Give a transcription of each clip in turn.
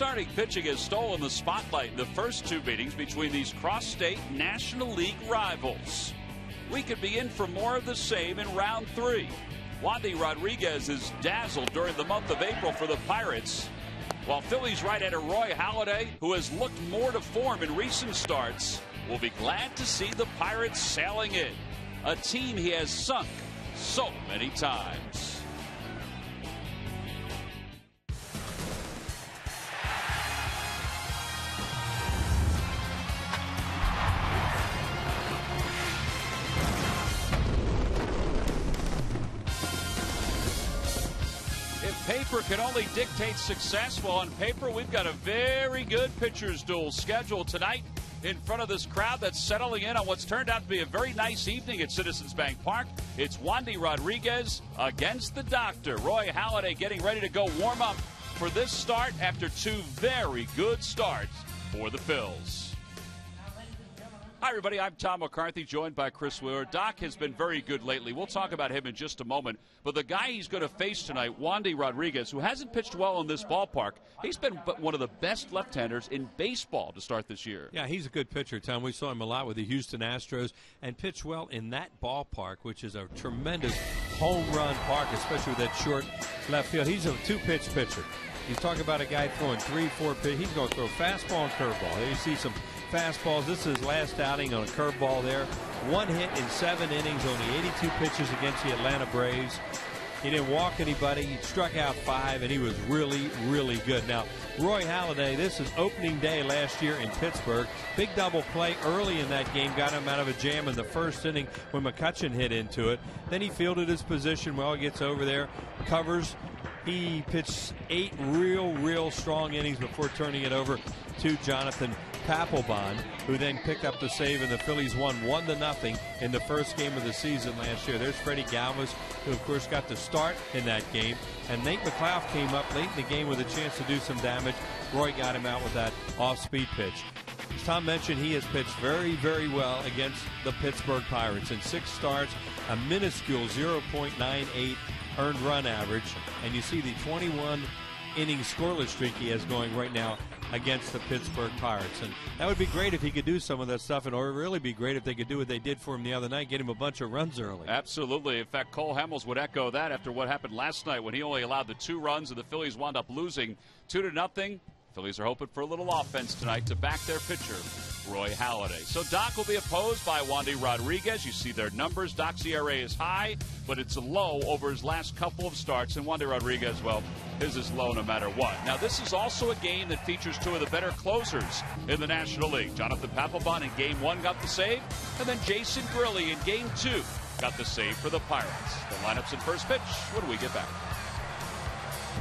starting pitching has stolen the spotlight in the first two meetings between these cross-state National League rivals. We could be in for more of the same in round 3. Wandy Rodriguez is dazzled during the month of April for the Pirates, while Phillies right-hander Roy Halladay, who has looked more to form in recent starts, will be glad to see the Pirates sailing in, a team he has sunk so many times. Paper can only dictate success. Well, on paper, we've got a very good pitcher's duel scheduled tonight in front of this crowd that's settling in on what's turned out to be a very nice evening at Citizens Bank Park. It's Wandy Rodriguez against the Doctor. Roy Halladay getting ready to go warm up for this start after two very good starts for the Phils. Hi, everybody. I'm Tom McCarthy, joined by Chris Wheeler. Doc has been very good lately. We'll talk about him in just a moment. But the guy he's going to face tonight, Wandy Rodriguez, who hasn't pitched well in this ballpark, he's been one of the best left-handers in baseball to start this year. Yeah, he's a good pitcher, Tom. We saw him a lot with the Houston Astros and pitched well in that ballpark, which is a tremendous home run park, especially with that short left field. He's a two-pitch pitcher. You talk about a guy throwing 3-4 pitch. He's going to throw fastball and curveball. There you see some fastballs. This is his last outing on a curveball there. 1 hit in 7 innings, only 82 pitches against the Atlanta Braves. He didn't walk anybody. He struck out 5, and he was really, really good. Now, Roy Halladay, this is opening day last year in Pittsburgh. Big double play early in that game, got him out of a jam in the first inning when McCutchen hit into it. Then he fielded his position well, gets over there, covers. He pitched 8 real strong innings before turning it over to Jonathan Papelbon, who then picked up the save, and the Phillies won 1-0 in the first game of the season last year. There's Freddie Galvis, who of course got the start in that game, and Nate McLeod came up late in the game with a chance to do some damage. Roy got him out with that off-speed pitch. As Tom mentioned, he has pitched very well against the Pittsburgh Pirates in 6 starts, a minuscule 0.98 earned run average, and you see the 21 inning scoreless streak he has going right now against the Pittsburgh Pirates. And that would be great if he could do some of that stuff, and it would really be great if they could do what they did for him the other night, get him a bunch of runs early. Absolutely. In fact, Cole Hamels would echo that after what happened last night when he only allowed the 2 runs and the Phillies wound up losing 2-0. Phillies are hoping for a little offense tonight to back their pitcher, Roy Halladay. So Doc will be opposed by Wandy Rodriguez. You see their numbers. Doc's ERA is high, but it's low over his last couple of starts. And Wandy Rodriguez, well, his is low no matter what. Now, this is also a game that features 2 of the better closers in the National League. Jonathan Papelbon in Game 1 got the save, and then Jason Grilli in Game 2 got the save for the Pirates. The lineups and first pitch when we get back.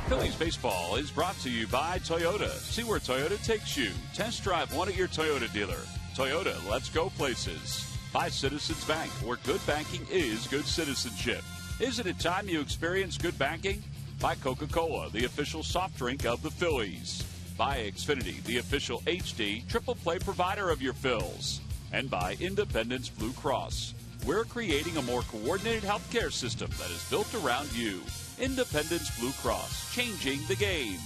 Phillies baseball is brought to you by Toyota. See where Toyota takes you. Test drive one at your Toyota dealer. Toyota, let's go places. By Citizens Bank, where good banking is good citizenship. Isn't it time you experience good banking? By Coca-Cola, the official soft drink of the Phillies. By Xfinity, the official HD triple play provider of your Phils. And by Independence Blue Cross. We're creating a more coordinated healthcare system that is built around you. Independence Blue Cross, changing the game.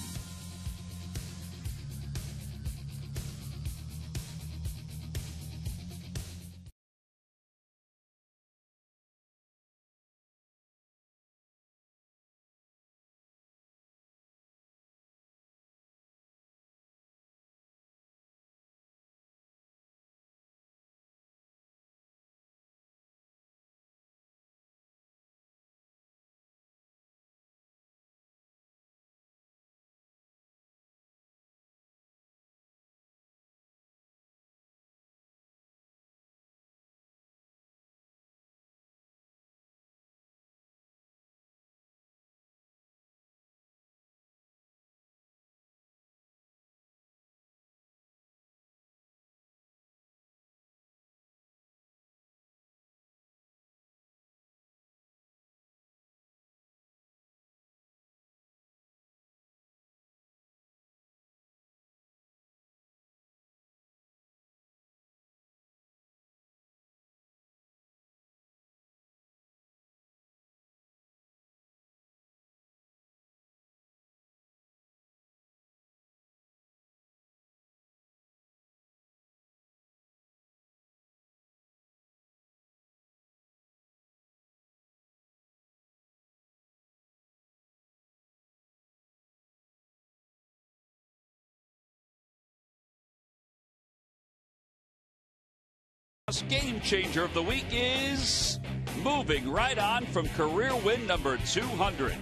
Game changer of the week is moving right on from career win number 200.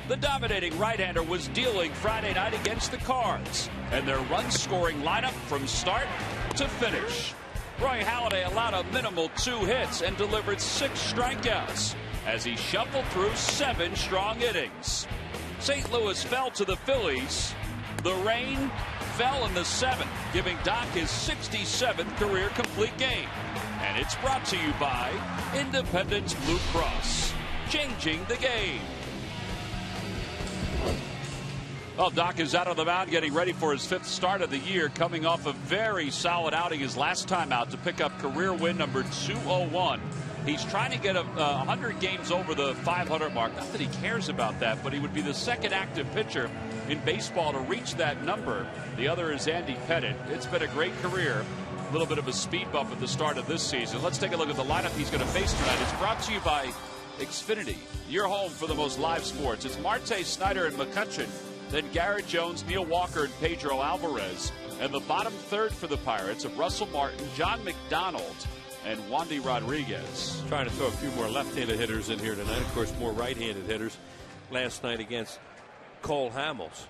The dominating right-hander was dealing Friday night against the Cards, and their run-scoring lineup from start to finish. Roy Halladay allowed a minimal 2 hits and delivered 6 strikeouts as he shuffled through 7 strong innings. St. Louis fell to the Phillies. The rain fell in the 7th, giving Doc his 67th career complete game. And it's brought to you by Independence Blue Cross, changing the game. Well, Doc is out on the mound getting ready for his 5th start of the year, coming off a very solid outing his last time out to pick up career win number 201. He's trying to get 100 games over the 500 mark. Not that he cares about that, but he would be the 2nd active pitcher in baseball to reach that number. The other is Andy Pettit. It's been a great career. A little bit of a speed bump at the start of this season. Let's take a look at the lineup he's going to face tonight. It's brought to you by Xfinity, your home for the most live sports. It's Marte, Snyder, and McCutcheon. Then Garrett Jones, Neil Walker, and Pedro Alvarez. And the bottom third for the Pirates of Russell Martin, John McDonald, and Wandy Rodriguez. Trying to throw a few more left-handed hitters in here tonight. Of course, more right-handed hitters last night against Cole Hamels.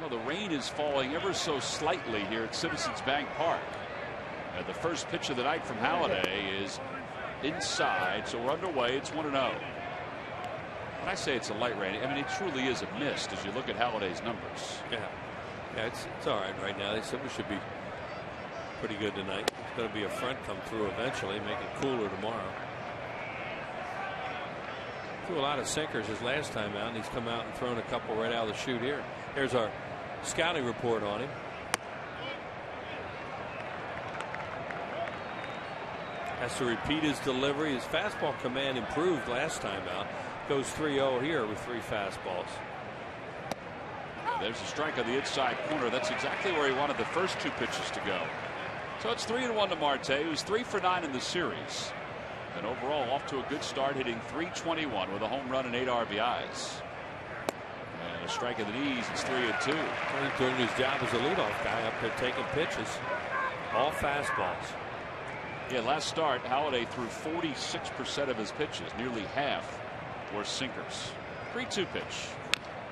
Well, the rain is falling ever so slightly here at Citizens Bank Park. And the first pitch of the night from Halladay is inside, so we're underway. It's 1-0. When I say it's a light rain, I mean it truly is a mist as you look at Halladay's numbers. Yeah, it's all right now. They said we should be pretty good tonight. It's going to be a front come through eventually, make it cooler tomorrow. Threw a lot of sinkers his last time out, and he's come out and thrown a couple right out of the chute here. Here's our scouting report on him. Has to repeat his delivery. His fastball command improved last time out. Goes 3-0 here with 3 fastballs. There's a strike on the inside corner. That's exactly where he wanted the first 2 pitches to go. So it's 3-1 to Marte, who's 3 for 9 in the series. And overall off to a good start, hitting .321 with a home run and 8 RBIs. And a strike in the knees. It's 3-2. He's doing his job as a leadoff guy up there taking pitches. All fastballs. Yeah, last start, Halladay threw 46% of his pitches, nearly half were sinkers. 3-2 pitch.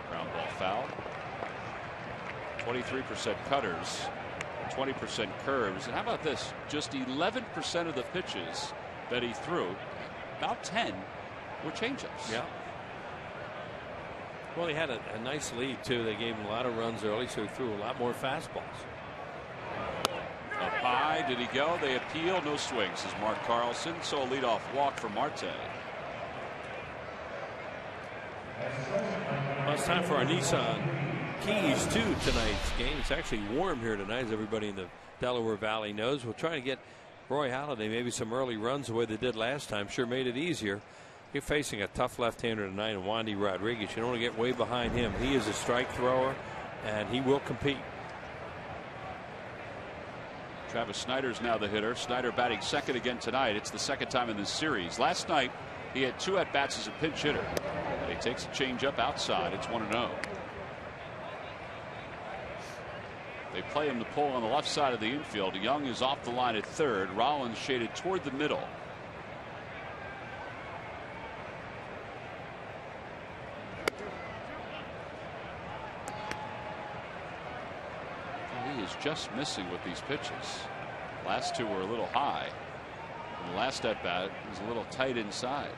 Ground ball foul. 23% cutters, 20% curves. And how about this? Just 11% of the pitches that he threw, about 10 were changeups. Yeah. Well, he had a nice lead, too. They gave him a lot of runs early, so he threw a lot more fastballs. Up high, did he go? They appeal, no swings, says Mark Carlson. So a leadoff walk for Marte. Well, it's time for our Nissan Keys to tonight's game. It's actually warm here tonight, as everybody in the Delaware Valley knows. We'll try to get Roy Halladay maybe some early runs the way they did last time. Sure made it easier. You're facing a tough left-hander tonight in Wandy Rodriguez. You don't want to get way behind him. He is a strike thrower, and he will compete. Travis Snyder's now the hitter. Snyder batting second again tonight. It's the 2nd time in this series. Last night he had 2 at-bats as a pinch hitter. And he takes a change-up outside. It's 1-0. They play him to pull on the left side of the infield. Young is off the line at third. Rollins shaded toward the middle. He is just missing with these pitches. Last 2 were a little high. And the last at bat was a little tight inside.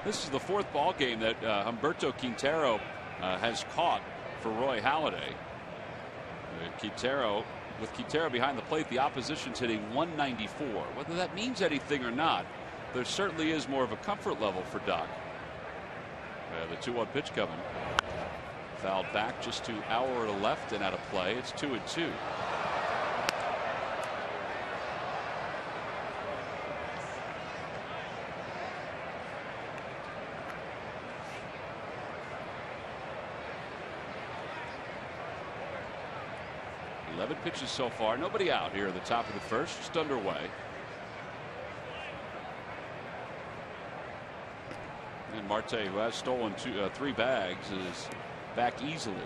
This is the 4th ball game that Humberto Quintero has caught for Roy Halladay. With Quintero behind the plate, the opposition's hitting .194. Whether that means anything or not, there certainly is more of a comfort level for Doc. The 2-1 pitch coming. Fouled back just to Auer to left and out of play. It's 2-2. Pitches so far. Nobody out here at the top of the first. Just underway. And Marte, who has stolen 3 bags, is back easily.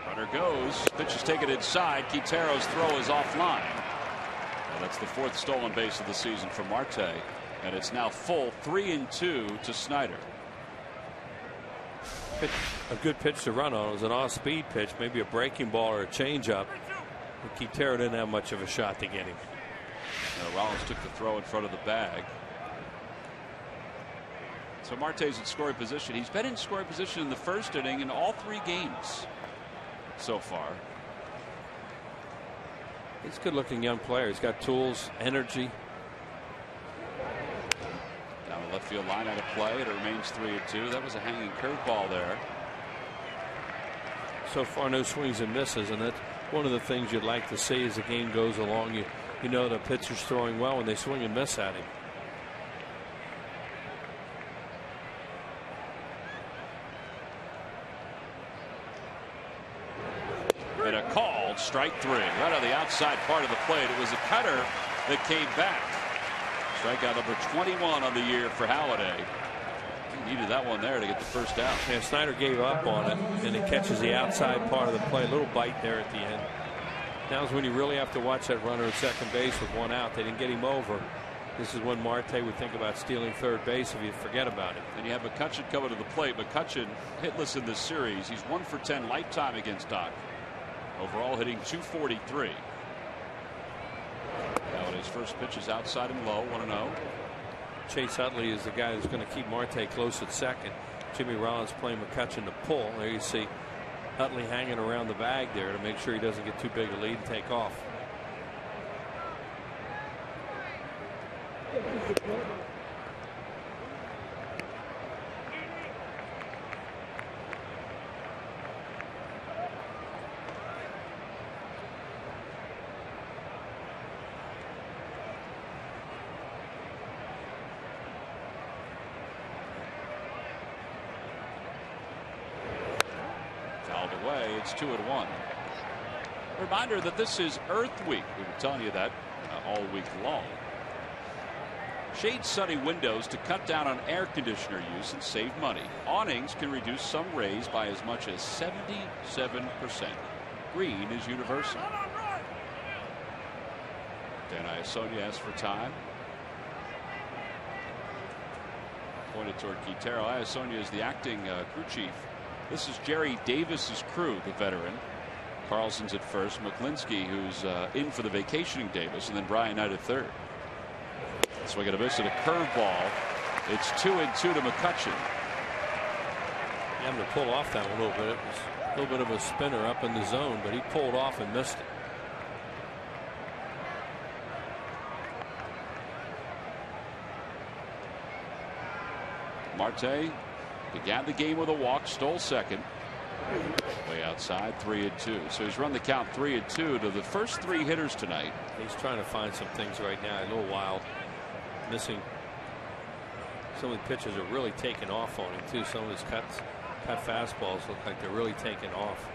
Runner goes. Pitch is taken inside. Quintero's throw is offline. And that's the 4th stolen base of the season for Marte. And it's now full 3-2 to Snyder. A good pitch to run on. It was an off-speed pitch, maybe a breaking ball or a changeup. But Quintero didn't have much of a shot to get him. Rollins took the throw in front of the bag. So Marte's in scoring position. He's been in scoring position in the 1st inning in all 3 games so far. He's a good-looking young player. He's got tools, energy. Down the left field line out of play. It remains 3-2. That was a hanging curveball there. So far, no swings and misses, and that's one of the things you'd like to see as the game goes along. You know the pitcher's throwing well when they swing and miss at him. And a called strike 3 right on the outside part of the plate. It was a cutter that came back. Strikeout number 21 on the year for Halladay. He needed that one there to get the first out. Yeah, Snyder gave up on it, and it catches the outside part of the play. A little bite there at the end. Now's when you really have to watch that runner at second base with 1 out. They didn't get him over. This is when Marte would think about stealing third base if you forget about it. And you have McCutchen coming to the plate. McCutchen hitless in this series. He's 1 for 10 lifetime against Doc. Overall hitting .243. Now his first pitch is outside and low, 1-0. Chase Utley is the guy who's going to keep Marte close at second. Jimmy Rollins playing McCutchen to pull. There you see Utley hanging around the bag there to make sure he doesn't get too big a lead and take off. Away, it's 2-1. Reminder that this is Earth Week. We've been telling you that all week long. Shade sunny windows to cut down on air conditioner use and save money. Awnings can reduce some rays by as much as 77%. Green is universal. Dan Iasonia asked for time. Pointed toward Quintero. Iasonia is the acting crew chief. This is Jerry Davis's crew, the veteran. Carlson's at first. McClinsky, who's in for the vacationing Davis, and then Brian Knight at third. Swing and a miss at a curveball. It's 2-2 to McCutchen. He had to pull off that one a little bit. It was a little bit of a spinner up in the zone, but he pulled off and missed it. Marte began the game with a walk, stole second. Way outside, 3-2. So he's run the count 3-2 to the first 3 hitters tonight. He's trying to find some things right now. A little wild. Missing. Some of the pitches are really taking off on him, too. Some of his cut fastballs look like they're really taking off.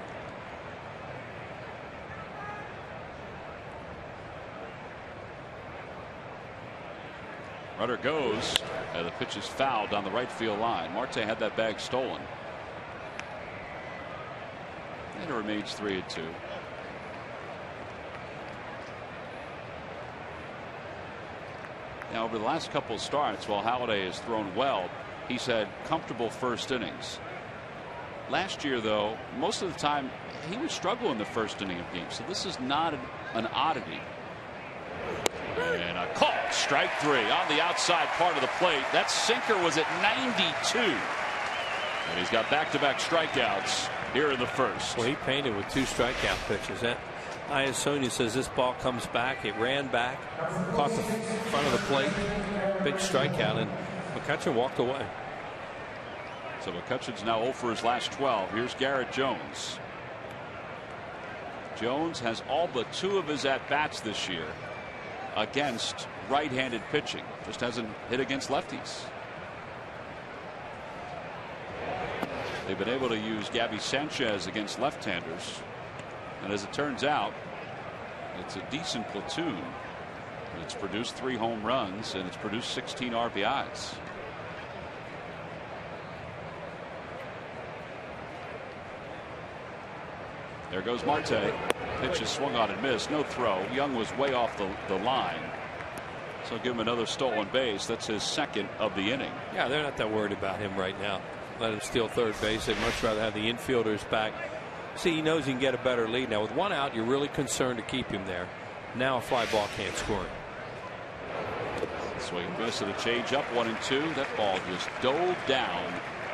Runner goes, and the pitch is fouled down the right field line. Marte had that bag stolen. And it remains 3-2. Now, over the last couple of starts, while Halladay has thrown well, he's had comfortable first innings. Last year, though, most of the time he would struggle in the first inning of games. So this is not an oddity. And a call, strike 3 on the outside part of the plate. That sinker was at 92. And he's got back-to-back strikeouts here in the first. Well, he painted with 2 strikeout pitches. That Iasonia says this ball comes back. It ran back, caught the front of the plate. Big strikeout, and McCutchen walked away. So McCutchen's now 0 for his last 12. Here's Garrett Jones. Jones has all but 2 of his at-bats this year against right-handed pitching. Just hasn't hit against lefties. They've been able to use Gabby Sanchez against left-handers, and as it turns out, it's a decent platoon. It's produced 3 home runs and it's produced 16 RBIs. There goes Marte. Pitch is swung on and missed. No throw. Young was way off the line. So give him another stolen base. That's his second of the inning. Yeah, they're not that worried about him right now. Let him steal third base. They'd much rather have the infielders back. See, he knows he can get a better lead. Now, with 1 out, you're really concerned to keep him there. Now a fly ball can't score him. Swing and miss at a change up, 1-2. That ball just dove down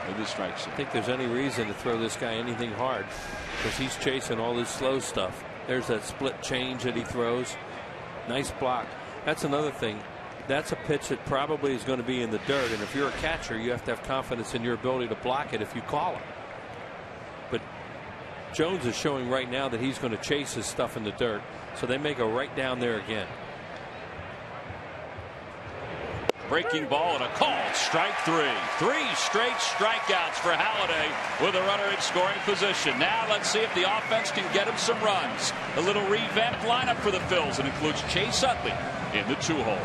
in the strike zone. I think there's any reason to throw this guy anything hard because he's chasing all this slow stuff. There's that split change that he throws. Nice block. That's another thing. That's a pitch that probably is going to be in the dirt, and if you're a catcher, you have to have confidence in your ability to block it if you call it. But Jones is showing right now that he's going to chase his stuff in the dirt, so they may go right down there again. Breaking ball and a call. Strike 3. 3 straight strikeouts for Halladay with a runner in scoring position. Now let's see if the offense can get him some runs. A little revamped lineup for the Phils and includes Chase Utley in the 2-hole.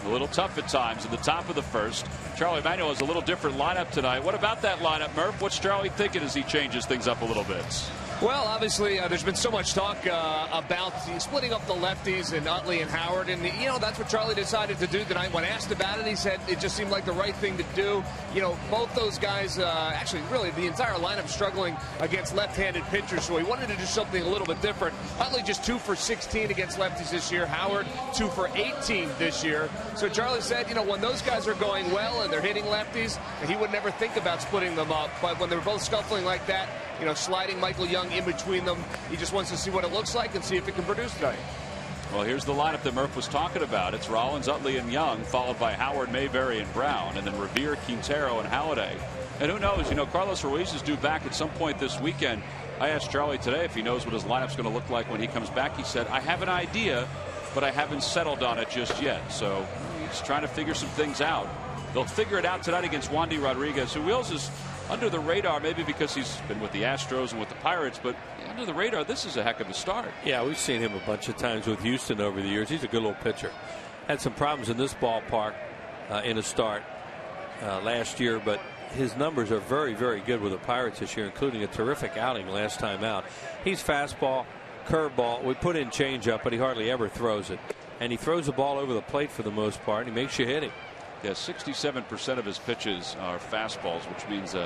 A little tough at times at the top of the first. Charlie Manuel has a little different lineup tonight. What about that lineup, Murph? What's Charlie thinking as he changes things up a little bit? Well, obviously, there's been so much talk about splitting up the lefties and Utley and Howard. And, you know, that's what Charlie decided to do tonight. When asked about it, he said it just seemed like the right thing to do. You know, both those guys, actually, really, the entire lineup struggling against left-handed pitchers. So he wanted to do something a little bit different. Utley just 2 for 16 against lefties this year. Howard 2 for 18 this year. So Charlie said, you know, when those guys are going well and they're hitting lefties, he would never think about splitting them up. But when they're both scuffling like that, you know, sliding Michael Young in between them, he just wants to see what it looks like and see if it can produce tonight. Well, here's the lineup that Murph was talking about. It's Rollins, Utley, and Young, followed by Howard, Mayberry, and Brown, and then Revere, Quintero, and Halladay. And who knows, you know, Carlos Ruiz is due back at some point this weekend. I asked Charlie today if he knows what his lineup's going to look like when he comes back. He said, I have an idea, but I haven't settled on it just yet. So he's trying to figure some things out. They'll figure it out tonight against Wandy Rodriguez, who is under the radar, maybe because he's been with the Astros and with the Pirates, but under the radar, this is a heck of a start. Yeah, we've seen him a bunch of times with Houston over the years. He's a good little pitcher. Had some problems in this ballpark in a start last year, but his numbers are very, very good with the Pirates this year, including a terrific outing last time out. He's fastball, curveball. We put in changeup, but he hardly ever throws it. And he throws the ball over the plate for the most part, and he makes you hit him. Yeah, 67% of his pitches are fastballs, which means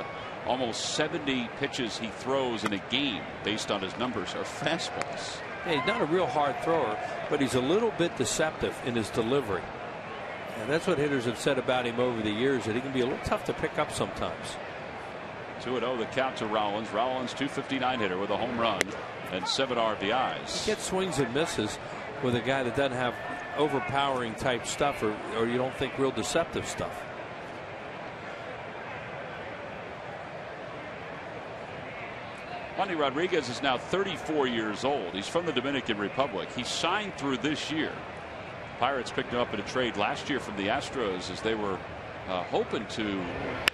almost 70 pitches he throws in a game, based on his numbers, are fastballs. Yeah, he's not a real hard thrower, but he's a little bit deceptive in his delivery. And that's what hitters have said about him over the years, that he can be a little tough to pick up sometimes. 2-0 the count to Rollins. Rollins, .259 hitter with a home run and 7 RBIs. He gets swings and misses with a guy that doesn't have overpowering type stuff, or you don't think real deceptive stuff. Wandy Rodriguez is now 34 years old. He's from the Dominican Republic. He signed through this year. Pirates picked him up in a trade last year from the Astros as they were hoping to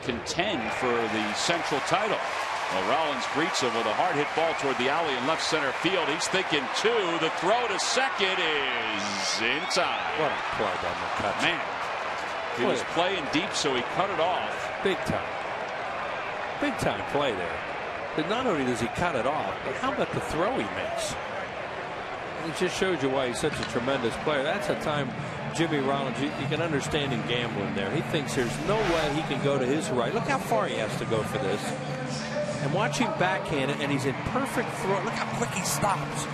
contend for the Central title. Well, Rollins greets him with a hard hit ball toward the alley in left center field. He's thinking two. The throw to second is in time. What a play by McCutcheon. Man, he was playing deep, so he cut it off. Big time. Big time play there. But not only does he cut it off, but how about the throw he makes? It just shows you why he's such a tremendous player. That's a time Jimmy Rollins, you can understand him gambling there. He thinks there's no way he can go to his right. Look how far he has to go for this. And watch him backhand it, and he's in perfect throw. Look how quick he stops.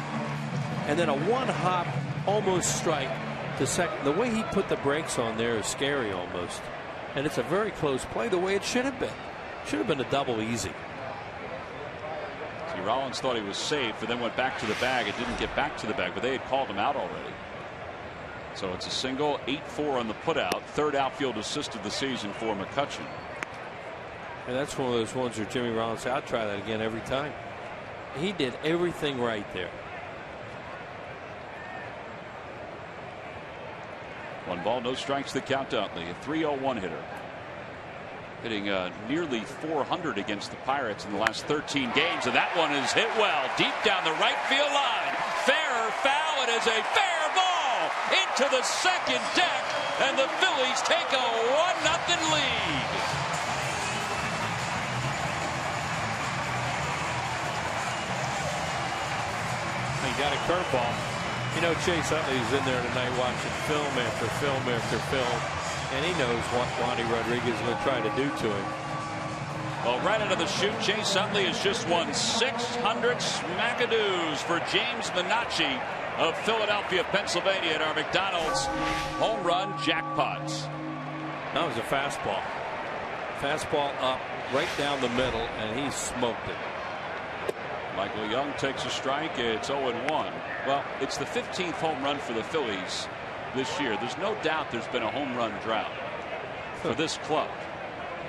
And then a one-hop almost strike to second. The way he put the brakes on there is scary almost. And it's a very close play the way it should have been. Should have been a double easy. See, Rollins thought he was safe and then went back to the bag. It didn't get back to the bag, but they had called him out already. So it's a single, 8-4 on the putout. Third outfield assist of the season for McCutcheon. And that's one of those ones where Jimmy Rollins said, I'll try that again every time. He did everything right there. 1 ball, no strikes, the count to Utley. A 301 hitter. Hitting nearly 400 against the Pirates in the last 13 games. And that one is hit well. Deep down the right field line. Fair or foul. It is a fair ball into the second deck. And the Phillies take a 1-0 lead. He got a curveball. You know, Chase Utley's in there tonight watching film after film after film, and he knows what Wandy Rodriguez is going to try to do to him. Well, right out of the chute, Chase Utley has just won 600 smackadoos for James Minacci of Philadelphia, Pennsylvania at our McDonald's home run jackpots. That was a fastball. Fastball up right down the middle, and he smoked it. Michael Young takes a strike. It's 0-1. Well, it's the 15th home run for the Phillies this year. There's no doubt there's been a home run drought for this club.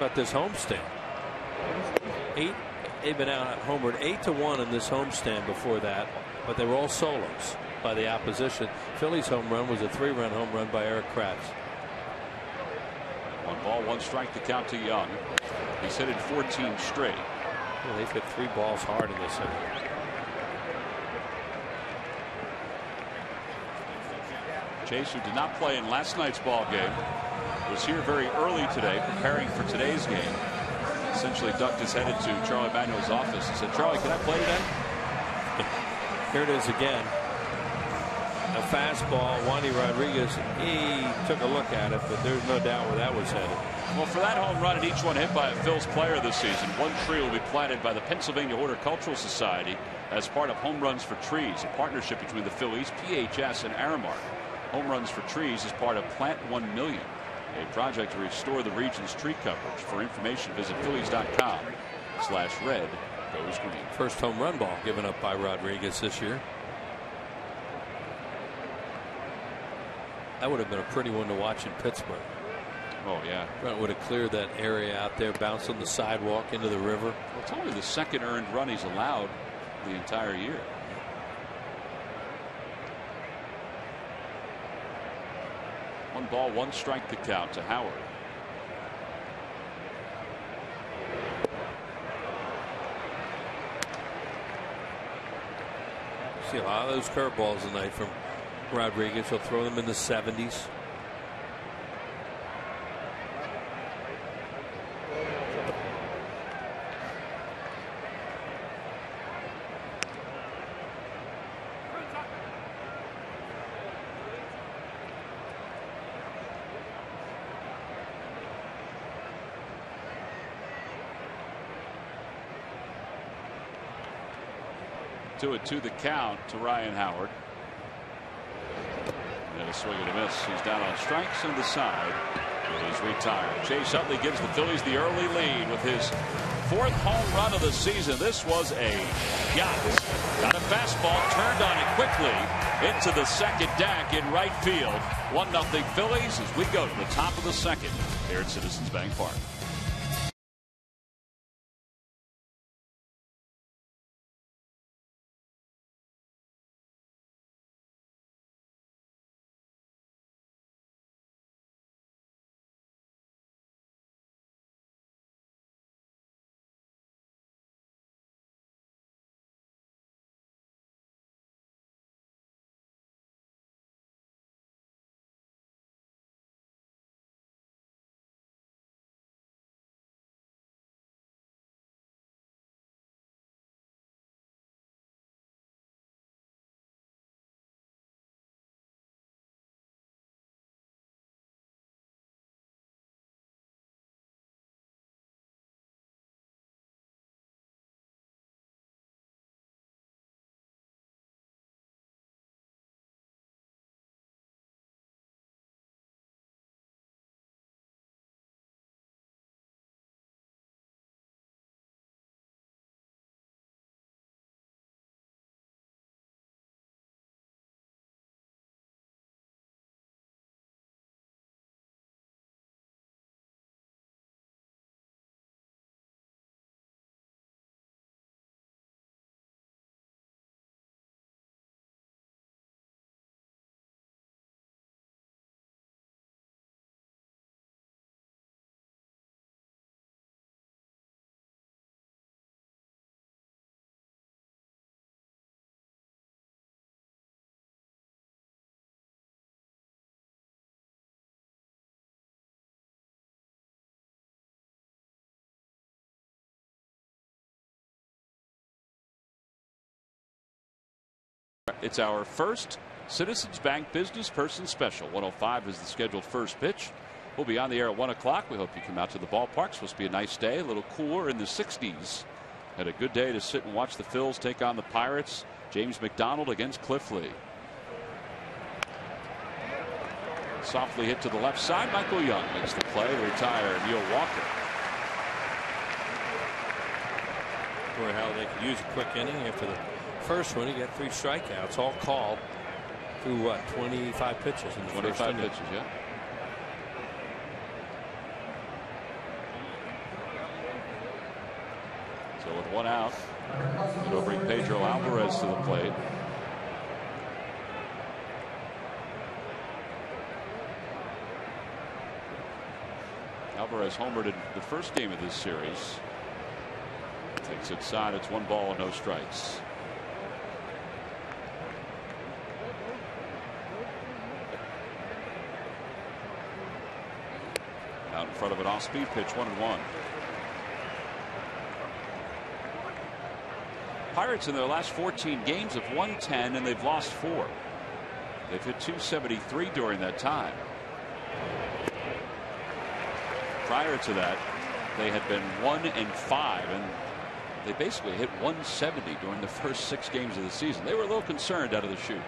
But this homestand, they've been out homered 8-1 in this homestand before that, but they were all solos by the opposition. Phillies home run was a 3-run home run by Eric Kratz. 1 ball, 1 strike to count to Young. He's hit it 14 straight. Well, they've hit 3 balls hard in this inning. Chase, who did not play in last night's ball game, was here very early today preparing for today's game. Essentially ducked his head into Charlie Manuel's office and said, Charlie, can I play today? Here it is again. A fastball. Wandy Rodriguez, he took a look at it, but there's no doubt where that was headed. Well, for that home run and each one hit by a Phil's player this season, one tree will be planted by the Pennsylvania Horticultural Society as part of Home Runs for Trees, a partnership between the Phillies, PHS, and Aramark. Home Runs for Trees is part of Plant 1 Million, a project to restore the region's tree coverage. For information, visit Phillies.com/red goes green. First home run ball given up by Rodriguez this year. That would have been a pretty one to watch in Pittsburgh. Oh, yeah. Would have cleared that area out there, bounced on the sidewalk into the river. Well, it's only the second earned run he's allowed the entire year. One ball, 1 strike to count to Howard. See a lot of those curveballs tonight from Rodriguez. He'll throw them in the 70s. To it to the count to Ryan Howard. And a swing and a miss. He's down on strikes on the side. He's retired. Chase Utley gives the Phillies the early lead with his 4th home run of the season. This was a yacht. Got a fastball, turned on it quickly into the second deck in right field. 1-0 Phillies as we go to the top of the second here at Citizens Bank Park. It's our first Citizens Bank Business Person Special. 1:05 is the scheduled first pitch. We'll be on the air at 1 o'clock. We hope you come out to the ballpark. Supposed to be a nice day, a little cooler in the 60s. Had a good day to sit and watch the Phils take on the Pirates. James McDonald against Cliff Lee. Softly hit to the left side. Michael Young makes the play to retire Neil Walker. Roy Halladay could use a quick inning after the first one. He got 3 strikeouts, all called through what, 25 pitches in the 25 first inning. pitches, yeah. So with 1 out, it'll bring Pedro Alvarez to the plate. Alvarez homered in the first game of this series. Takes inside. It's 1 ball and no strikes. Out in front of an off-speed pitch, 1-1. Pirates in their last 14 games have won 10 and they've lost 4. They've hit .273 during that time. Prior to that, they had been 1-5, and they basically hit .170 during the first 6 games of the season. They were a little concerned out of the chute.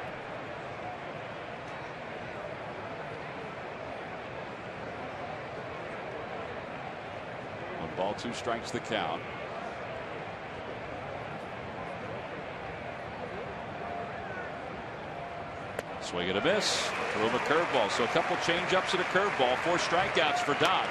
One ball, 2 strikes the count. Swing and a miss. Threw him a curveball. So a couple change-ups and a curveball. 4 strikeouts for Doc.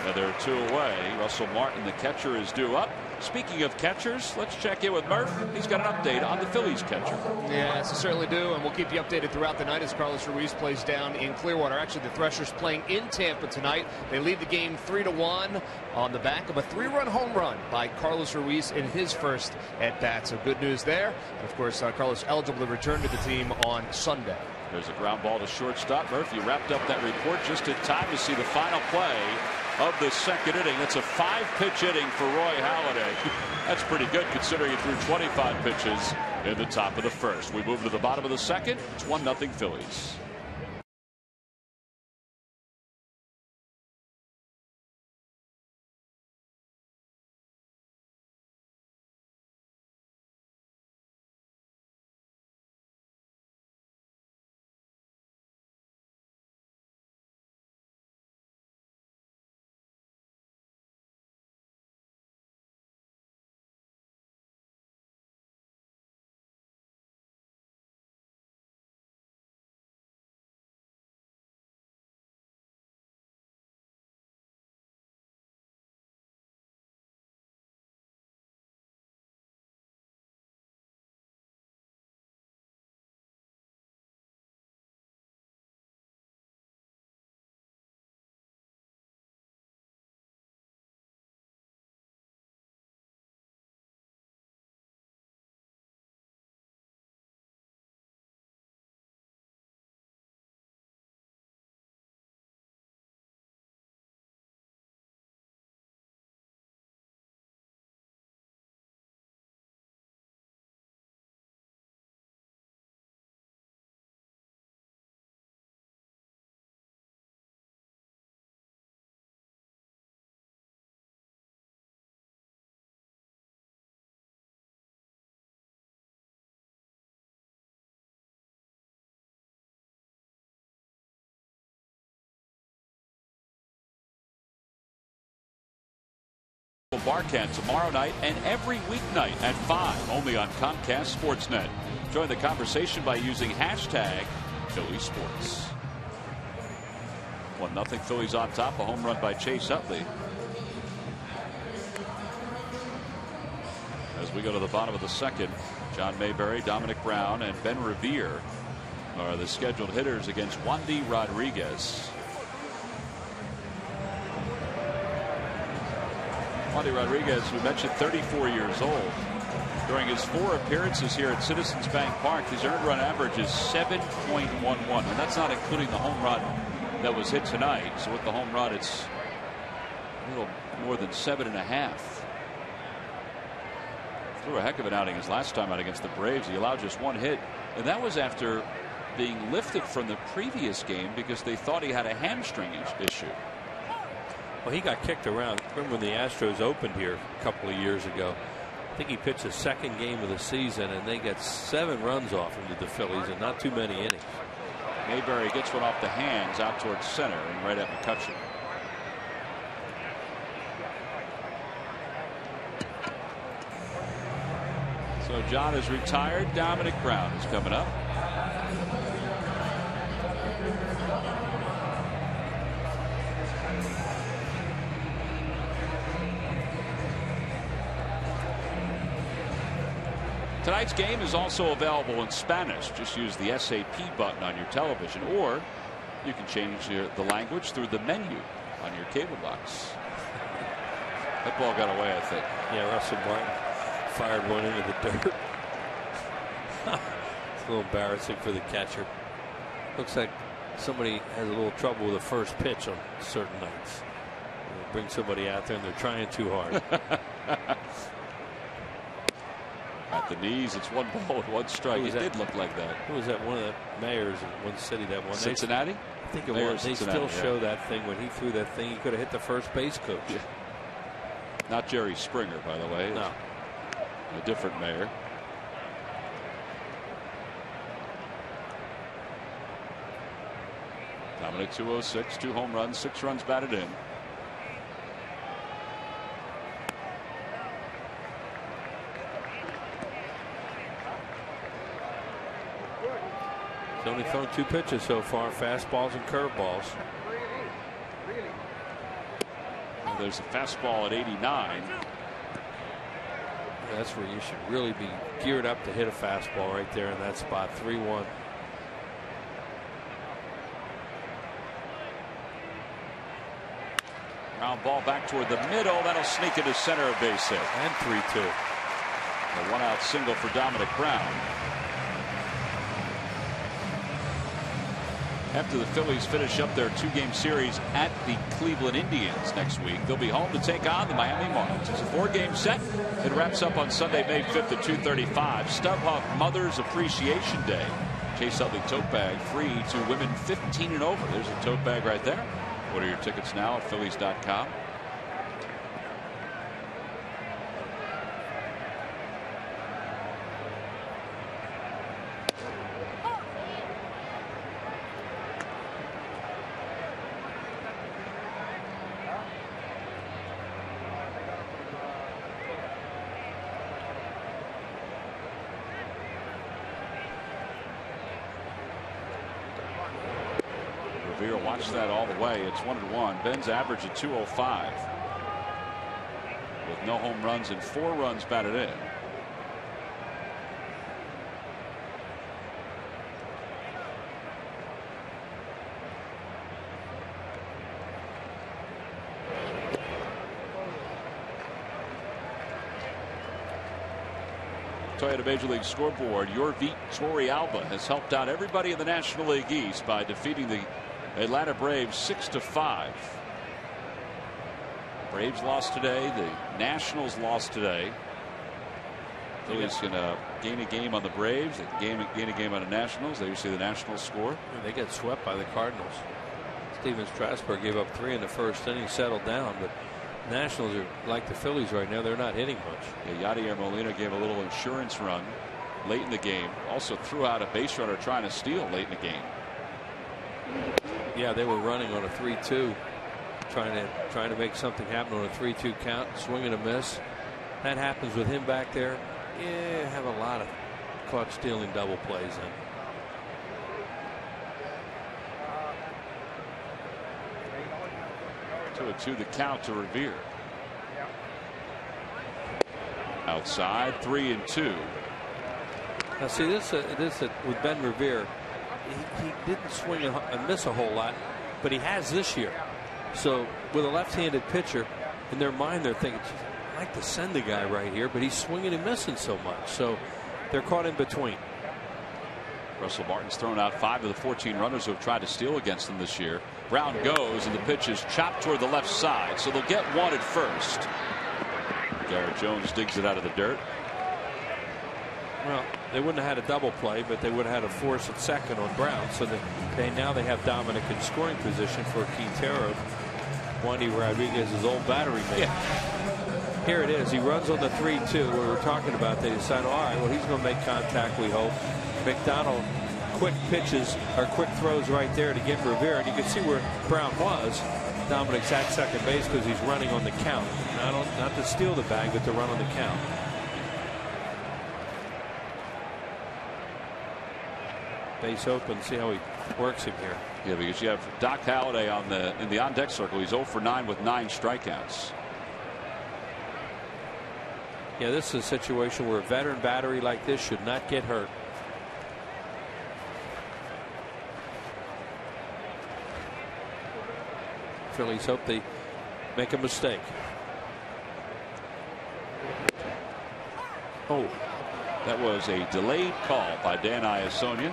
Now they're 2 away. Russell Martin, the catcher, is due up. Speaking of catchers, let's check in with Murph. He's got an update on the Phillies catcher. Yes, I certainly do, and we'll keep you updated throughout the night as Carlos Ruiz plays down in Clearwater. Actually, the Threshers playing in Tampa tonight. They lead the game 3-1 on the back of a 3-run home run by Carlos Ruiz in his first at-bat. So good news there. And of course, Carlos eligible to return to the team on Sunday. There's a ground ball to shortstop. Murph, you wrapped up that report just in time to see the final play of the second inning. It's a 5-pitch inning for Roy Halladay. That's pretty good considering he threw 25 pitches in the top of the first. We move to the bottom of the second. It's 1-0 Phillies. Barcat tomorrow night and every weeknight at 5 only on Comcast Sportsnet. Join the conversation by using hashtag Philly Sports. 1-0 Phillies on top. A home run by Chase Utley. As we go to the bottom of the second, John Mayberry, Dominic Brown, and Ben Revere are the scheduled hitters against Wandy Rodriguez. Wandy Rodriguez, we mentioned, 34 years old. During his 4 appearances here at Citizens Bank Park, his earned run average is 7.11, and that's not including the home run that was hit tonight. So with the home run, it's a little more than 7.5. threw a heck of an outing his last time out against the Braves. He allowed just one hit, and that was after being lifted from the previous game because they thought he had a hamstring issue. Well, he got kicked around. Remember when the Astros opened here a couple of years ago? I think he pitched the second game of the season, and they got 7 runs off him to the Phillies, and not too many innings. Mayberry gets one off the hands out towards center and right at McCutcheon. So John is retired. Dominic Brown is coming up. Tonight's game is also available in Spanish. Just use the SAP button on your television, or you can change the language through the menu on your cable box. That ball got away, I think. Yeah, Russell Martin fired one into the dirt. It's a little embarrassing for the catcher. Looks like somebody has a little trouble with the first pitch on certain nights. Bring somebody out there and they're trying too hard. At the knees, it's 1 ball and 1 strike. It did look like that. Who was that? One of the mayors in one city that won. Cincinnati? I think it was. They still show that thing when he threw that thing. He could have hit the first base coach. Yeah. Not Jerry Springer, by the way. No. A different mayor. Dominic 206, 2 home runs, 6 runs batted in. He's only thrown 2 pitches so far, fastballs and curveballs. Well, there's a fastball at 89. That's where you should really be geared up to hit a fastball right there in that spot. 3-1. Ground ball back toward the middle. That'll sneak into center, a base hit. And 3-2. A 1-out single for Dominic Brown. After the Phillies finish up their 2-game series at the Cleveland Indians next week, they'll be home to take on the Miami Marlins. It's a 4-game set. It wraps up on Sunday, May 5th at 2:35. StubHub Mother's Appreciation Day. Chase Utley tote bag free to women 15 and over. There's a tote bag right there. Order your tickets now at Phillies.com. Watch that all the way. It's 1-1. Ben's average at 205 with no home runs and 4 runs batted in. Toyota Major League Scoreboard. Your Vitória Alba has helped out everybody in the National League East by defeating the Atlanta Braves 6-5. Braves lost today. The Nationals lost today. Phillies going to gain a game on the Braves. They gain a game on the Nationals. They usually the Nationals score. They get swept by the Cardinals. Steven Strasburg gave up 3 in the first inning, settled down, but Nationals are like the Phillies right now. They're not hitting much. Yeah, Yadier Molina gave a little insurance run late in the game. Also threw out a base runner trying to steal late in the game. Yeah, they were running on a 3-2, trying to make something happen on a 3-2 count, swing and a miss. That happens with him back there. Yeah, have a lot of caught stealing double plays in. 2-2 the count to Revere. Outside, 3-2. Now see this with Ben Revere. He didn't swing and miss a whole lot, but he has this year. So with a left-handed pitcher, in their mind they're thinking, I'd like to send the guy right here, but he's swinging and missing so much. So they're caught in between. Russell Martin's thrown out 5 of the 14 runners who have tried to steal against them this year. Brown goes, and the pitch is chopped toward the left side, so they'll get 1 at first. Garrett Jones digs it out of the dirt. Well, they wouldn't have had a double play, but they would have had a force at second on Brown. So now they have Dominic in scoring position for Quintero, Wandy Rodriguez's old battery mate. Yeah. Here it is. He runs on the 3-2. We were talking about. They decide, all right, well, he's going to make contact, we hope. McDonald, quick pitches or quick throws right there to get Rivera. And you can see where Brown was. Dominic's at second base because he's running on the count. Not to steal the bag, but to run on the count. Base open. See how he works him here. Yeah, because you have Doc Halladay in the on-deck circle. He's 0 for 9 with 9 strikeouts. Yeah, this is a situation where a veteran battery like this should not get hurt. Phillies hope they make a mistake. Oh, that was a delayed call by Dan Iasonia.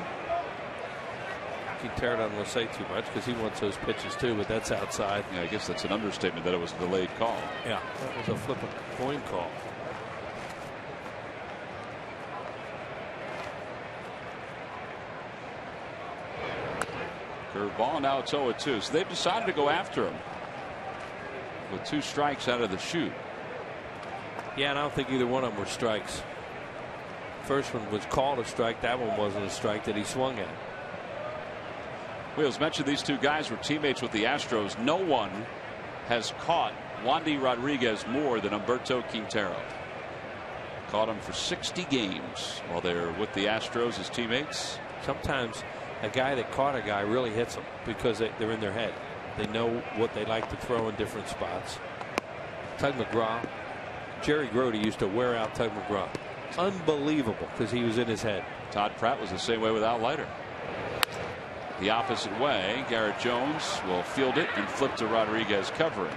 Quintero doesn't want to say too much because he wants those pitches too, but that's outside. Yeah, I guess that's an understatement that it was a delayed call. Yeah, that was a flip a coin call. Curveball, now it's 0-2. So they've decided to go after him with 2 strikes out of the chute. Yeah, and I don't think either one of them were strikes. First one was called a strike. That one wasn't a strike that he swung at. Wheels mentioned these 2 guys were teammates with the Astros. No one has caught Wandy Rodriguez more than Humberto Quintero. Caught him for 60 games while they're with the Astros as teammates. Sometimes a guy that caught a guy really hits them because they're in their head. They know what they like to throw in different spots. Tug McGraw, Jerry Grody used to wear out Tug McGraw. Unbelievable because he was in his head. Todd Pratt was the same way without Leiter. The opposite way, Garrett Jones will field it and flip to Rodriguez covering.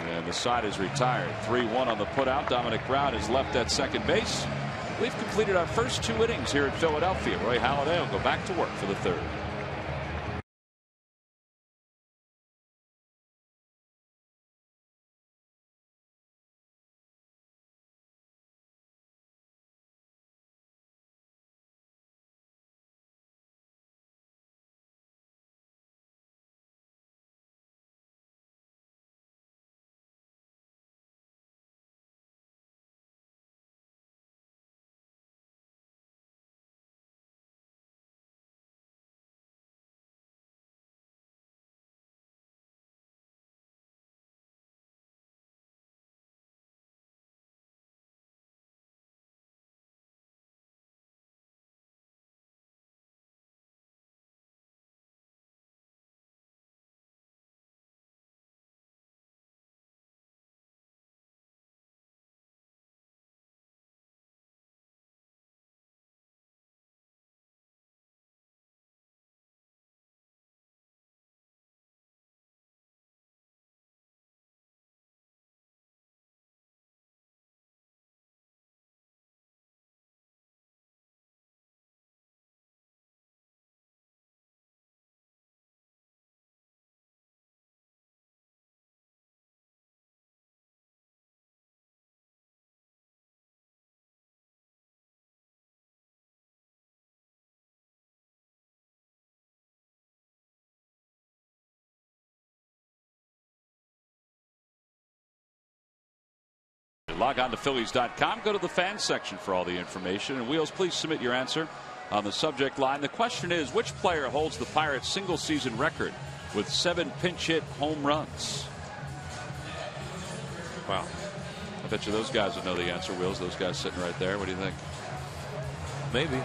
And the side is retired. 3-1 on the putout. Dominic Brown is left at second base. We've completed our first 2 innings here in Philadelphia. Roy Halladay will go back to work for the 3rd. Log on to Phillies.com. Go to the fans section for all the information. And Wheels, please submit your answer on the subject line. The question is, which player holds the Pirates' single-season record with 7 pinch-hit home runs? Wow. I bet you those guys would know the answer, Wheels. Those guys sitting right there. What do you think? Maybe.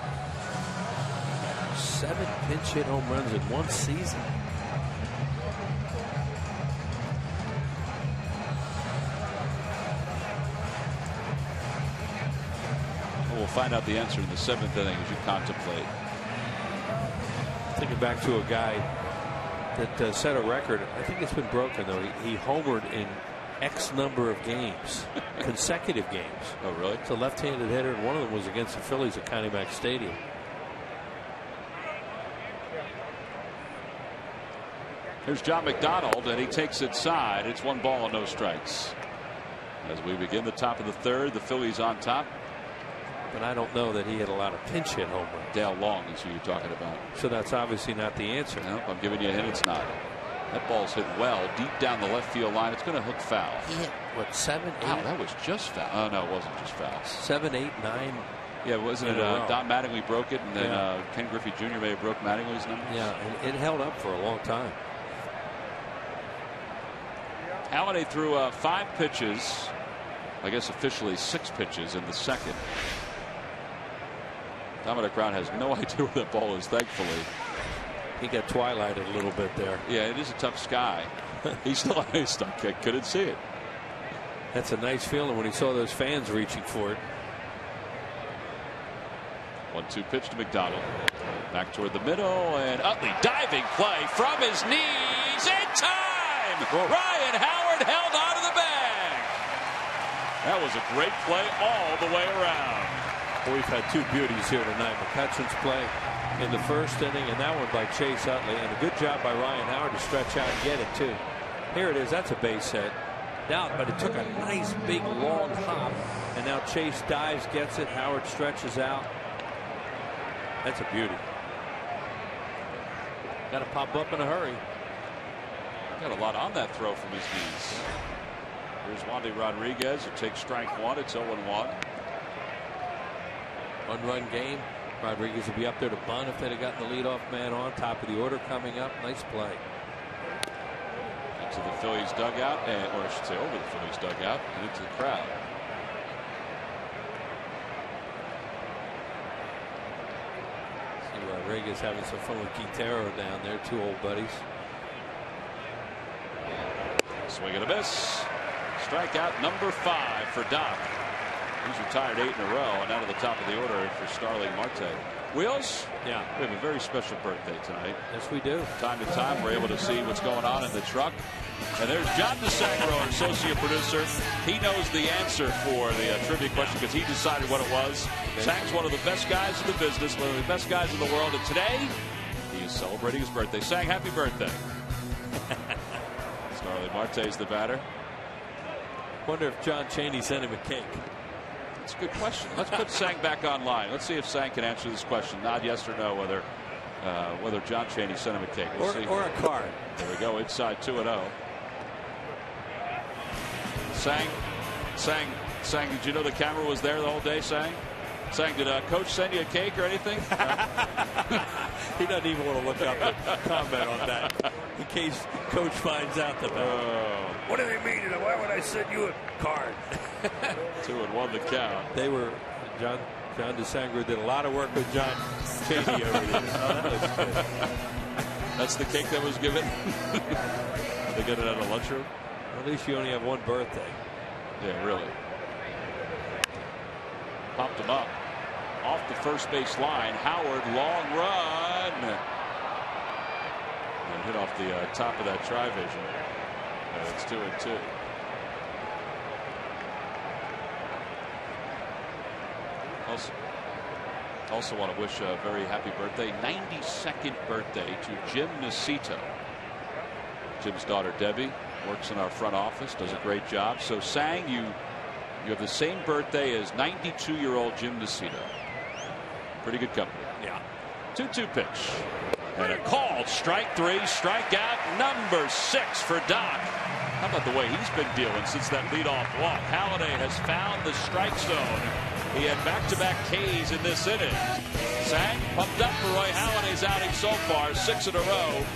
7 pinch-hit home runs in one season. We'll find out the answer in the 7th inning as you contemplate. Thinking back to a guy that set a record. I think it's been broken though. He homered in X number of games, consecutive games. Oh, really? It's a left-handed hitter, and one of them was against the Phillies at Connie Mack Stadium. Here's John McDonald, and he takes it side. It's 1 ball and no strikes. As we begin the top of the 3rd, the Phillies on top. but I don't know that he had a lot of pinch hit home runs. Dale Long is who you're talking about. So that's obviously not the answer. Nope, I'm giving you a hint. It's not. That ball's hit well deep down the left field line. It's going to hook foul. He hit, what, 7, 8? Wow, that was just foul. Oh, no, it wasn't just foul. 7, 8, 9. Yeah, wasn't it? Don Mattingly broke it, and then Ken Griffey Jr. may have broke Mattingly's numbers. Yeah, and it held up for a long time. Halladay threw 5 pitches. I guess officially 6 pitches in the second. Dominic Brown has no idea where that ball is, thankfully. He got twilighted a little bit there. Yeah, it is a tough sky. He's still stuck. I couldn't see it. That's a nice feeling when he saw those fans reaching for it. 1-2 pitch to McDonald. Back toward the middle, and Utley diving play from his knees in time. Whoa. Ryan Howard held on to the bag. That was a great play all the way around. Well, we've had 2 beauties here tonight. McCutcheon's play in the first inning, and that one by Chase Utley, and a good job by Ryan Howard to stretch out and get it too. Here it is. That's a base hit. Now, but it took a nice big long hop, and now Chase dives, gets it. Howard stretches out. That's a beauty. Got to pop up in a hurry. Got a lot on that throw from his knees. Here's Wandy Rodriguez who takes strike 1. It's 0-1. 1-run game. Rodriguez will be up there to bunt if they'd have gotten the leadoff man on. Top of the order coming up. Nice play. Into the Phillies dugout, or I should say over the Phillies dugout and into the crowd. See Rodriguez having some fun with Quintero down there. 2 old buddies. Swing and a miss. Strikeout number 5 for Doc. He's retired 8 in a row, and out of the top of the order for Starling Marte. Wheels? Yeah. We have a very special birthday tonight. Yes, we do. Time to time, we're able to see what's going on in the truck. And there's John DeSangro, our associate producer. He knows the answer for the trivia question because he decided what it was. Sang's one of the best guys in the business, one of the best guys in the world. And today, he is celebrating his birthday. Sang, happy birthday. Starling Marte is the batter. Wonder if John Chaney sent him a cake. That's a good question. Let's put Sang back online. Let's see if Sang can answer this question. Nod yes or no whether John Chaney sent him a cake. We'll see. Or a card. There we go. Inside 2-0. Sang, did you know the camera was there the whole day, Sang? Sang, did Coach send you a cake or anything? He doesn't even want to look up and comment on that in case Coach finds out about it. What do they mean? Why would I send you a card? 2-1 the count. They were John DeSangro did a lot of work with John Chaney over the years. Oh, that was good. That's the cake that was given. They get it at a lunchroom. At least you only have one birthday. Yeah, really. Popped him up off the first base line. Howard, long run, and hit off the top of that tri-vision. It's 2-2. Also want to wish a very happy birthday, 92nd birthday to Jim Nacito. Jim's daughter Debbie works in our front office, does a great job. So Sang, you have the same birthday as 92-year-old Jim Nacito. Pretty good company. Yeah. 2-2 pitch. And a called strike 3, strikeout number 6 for Doc. How about the way he's been dealing since that leadoff walk? Halladay has found the strike zone. He had back-to-back Ks in this inning. Sang pumped up for Roy Halladay's outing so far, 6 in a row.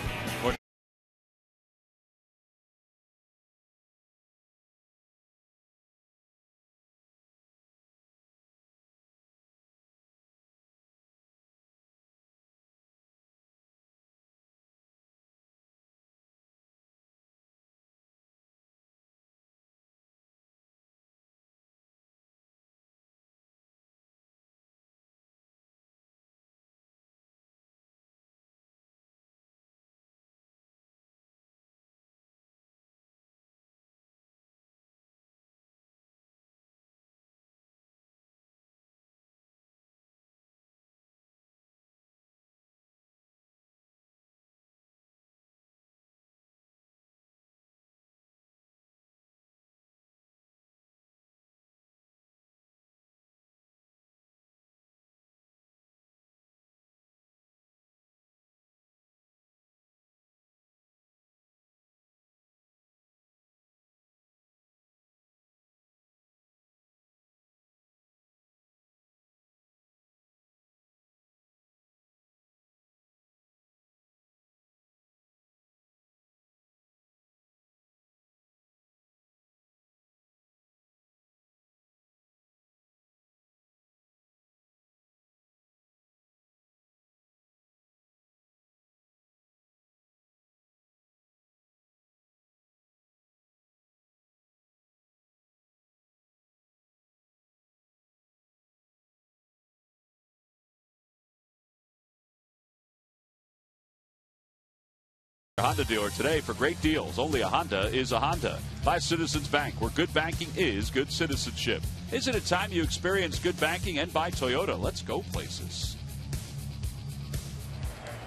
Honda dealer today for great deals. Only a Honda is a Honda. By Citizens Bank, where good banking is good citizenship. Isn't it time you experience good banking? And by Toyota, let's go places.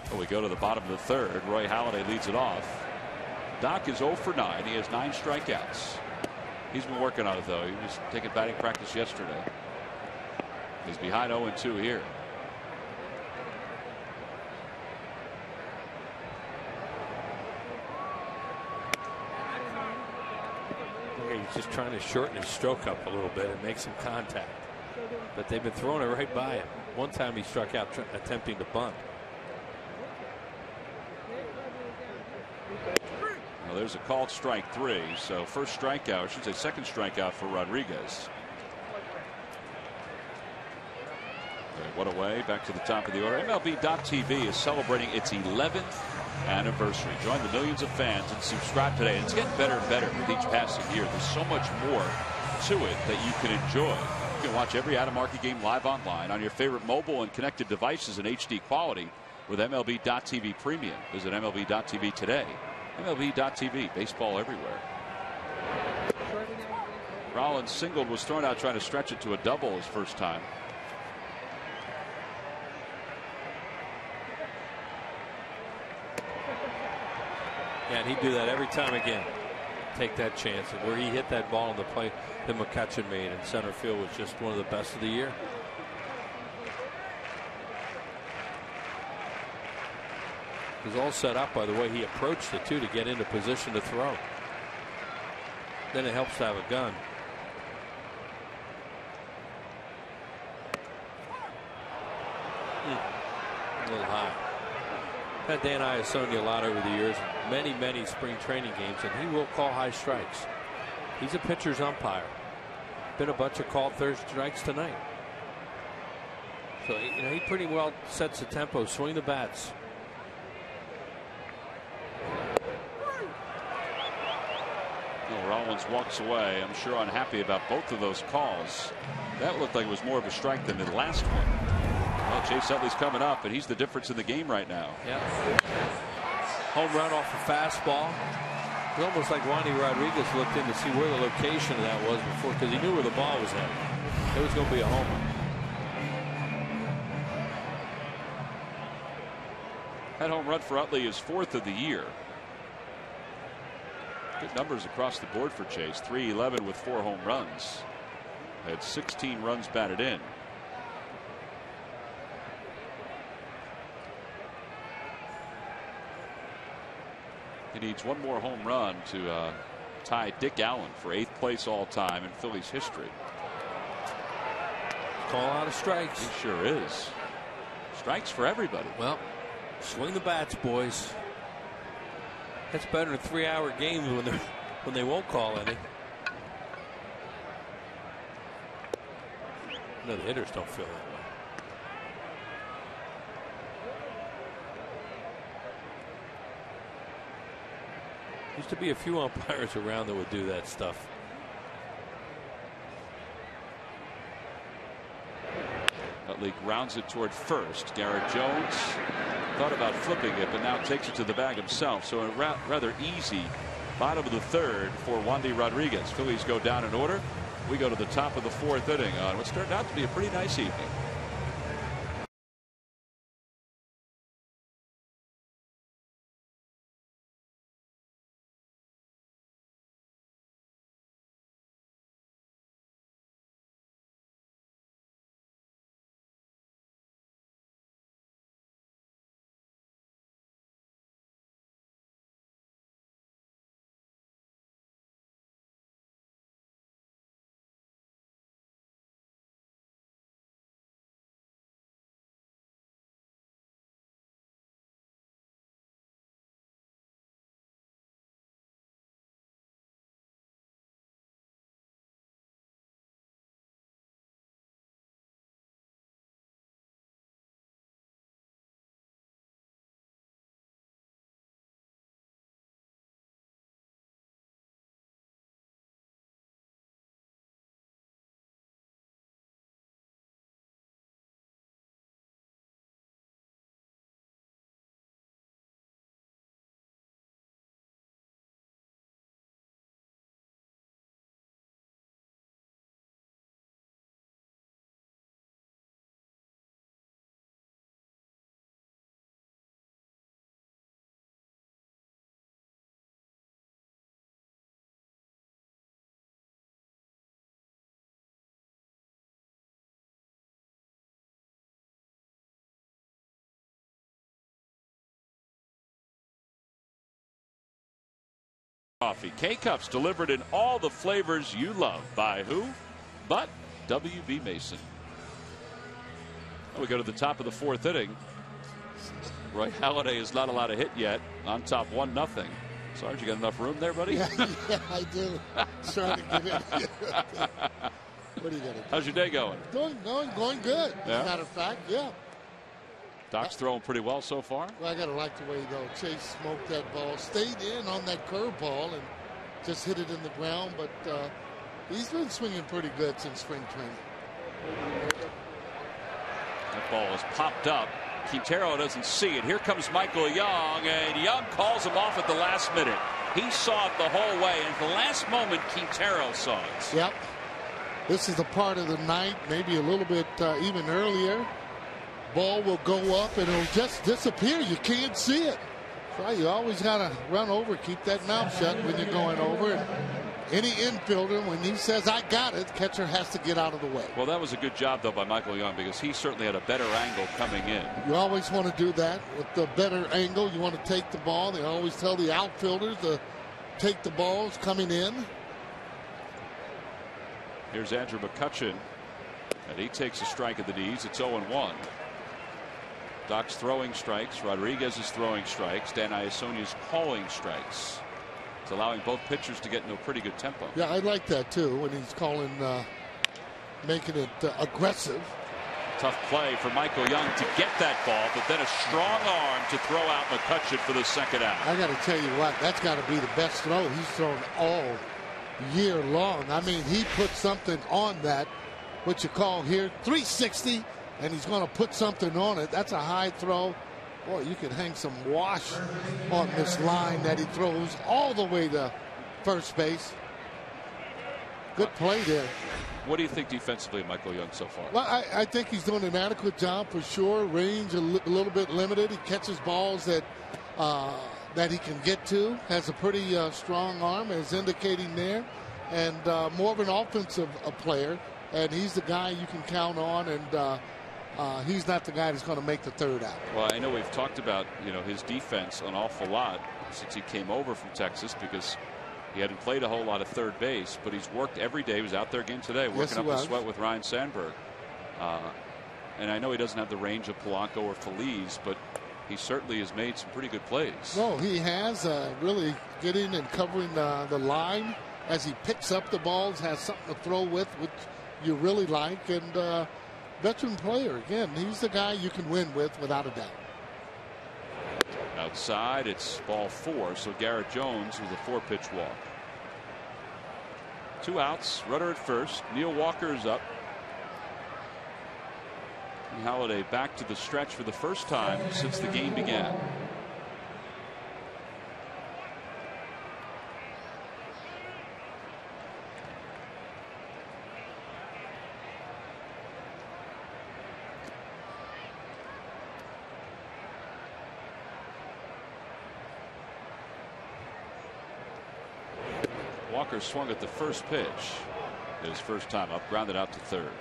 So we go to the bottom of the third. Roy Halladay leads it off. Doc is 0 for 9. He has 9 strikeouts. He's been working on it, though. He was taking batting practice yesterday. He's behind 0-2 here. He's just trying to shorten his stroke up a little bit and make some contact. But they've been throwing it right by him. One time he struck out attempting to bunt. Well, there's a called strike 3. So first strikeout, I should say second strikeout for Rodriguez. What a way back to the top of the order. MLB.TV is celebrating its 11th anniversary. Join the millions of fans and subscribe today. And it's getting better and better with each passing year. There's so much more to it that you can enjoy. You can watch every out-of-market game live online on your favorite mobile and connected devices in HD quality with MLB.TV Premium. Visit MLB.TV today. MLB.TV, baseball everywhere. Rollins singled, was thrown out trying to stretch it to a double his first time. Yeah, and he'd do that every time again. Take that chance. And where he hit that ball in the play that McCutchen made in center field was just one of the best of the year. It was all set up by the way he approached it, too, to get into position to throw. Then it helps to have a gun. A little high. Had Dan Iassogna a lot over the years, many spring training games, and he will call high strikes. He's a pitcher's umpire. Been a bunch of called third strikes tonight. So he pretty well sets the tempo. Swing the bats. Well, Rollins walks away. I'm sure unhappy about both of those calls. That looked like it was more of a strike than the last one. Well, Chase Utley's coming up, and he's the difference in the game right now. Yeah. Home run off a fastball. It was almost like Wandy Rodriguez looked in to see where the location of that was before, because he knew where the ball was headed. It was going to be a homer. That home run for Utley is 4th of the year. Good numbers across the board for Chase. 311 with 4 home runs. Had 16 runs batted in. He needs one more home run to tie Dick Allen for 8th place all time in Phillies history. Call out of strikes. He sure is. Strikes for everybody. Well, swing the bats, boys. That's better than 3-hour games when they won't call any. No, the hitters don't feel that way. Used to be a few umpires around that would do that stuff. Utley grounds it toward first. Garrett Jones thought about flipping it, but now takes it to the bag himself. So a rather easy bottom of the third for Wandy Rodriguez. Phillies go down in order. We go to the top of the 4th inning on what's turned out to be a pretty nice evening. Coffee. K-Cups delivered in all the flavors you love. By who? But W.B. Mason. We go to the top of the fourth inning. Roy Halladay is not allowed to hit yet. On top 1-0. Sarge, you got enough room there, buddy? Yeah, I do. Trying to get it. What are you going to do? How's your day going? Going good. Yeah? As a matter of fact, yeah. Doc's throwing pretty well so far. Well, I got to like the way, though, Chase smoked that ball, stayed in on that curveball, and just hit it in the ground. But he's been swinging pretty good since spring training. That ball is popped up. Quintero doesn't see it. Here comes Michael Young, and Young calls him off at the last minute. He saw it the whole way, and at the last moment, Quintero saw it. Yep. This is the part of the night, maybe a little bit even earlier. Ball will go up, and it'll just disappear. You can't see it. So you always got to run over, keep that mouth shut when you're going over. And any infielder, when he says, I got it, catcher has to get out of the way. Well, that was a good job, though, by Michael Young, because he certainly had a better angle coming in. You always want to do that with the better angle. You want to take the ball. They always tell the outfielders to take the balls coming in. Here's Andrew McCutchen, and he takes a strike at the knees. It's 0-1. Doc's throwing strikes. Rodriguez is throwing strikes. Dan Iasonia's calling strikes. It's allowing both pitchers to get into a pretty good tempo. Yeah, I like that, too, when he's calling, making it aggressive. Tough play for Michael Young to get that ball, but then a strong arm to throw out McCutchen for the second out. I got to tell you what, that's got to be the best throw he's thrown all year long. I mean, he put something on that, what you call here, 360, and he's going to put something on it. That's a high throw. Boy, you could hang some wash on this line that he throws all the way to first base. Good play there. What do you think defensively of Michael Young so far? Well, I think he's doing an adequate job for sure. Range a little bit limited. He catches balls that he can get to. Has a pretty strong arm, as indicating there. And more of an offensive player. And he's the guy you can count on. And he's not the guy that's going to make the third out. Well, I know we've talked about his defense an awful lot since he came over from Texas, because he hadn't played a whole lot of third base, but he's worked every day. He was out there again today, working up a sweat with Ryan Sandberg. And I know he doesn't have the range of Polanco or Feliz, but he certainly has made some pretty good plays. No, he has really getting and covering the line as he picks up the balls, has something to throw with, which you really like. And veteran player, again, he's the guy you can win with without a doubt. Outside, it's ball 4, so Garrett Jones with a 4-pitch walk. 2 outs, runner at first. Neil Walker is up. And Halladay back to the stretch for the first time since the game began. Walker swung at the first pitch. His first time up, grounded out to third.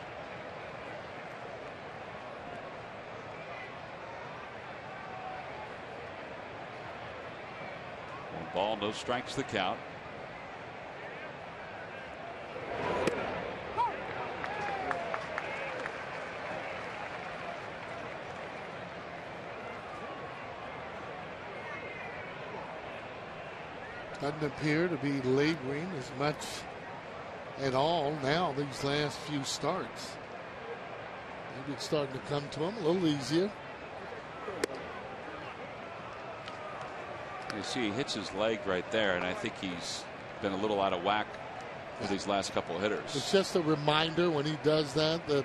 1 ball, no strikes the count. Doesn't appear to be laboring as much at all now these last few starts. Maybe it's starting to come to him a little easier. You see he hits his leg right there, and I think he's been a little out of whack with these last couple of hitters. It's just a reminder when he does that, that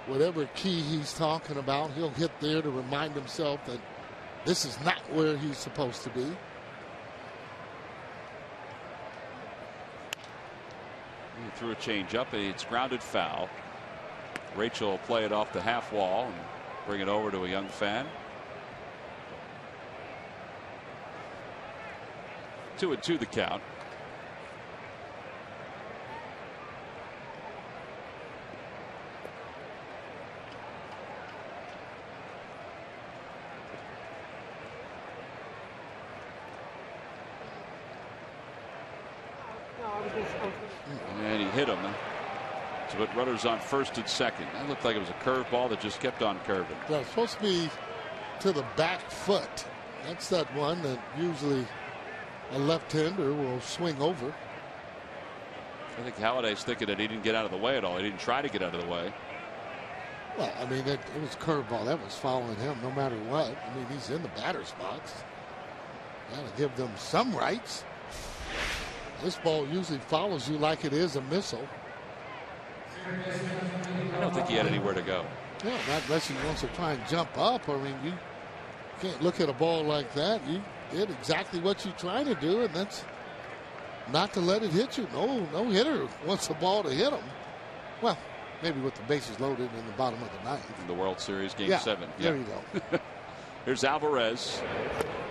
whatever key he's talking about, he'll hit there to remind himself that this is not where he's supposed to be. He threw a change up, and it's grounded foul. Rachel will play it off the half wall and bring it over to a young fan. 2-2 the count. And he hit him to put runners on first and second. That looked like it was a curveball that just kept on curving. Yeah, it's supposed to be to the back foot. That's that one that usually a left-hander will swing over. I think Halliday's thinking that he didn't get out of the way at all. He didn't try to get out of the way. Well, I mean, it was curveball. That was following him no matter what. I mean, he's in the batter's box. Got to give them some rights. This ball usually follows you like it is a missile. I don't think he had anywhere to go. Yeah, not unless he wants to try and jump up. I mean, you can't look at a ball like that. You did exactly what you're trying to do, and that's not to let it hit you. No hitter wants the ball to hit him. Well, maybe with the bases loaded in the bottom of the ninth. In the World Series, Game 7. There you go. Here's Alvarez.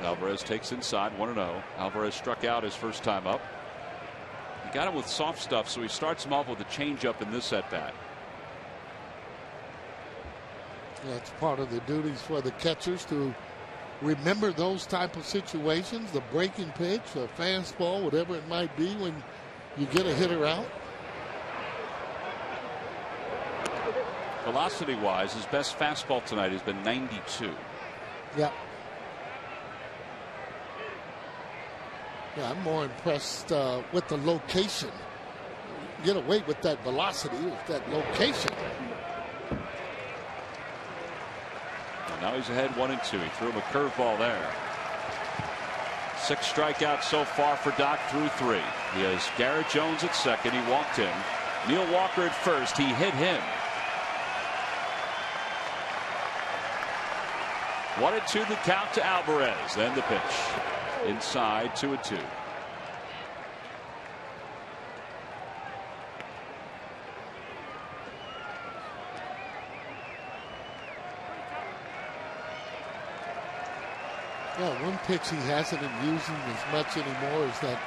Alvarez takes inside 1-0. Alvarez struck out his first time up. He got him with soft stuff, so he starts him off with a changeup in this at bat. That's part of the duties for the catchers to remember those type of situations, the breaking pitch, a fastball, whatever it might be when you get a hitter out. Velocity-wise, his best fastball tonight has been 92. Yeah. Yeah, I'm more impressed with the location. Get away with that velocity, with that location. And now he's ahead 1-2. He threw him a curveball there. 6 strikeouts so far for Doc through 3. He has Garrett Jones at second. He walked him. Neil Walker at first. He hit him. 1-2 the count to Alvarez. Then the pitch. Inside 2-2. Yeah, one pitch he hasn't been using as much anymore is that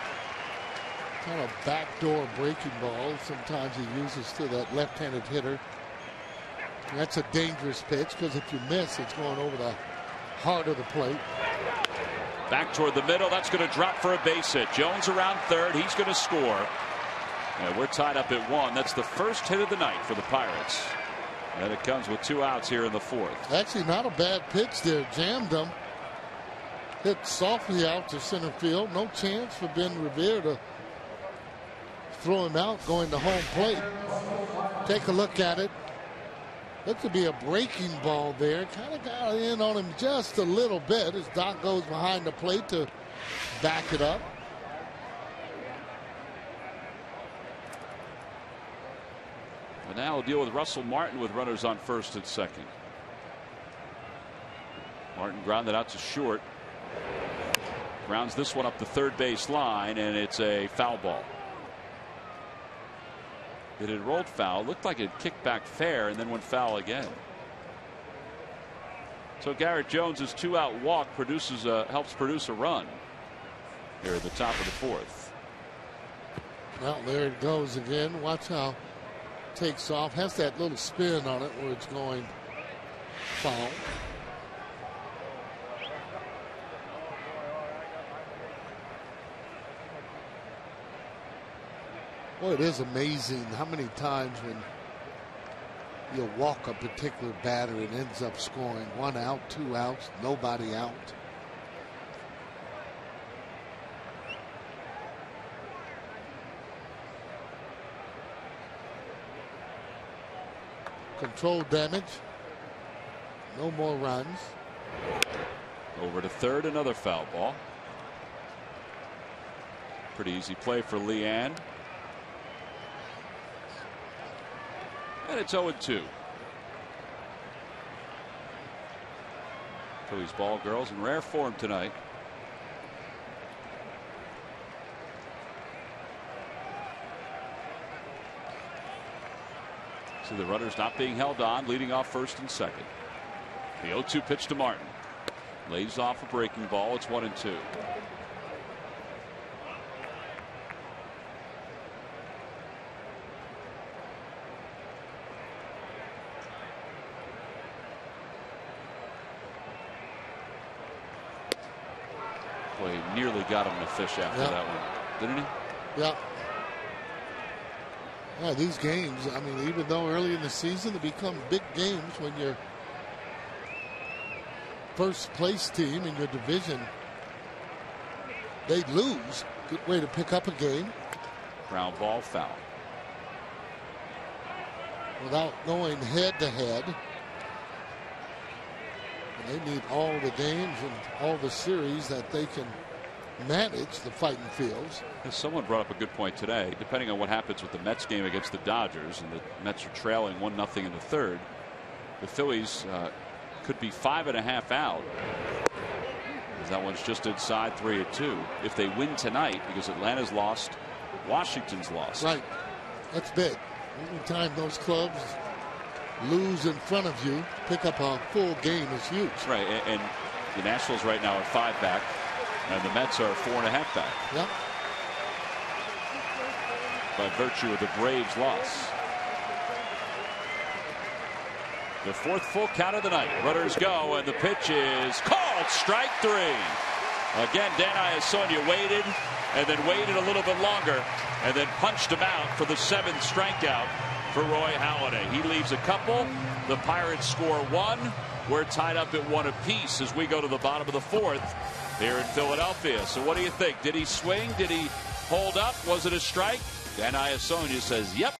kind of backdoor breaking ball. Sometimes he uses to that left-handed hitter. And that's a dangerous pitch because if you miss, it's going over the heart of the plate. Back toward the middle. That's going to drop for a base hit. Jones around third. He's going to score. And we're tied up at 1. That's the first hit of the night for the Pirates. And it comes with 2 outs here in the 4th. Actually, not a bad pitch there. Jammed him. Hit softly out to center field. No chance for Ben Revere to throw him out going to home plate. Take a look at it. Looked to be a breaking ball there. Kind of got in on him just a little bit as Doc goes behind the plate to back it up. And now we'll deal with Russell Martin with runners on first and second. Martin grounded out to short. Grounds this one up the third base line, and it's a foul ball. It had rolled foul. Looked like it kicked back fair and then went foul again. So Garrett Jones's 2-out walk helps produce a run here at the top of the 4th. Well, there it goes again. Watch how it takes off. Has that little spin on it where it's going foul. Well, it is amazing how many times when you walk a particular batter and ends up scoring 1 out, 2 outs, nobody out. Controlled damage. No more runs. Over to third, another foul ball. Pretty easy play for Leanne. And it's 0-2. Phillies ball girls in rare form tonight. See the runners not being held on, leading off first and second. The 0-2 pitch to Martin. Lays off a breaking ball. It's 1-2. Boy, he nearly got him in a fish after that one, didn't he? Yeah. Yeah, these games, I mean, even though early in the season they become big games when you're first place team in your division, they lose. Good way to pick up a game. Ground ball foul. Without going head to head. And they need all the games and all the series that they can manage the fighting fields. Someone brought up a good point today. Depending on what happens with the Mets game against the Dodgers, and the Mets are trailing 1-0 in the third, the Phillies could be 5.5 out. That one's just inside 3-2. If they win tonight, because Atlanta's lost, Washington's lost. Right. That's big. Every time those clubs lose in front of you, pick up a full game is huge. Right. And the Nationals right now are 5 back, and the Mets are 4.5 back. Yep. By virtue of the Braves' loss. The fourth full count of the night. Runners go, and the pitch is called. Strike 3. Again, Dan Iasonia waited, and then waited a little bit longer, and then punched him out for the 7th strikeout for Roy Halladay. He leaves a couple. The Pirates score 1. We're tied up at 1 apiece as we go to the bottom of the 4th here in Philadelphia. So what do you think? Did he swing? Did he hold up? Was it a strike? Dan Iasonia says, yep.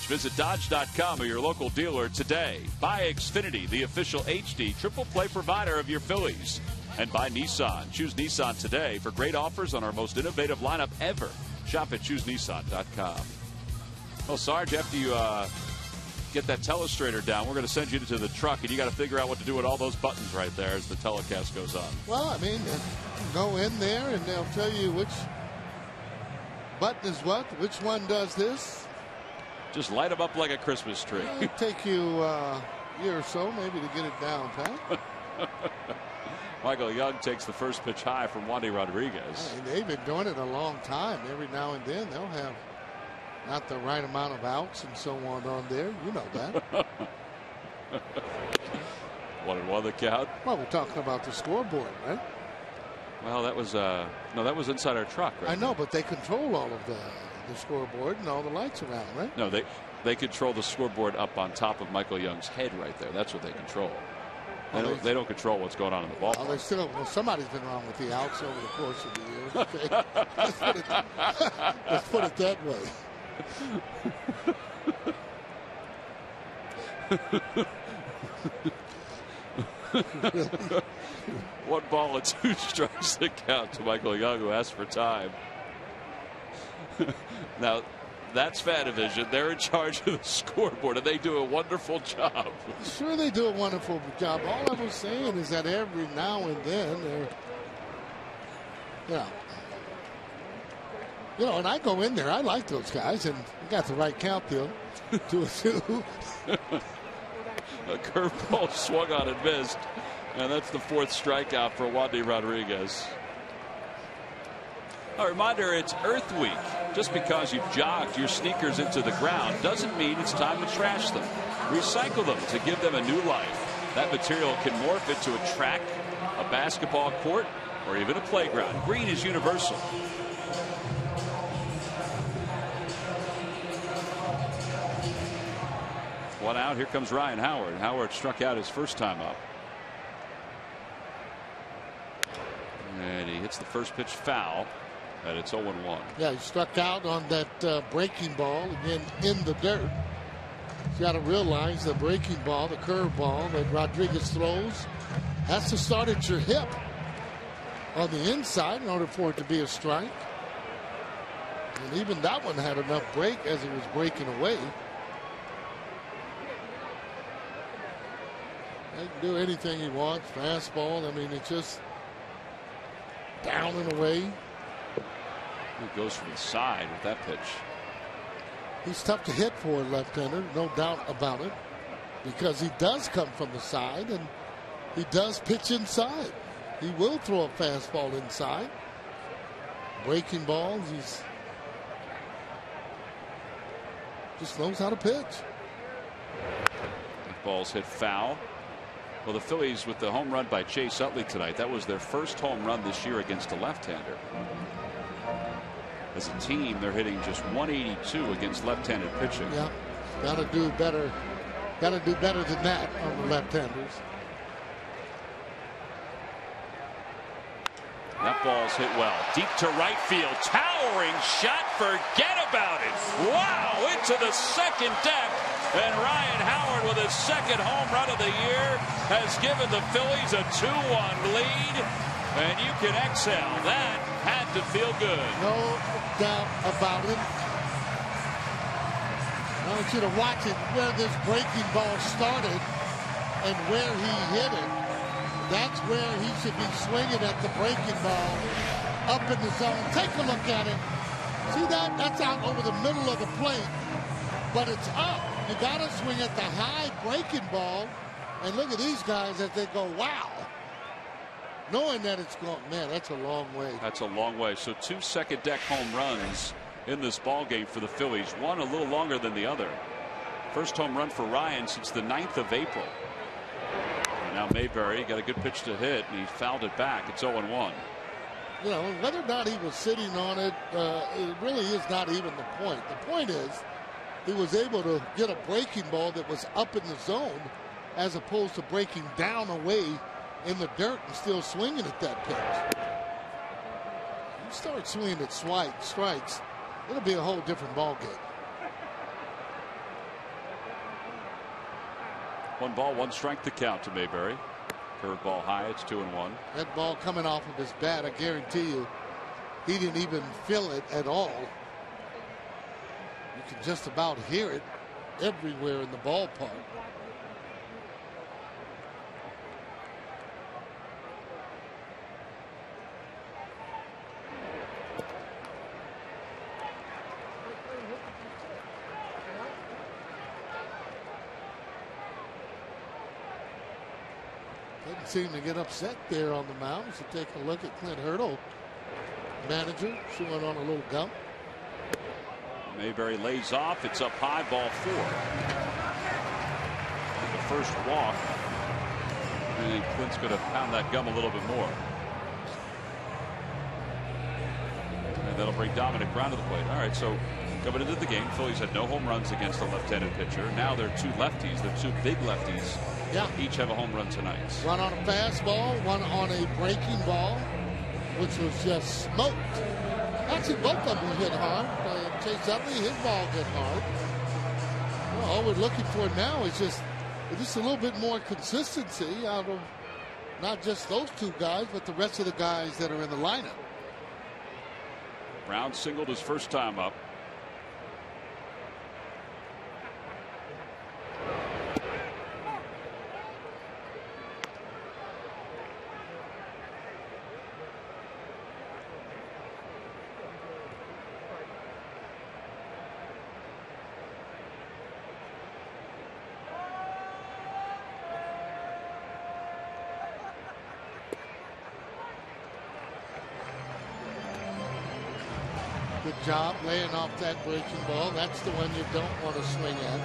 Visit Dodge.com or your local dealer today. Buy Xfinity, the official HD triple play provider of your Phillies. And buy Nissan. Choose Nissan today for great offers on our most innovative lineup ever. Shop at ChooseNissan.com. Well, Sarge, after you get that telestrator down, we're going to send you to the truck, and you got to figure out what to do with all those buttons right there as the telecast goes on. Well, I mean, go in there, and they'll tell you which button is what, which one does this. Just light them up like a Christmas tree. It'll take you a year or so maybe to get it down, Pat. Michael Young takes the first pitch high from Wandy Rodriguez. I mean, they've been doing it a long time. Every now and then they'll have not the right amount of outs and so on there. You know that. 1-1 the count. Well, we're talking about the scoreboard, right? Well, that was no, that was inside our truck, right? I know, but they control all of the scoreboard and all the lights around, right? No, they control the scoreboard up on top of Michael Young's head right there. That's what they control. They don't control what's going on in the ball. Well, somebody's been wrong with the outs over the course of the years. Okay. let's put it that way. One ball and 2 strikes the count to Michael Young, who asked for time. Now, that's Fanavision. They're in charge of the scoreboard, and they do a wonderful job. Sure, they do a wonderful job. All I was saying is that every now and then they're, and I go in there. I like those guys, and we got the right count deal. 2-2. A curveball swung on and missed. And that's the 4th strikeout for Wandy Rodriguez. A reminder, it's Earth Week. Just because you've jogged your sneakers into the ground doesn't mean it's time to trash them. Recycle them to give them a new life. That material can morph into a track, a basketball court, or even a playground. Green is universal. One out. Here comes Ryan Howard. Howard struck out his first time up. And he hits the first pitch foul. And it's 0-1. Yeah, he struck out on that breaking ball again in the dirt. You got to realize the breaking ball, the curve ball that Rodriguez throws, has to start at your hip on the inside in order for it to be a strike. And even that one had enough break as it was breaking away. He can do anything he wants. Fastball, I mean, it's just down and away. He goes from the side with that pitch. He's tough to hit for a left-hander, no doubt about it, because he does come from the side and he does pitch inside. He will throw a fastball inside. Breaking balls, he's just knows how to pitch. That ball's hit foul. Well, the Phillies with the home run by Chase Utley tonight, that was their first home run this year against a left-hander. As a team, they're hitting just 182 against left-handed pitching. Yeah, got to do better. Got to do better than that on the left-handers. That ball's hit well. Deep to right field. Towering shot. Forget about it. Wow, into the second deck. And Ryan Howard with his second home run of the year has given the Phillies a 2-1 lead. And you can exhale. That had to feel good. No doubt about it. I want you to watch it where this breaking ball started and where he hit it. That's where he should be swinging at the breaking ball up in the zone. Take a look at it. See that? That's out over the middle of the plate, but it's up. You got to swing at the high breaking ball, and look at these guys as they go, wow. Knowing that it's gone, man, that's a long way. That's a long way. So 2 second deck home runs in this ball game for the Phillies. One a little longer than the other. First home run for Ryan since the 9th of April. And now Mayberry got a good pitch to hit, and he fouled it back. It's 0-1. You know, whether or not he was sitting on it, it really is not even the point. The point is he was able to get a breaking ball that was up in the zone as opposed to breaking down away in the dirt and still swinging at that pitch. You start swinging at strikes, it'll be a whole different ball game. 1 ball, 1 strike to count to Mayberry. Curveball high, it's 2-1. That ball coming off of his bat, I guarantee you, he didn't even feel it at all. You can just about hear it everywhere in the ballpark. Didn't seem to get upset there on the mound. So take a look at Clint Hurdle, manager, chewing on a little gum. Mayberry lays off. It's up high, ball 4. The first walk. I think Clint's going to pound that gum a little bit more. And that'll bring Dominic Brown to the plate. All right, so coming into the game, Phillies had no home runs against a left-handed pitcher. Now they're 2 lefties. They're 2 big lefties. Yeah. Each have a home run tonight. One on a fastball, one on a breaking ball, which was just smoked. Actually, both of them hit hard. Chase Utley, his ball hit hard. Well, all we're looking for now is just a little bit more consistency out of not just those 2 guys, but the rest of the guys that are in the lineup. Brown singled his first time up. Good job laying off that breaking ball. That's the one you don't want to swing at.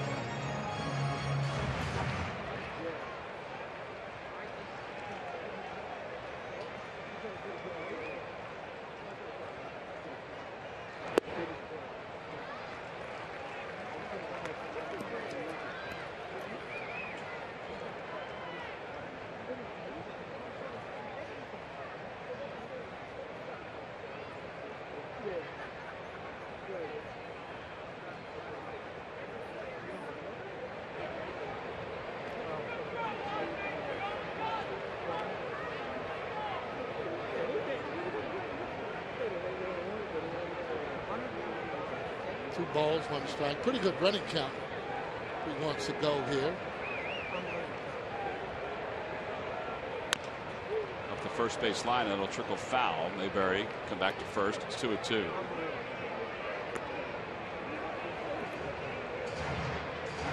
Two balls, one strike. Pretty good running count. He wants to go here. Up the first base line, that'll trickle foul. Mayberry come back to first. It's 2-2.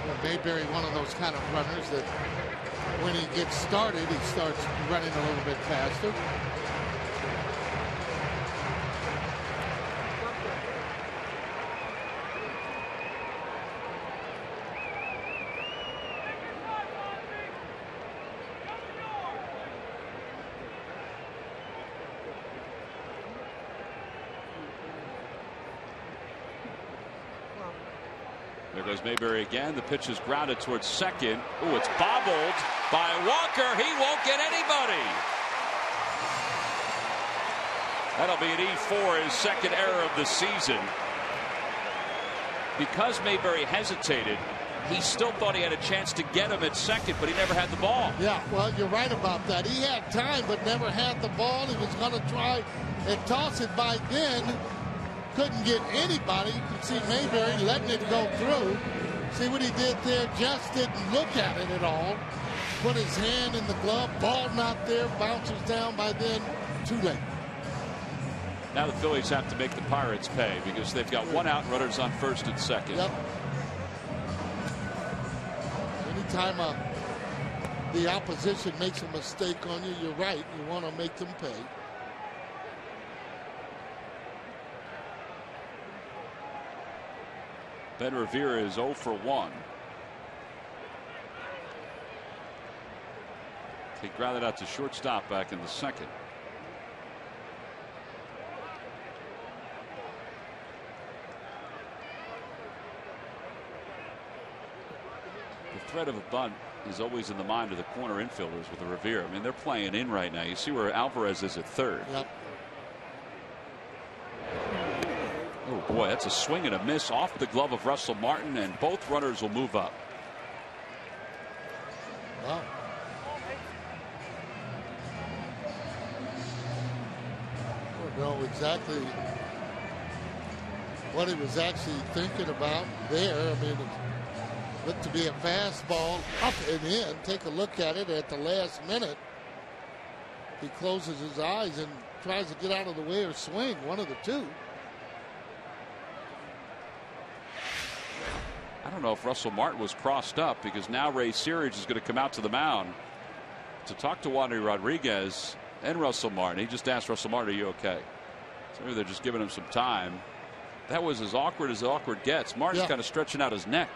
Well, Mayberry, one of those kind of runners that when he gets started, he starts running a little bit faster. There goes Mayberry again. The pitch is grounded towards second. Ooh, it's bobbled by Walker. He won't get anybody. That'll be an E4, his second error of the season. Because Mayberry hesitated, he still thought he had a chance to get him at second, but he never had the ball. Yeah, well, you're right about that. He had time, but never had the ball. He was going to try and toss it by then. Couldn't get anybody. You can see Mayberry letting it go through. See what he did there? Just didn't look at it at all. Put his hand in the glove. Ball not there. Bounces down by then. Too late. Now the Phillies have to make the Pirates pay because they've got one out, runners on first and second. Yep. Anytime the opposition makes a mistake on you, you're right. You want to make them pay. Ben Revere is 0 for 1. He grounded out to shortstop back in the second. The threat of a bunt is always in the mind of the corner infielders with the Revere. I mean, they're playing in right now. You see where Alvarez is at third. Yep. Oh boy, that's a swing and a miss off the glove of Russell Martin, and both runners will move up. Wow. I don't know exactly what he was actually thinking about there. I mean, it looked to be a fastball up and in. Take a look at it at the last minute. He closes his eyes and tries to get out of the way or swing, one of the two. I don't know if Russell Martin was crossed up because now Ray Searage is going to come out to the mound to talk to Wandy Rodriguez and Russell Martin. He just asked Russell Martin, are you okay? So maybe they're just giving him some time. That was as awkward gets. Martin's kind of stretching out his neck.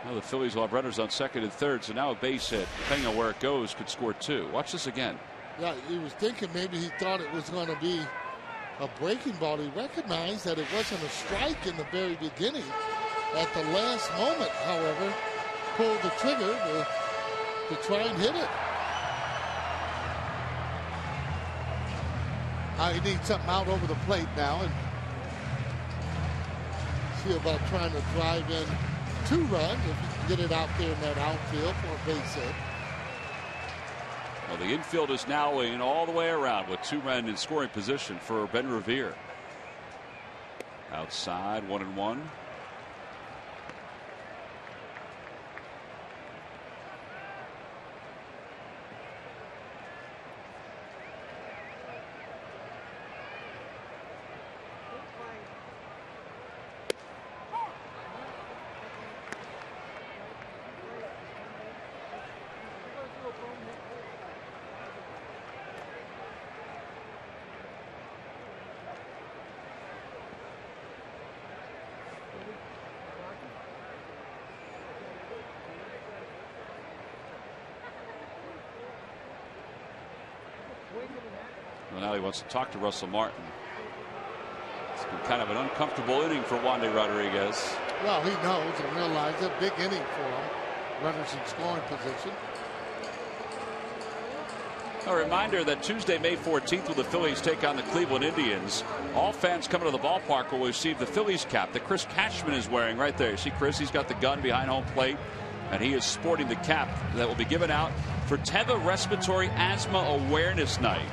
Now the Phillies will have runners on second and third, so now a base hit, depending on where it goes, could score two. Watch this again. Yeah, he was thinking maybe he thought it was going to be a breaking ball. He recognized that it wasn't a strike in the very beginning. At the last moment, however, pulled the trigger to try and hit it. He needs something out over the plate now, and see about trying to drive in 2 runs if you can get it out there in that outfield for a base hit. Well, the infield is now in all the way around with 2 men in scoring position for Ben Revere. Outside, 1-1. Well, now he wants to talk to Russell Martin. It's been kind of an uncomfortable inning for Wandy Rodriguez. Well, he knows and realizes a big inning for him. Runners in scoring position. A reminder that Tuesday, May 14th, when the Phillies take on the Cleveland Indians, all fans coming to the ballpark will receive the Phillies cap that Chris Cashman is wearing right there. You see Chris, he's got the gun behind home plate, and he is sporting the cap that will be given out for Teva Respiratory Asthma Awareness Night.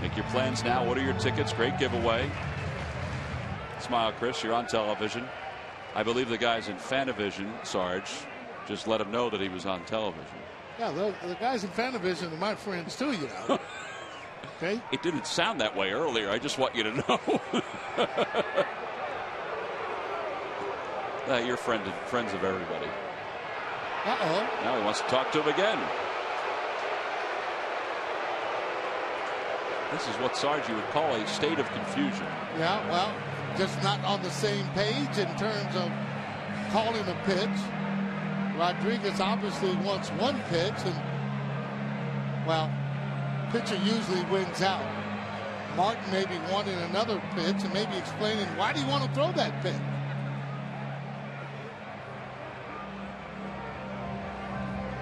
Make your plans now. Order your tickets. Great giveaway. Smile, Chris. You're on television. I believe the guys in Fanavision, Sarge, just let him know that he was on television. Yeah, the guys in Fanavision are my friends too, you know. Okay. It didn't sound that way earlier. I just want you to know. You're friends of everybody. Uh-oh. Now he wants to talk to him again. This is what Sarge would call a state of confusion. Yeah, well, just not on the same page in terms of calling a pitch. Rodriguez obviously wants one pitch, and, well, pitcher usually wins out. Martin maybe wanting another pitch and maybe explaining why do you want to throw that pitch.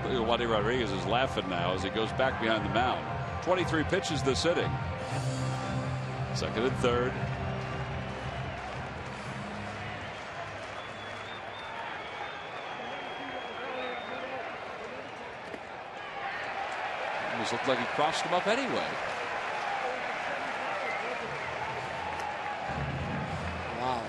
Wandy Rodriguez is laughing now as he goes back behind the mound. 23 pitches this inning. Second and third. Almost looked like he crossed him up anyway. Wow.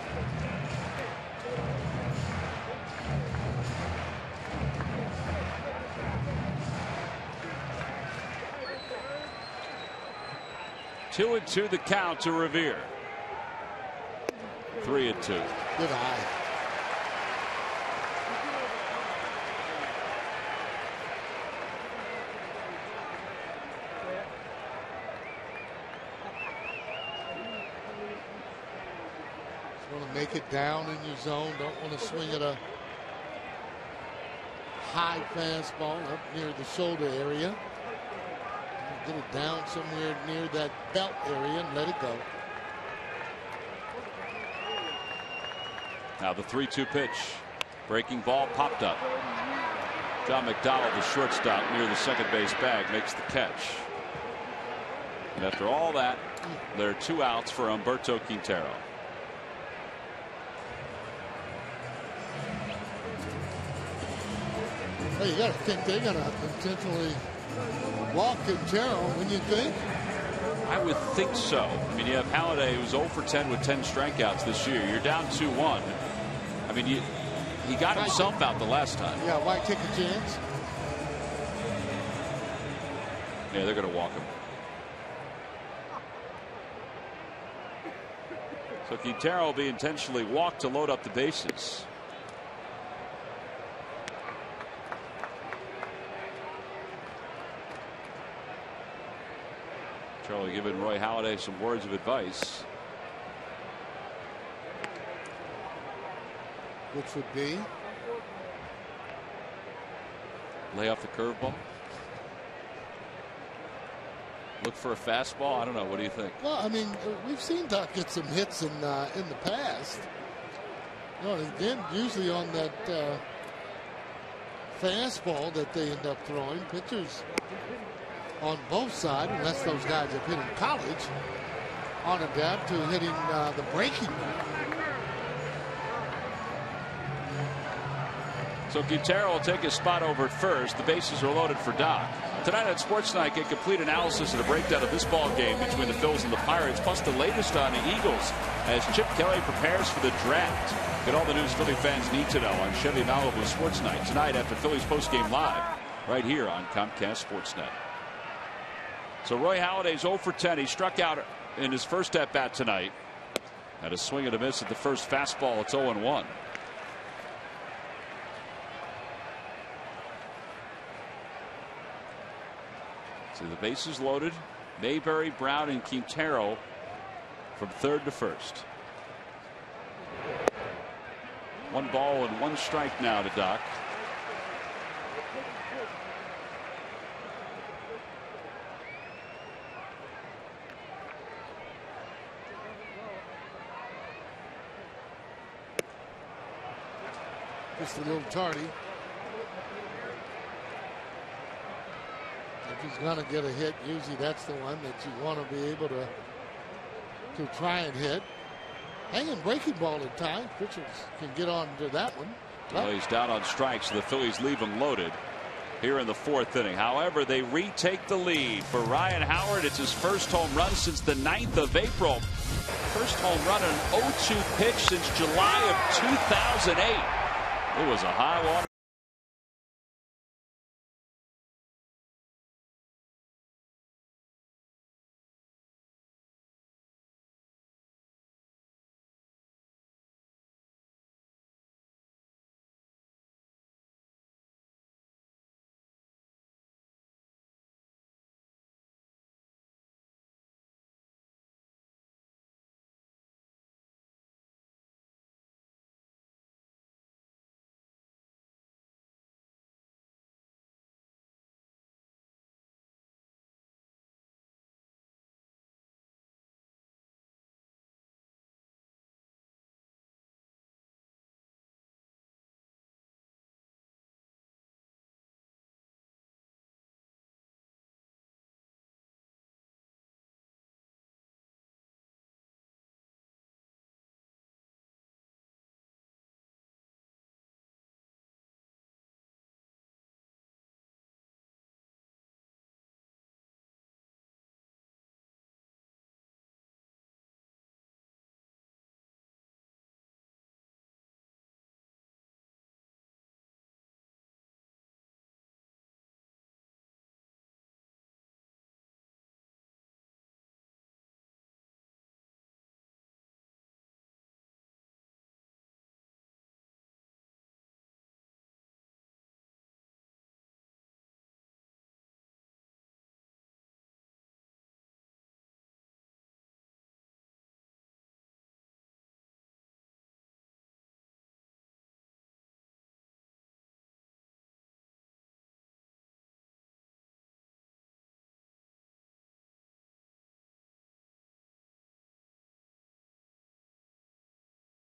Two and two the count to Revere. 3-2. Good eye. Want to make it down in your zone. Don't want to swing at a high fastball up near the shoulder area. Get it down somewhere near that belt area and let it go. Now the 3-2 pitch. Breaking ball popped up. John McDonald, the shortstop near the second base bag, makes the catch. And after all that, there are 2 outs for Humberto Quintero. Well, you got to think they're going to intentionally walk Quintero, wouldn't you think? I would think so. I mean, you have Halladay, who's 0 for 10 with 10 strikeouts this year. You're down 2-1. I mean, he got himself out the last time. Yeah, why take a chance? Yeah, they're going to walk him. So Quintero will be intentionally walked to load up the bases. Charlie giving Roy Halladay some words of advice. Which would be? Lay off the curveball. Look for a fastball. I don't know. What do you think? Well, I mean, we've seen Doc get some hits in the past. You know, again, usually on that fastball that they end up throwing. Pitchers on both sides, unless those guys have hit in college, on adapt to hitting the breaking ball. So Quintero will take his spot over at first. The bases are loaded for Doc. Tonight on Sports Night, get complete analysis and a breakdown of this ball game between the Phils and the Pirates, plus the latest on the Eagles as Chip Kelly prepares for the draft. Get all the news Philly fans need to know on Chevy Malibu Sports Night tonight after Phillies postgame live right here on Comcast Sportsnet. So Roy Halladay's 0 for 10. He struck out in his first at bat tonight. Had a swing and a miss at the first fastball. It's 0-1. So the bases loaded. Mayberry, Brown, and Quintero from third to first. 1 ball and 1 strike now to Doc. Just a little tardy. If he's going to get a hit, usually that's the one that you want to be able to try and hit. Hanging breaking ball at times. Pitchers can get on to that one. Well, he's down on strikes, so the Phillies leave him loaded here in the 4th inning. However, they retake the lead. For Ryan Howard, it's his first home run since the 9th of April. First home run on an 0-2 pitch since July of 2008. It was a high water.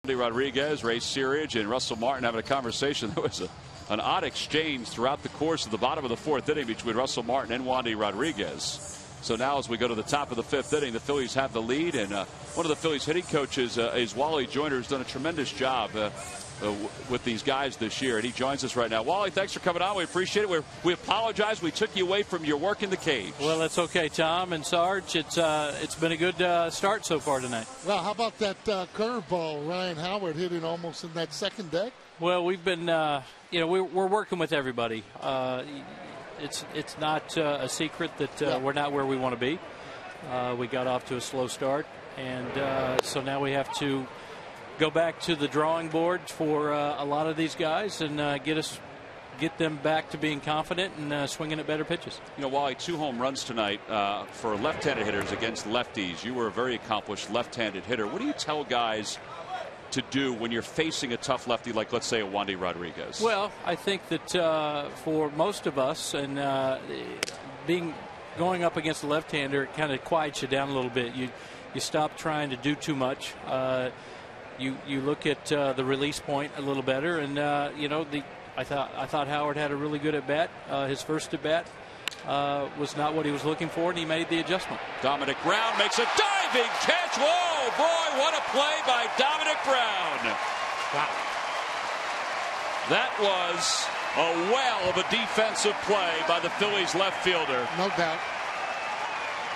Rodriguez, Ray Searage, and Russell Martin having a conversation. There was an odd exchange throughout the course of the bottom of the 4th inning between Russell Martin and Wandy Rodriguez. So now as we go to the top of the 5th inning, the Phillies have the lead, and one of the Phillies hitting coaches is Wally Joyner, who's done a tremendous job with these guys this year, and he joins us right now. Wally, thanks for coming on. We appreciate it. We apologize. We took you away from your work in the cage. Well, that's okay, Tom and Sarge. It's been a good start so far tonight. Well, how about that curveball Ryan Howard hitting almost in that second deck? Well, we've been, we're working with everybody. It's not a secret that we're not where we want to be. We got off to a slow start, and so now we have to go back to the drawing board for a lot of these guys and get them back to being confident and swinging at better pitches. You know, Wally, 2 home runs tonight for left-handed hitters against lefties. You were a very accomplished left-handed hitter. What do you tell guys to do when you're facing a tough lefty like, let's say, a Wandy Rodriguez? Well, I think that for most of us, and going up against a left-hander kind of quiets you down a little bit. You stop trying to do too much. You look at the release point a little better, and I thought Howard had a really good at bat. His first at bat was not what he was looking for, and he made the adjustment. Dominic Brown makes a diving catch. Whoa, boy, what a play by Dominic Brown! Wow, that was a well of a defensive play by the Phillies left fielder. no doubt.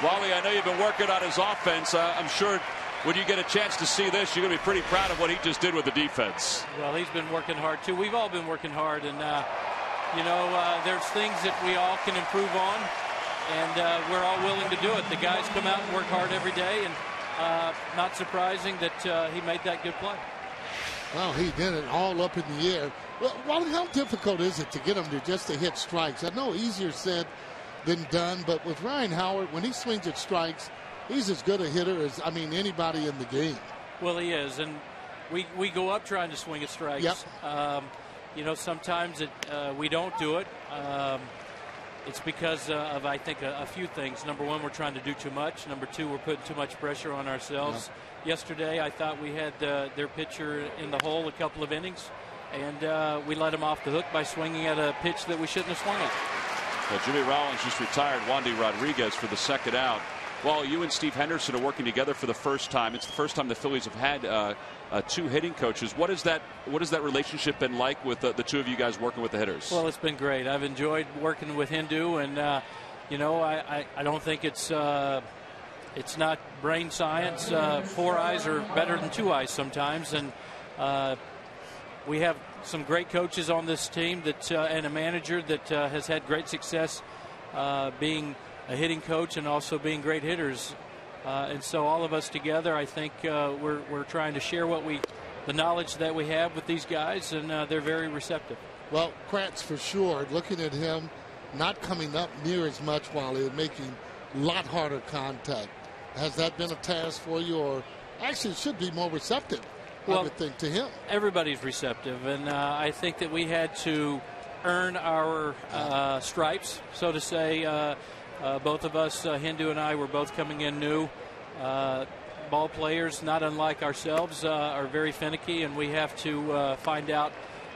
Wally, I know you've been working on his offense. I'm sure when you get a chance to see this, you're going to be pretty proud of what he just did with the defense. Well, he's been working hard, too. We've all been working hard, and, there's things that we all can improve on, and we're all willing to do it. The guys come out and work hard every day, and not surprising that he made that good play. Well, he did it all up in the air. Well, how difficult is it to get him to hit strikes? I know easier said than done, but with Ryan Howard, when he swings at strikes, he's as good a hitter as, anybody in the game. Well, he is, and we go up trying to swing at strikes. Yep. Sometimes we don't do it. It's because of, I think, a few things. Number one, we're trying to do too much. Number two, we're putting too much pressure on ourselves. Yesterday, I thought we had their pitcher in the hole a couple of innings. and we let him off the hook by swinging at a pitch that we shouldn't have swung at. Well, Jimmy Rollins just retired Wandy Rodriguez for the second out. Well, you and Steve Henderson are working together for the first time. It's the first time the Phillies have had two hitting coaches. What is that relationship been like with the two of you guys working with the hitters? Well, it's been great. I've enjoyed working with Hindu, and you know, I don't think it's not brain science. 4 eyes are better than 2 eyes sometimes, and we have some great coaches on this team and a manager that has had great success being a hitting coach and also being great hitters. And so all of us together, I think we're trying to share the knowledge that we have with these guys, and they're very receptive. Well, Krantz for sure, looking at him not coming up near as much while he's making a lot harder contact. Has that been a task for you, or actually should be more receptive, I would think, to him? Everybody's receptive, and I think that we had to earn our stripes, so to say. Both of us, Hindu and I, were both coming in new. Ball players, not unlike ourselves, are very finicky, and we have to find out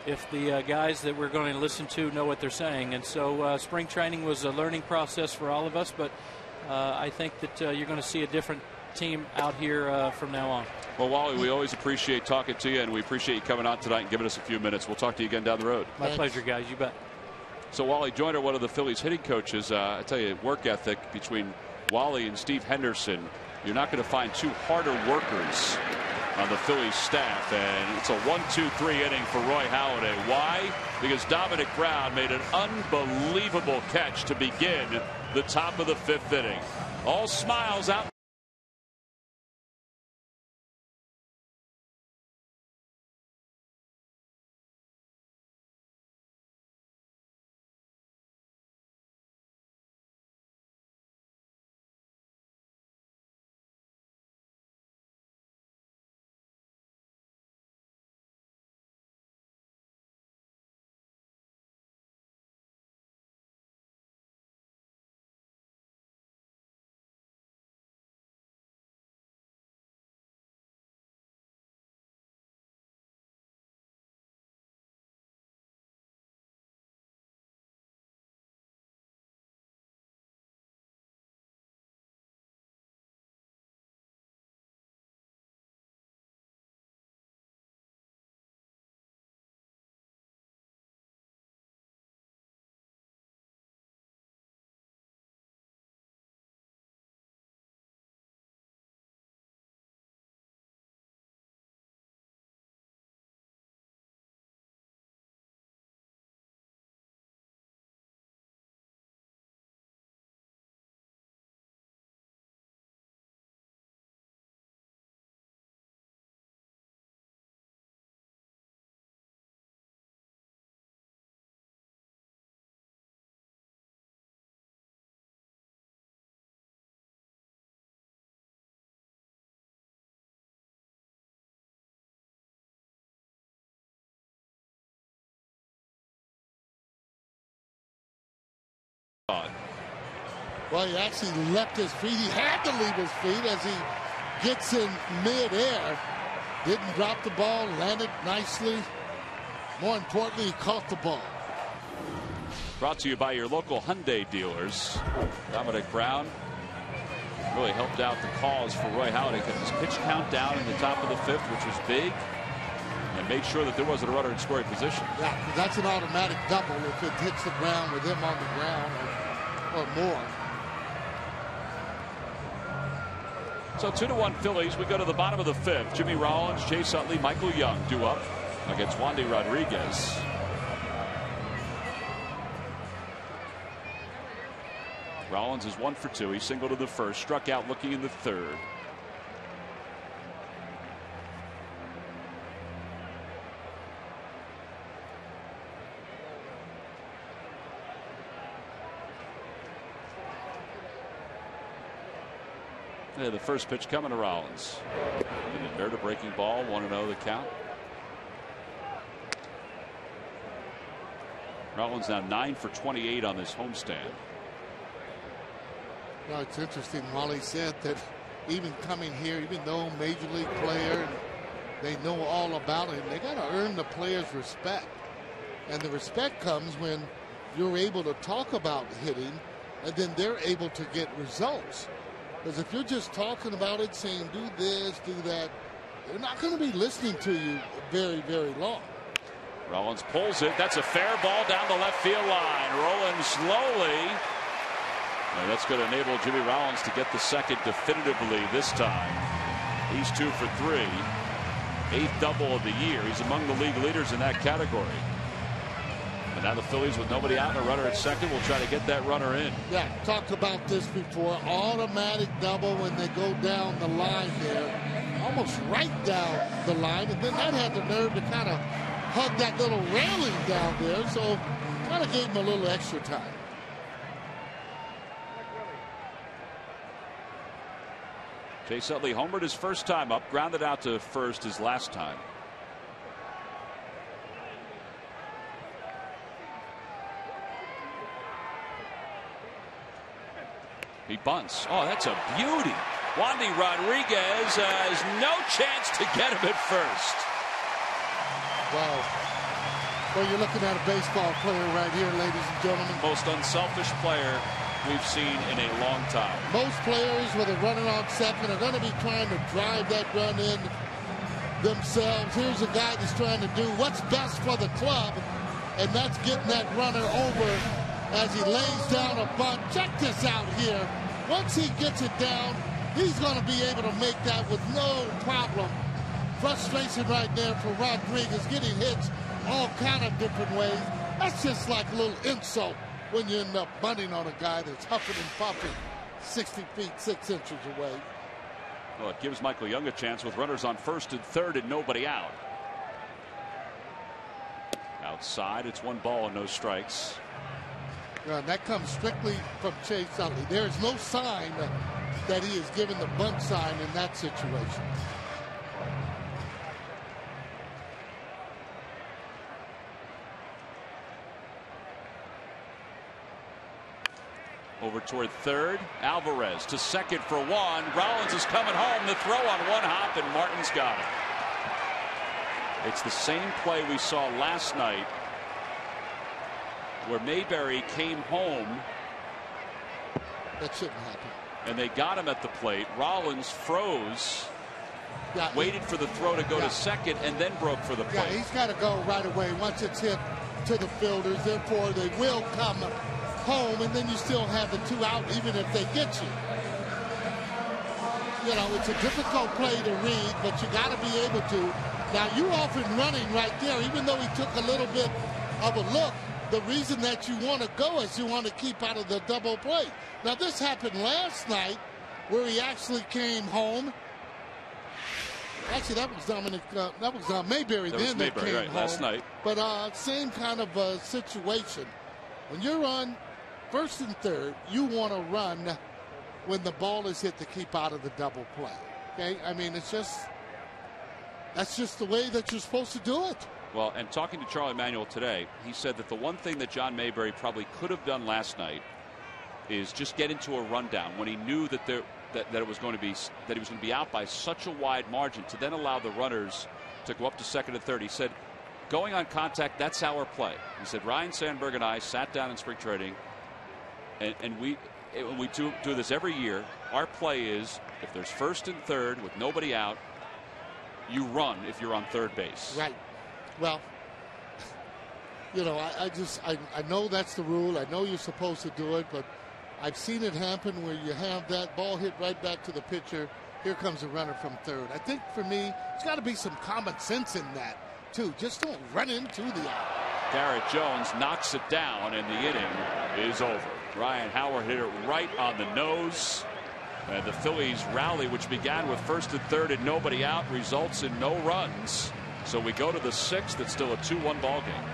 if the guys that we're going to listen to know what they're saying. And so spring training was a learning process for all of us, but I think that you're going to see a different team out here from now on. Well, Wally, we always appreciate talking to you, and we appreciate you coming out tonight and giving us a few minutes. We'll talk to you again down the road. My pleasure, guys. You bet. So Wally Joyner, one of the Phillies hitting coaches, I tell you, work ethic between Wally and Steve Henderson. You're not going to find two harder workers on the Phillies staff, and it's a 1-2-3 inning for Roy Halladay. Why? Because Dominic Brown made an unbelievable catch to begin the top of the 5th inning. All smiles out. Well, he actually left his feet. He had to leave his feet as he gets in midair. Didn't drop the ball, landed nicely. More importantly, he caught the ball. Brought to you by your local Hyundai dealers. Dominic Brown really helped out the cause for Roy Halladay, cut his pitch count down in the top of the 5th, which was big, and made sure that there wasn't a runner in scoring position. Yeah, that's an automatic double if it hits the ground with him on the ground or more. So 2-1 Phillies. We go to the bottom of the 5th. Jimmy Rollins, Chase Utley, Michael Young due up against Wandy Rodriguez. Rollins is 1 for 2. He singled in the 1st, struck out looking in the 3rd. Yeah, the first pitch coming to Rollins. An inverted breaking ball, 1-0 the count. Rollins now 9 for 28 on this homestand. Well, it's interesting. Wally said that even coming here, even though major league player, They know all about it. They got to earn the players' respect. And the respect comes when you're able to talk about hitting, and then they're able to get results. Because if you're just talking about it, saying do this, do that, they're not going to be listening to you very, very long. Rollins pulls it. That's a fair ball down the left field line. Rolling slowly. And that's going to enable Jimmy Rollins to get the second definitively this time. He's 2 for 3. 8th double of the year. He's among the league leaders in that category. And now the Phillies, with nobody out and a runner at second, will try to get that runner in. Yeah, talked about this before. Automatic double when they go down the line there. Almost right down the line. And then that had the nerve to kind of hug that little railing down there. So kind of gave him a little extra time. Chase Utley homered his first time up, grounded out to first his last time. He bunts. Oh, that's a beauty. Wandy Rodriguez has no chance to get him at first. Wow. Well, you're looking at a baseball player right here, ladies and gentlemen. Most unselfish player we've seen in a long time. Most players with a runner on second are going to be trying to drive that run in themselves. Here's a guy that's trying to do what's best for the club, and that's getting that runner over as he lays down a bunt. Check this out here. Once he gets it down, he's going to be able to make that with no problem. Frustration right there for Rodriguez, getting hits all kind of different ways. That's just like a little insult when you end up bunting on a guy that's huffing and puffing 60 feet 6 inches away. Well, it gives Michael Young a chance with runners on first and third and nobody out. Outside, it's 1 ball and no strikes. And that comes strictly from Chase Utley. There is no sign that he is given the bunt sign in that situation. Over toward third. Alvarez to second for 1. Rollins is coming home. The throw on 1 hop, and Martin's got it. It's the same play we saw last night where Mayberry came home. That shouldn't happen. And they got him at the plate. Rollins froze. Yeah, waited for the throw to go to second and then broke for the plate. Yeah, he's got to go right away once it's hit to the fielders. Therefore, they will come home, and then you still have the 2 out even if they get you. You know, it's a difficult play to read, but you got to be able to. Now, you off and running right there, even though he took a little bit of a look, the reason that you want to go is you want to keep out of the double play. Now, this happened last night where he actually came home. Actually, that was Mayberry that then that came home. Last night. But same kind of situation. When you're on first and third, you want to run when the ball is hit to keep out of the double play. Okay, I mean that's just the way that you're supposed to do it. Well, and talking to Charlie Manuel today, he said that the one thing that John Mayberry probably could have done last night is just get into a rundown when he knew that it was going to be that he was going to be out by such a wide margin, to then allow the runners to go up to second and third. He said, going on contact, that's our play. He said Ryan Sandberg and I sat down in spring training, and we do this every year. Our play is if there's first and third with nobody out, you run if you're on third base. Right. Well, you know, I know that's the rule. I know you're supposed to do it, but I've seen it happen where you have that ball hit right back to the pitcher. Here comes a runner from third. I think for me, there's got to be some common sense in that, too. Just don't run into the out. Garrett Jones knocks it down, and the inning is over. Ryan Howard hit it right on the nose. And the Phillies rally, which began with first and third and nobody out, results in no runs. So we go to the 6th. It's still a 2-1 ball game.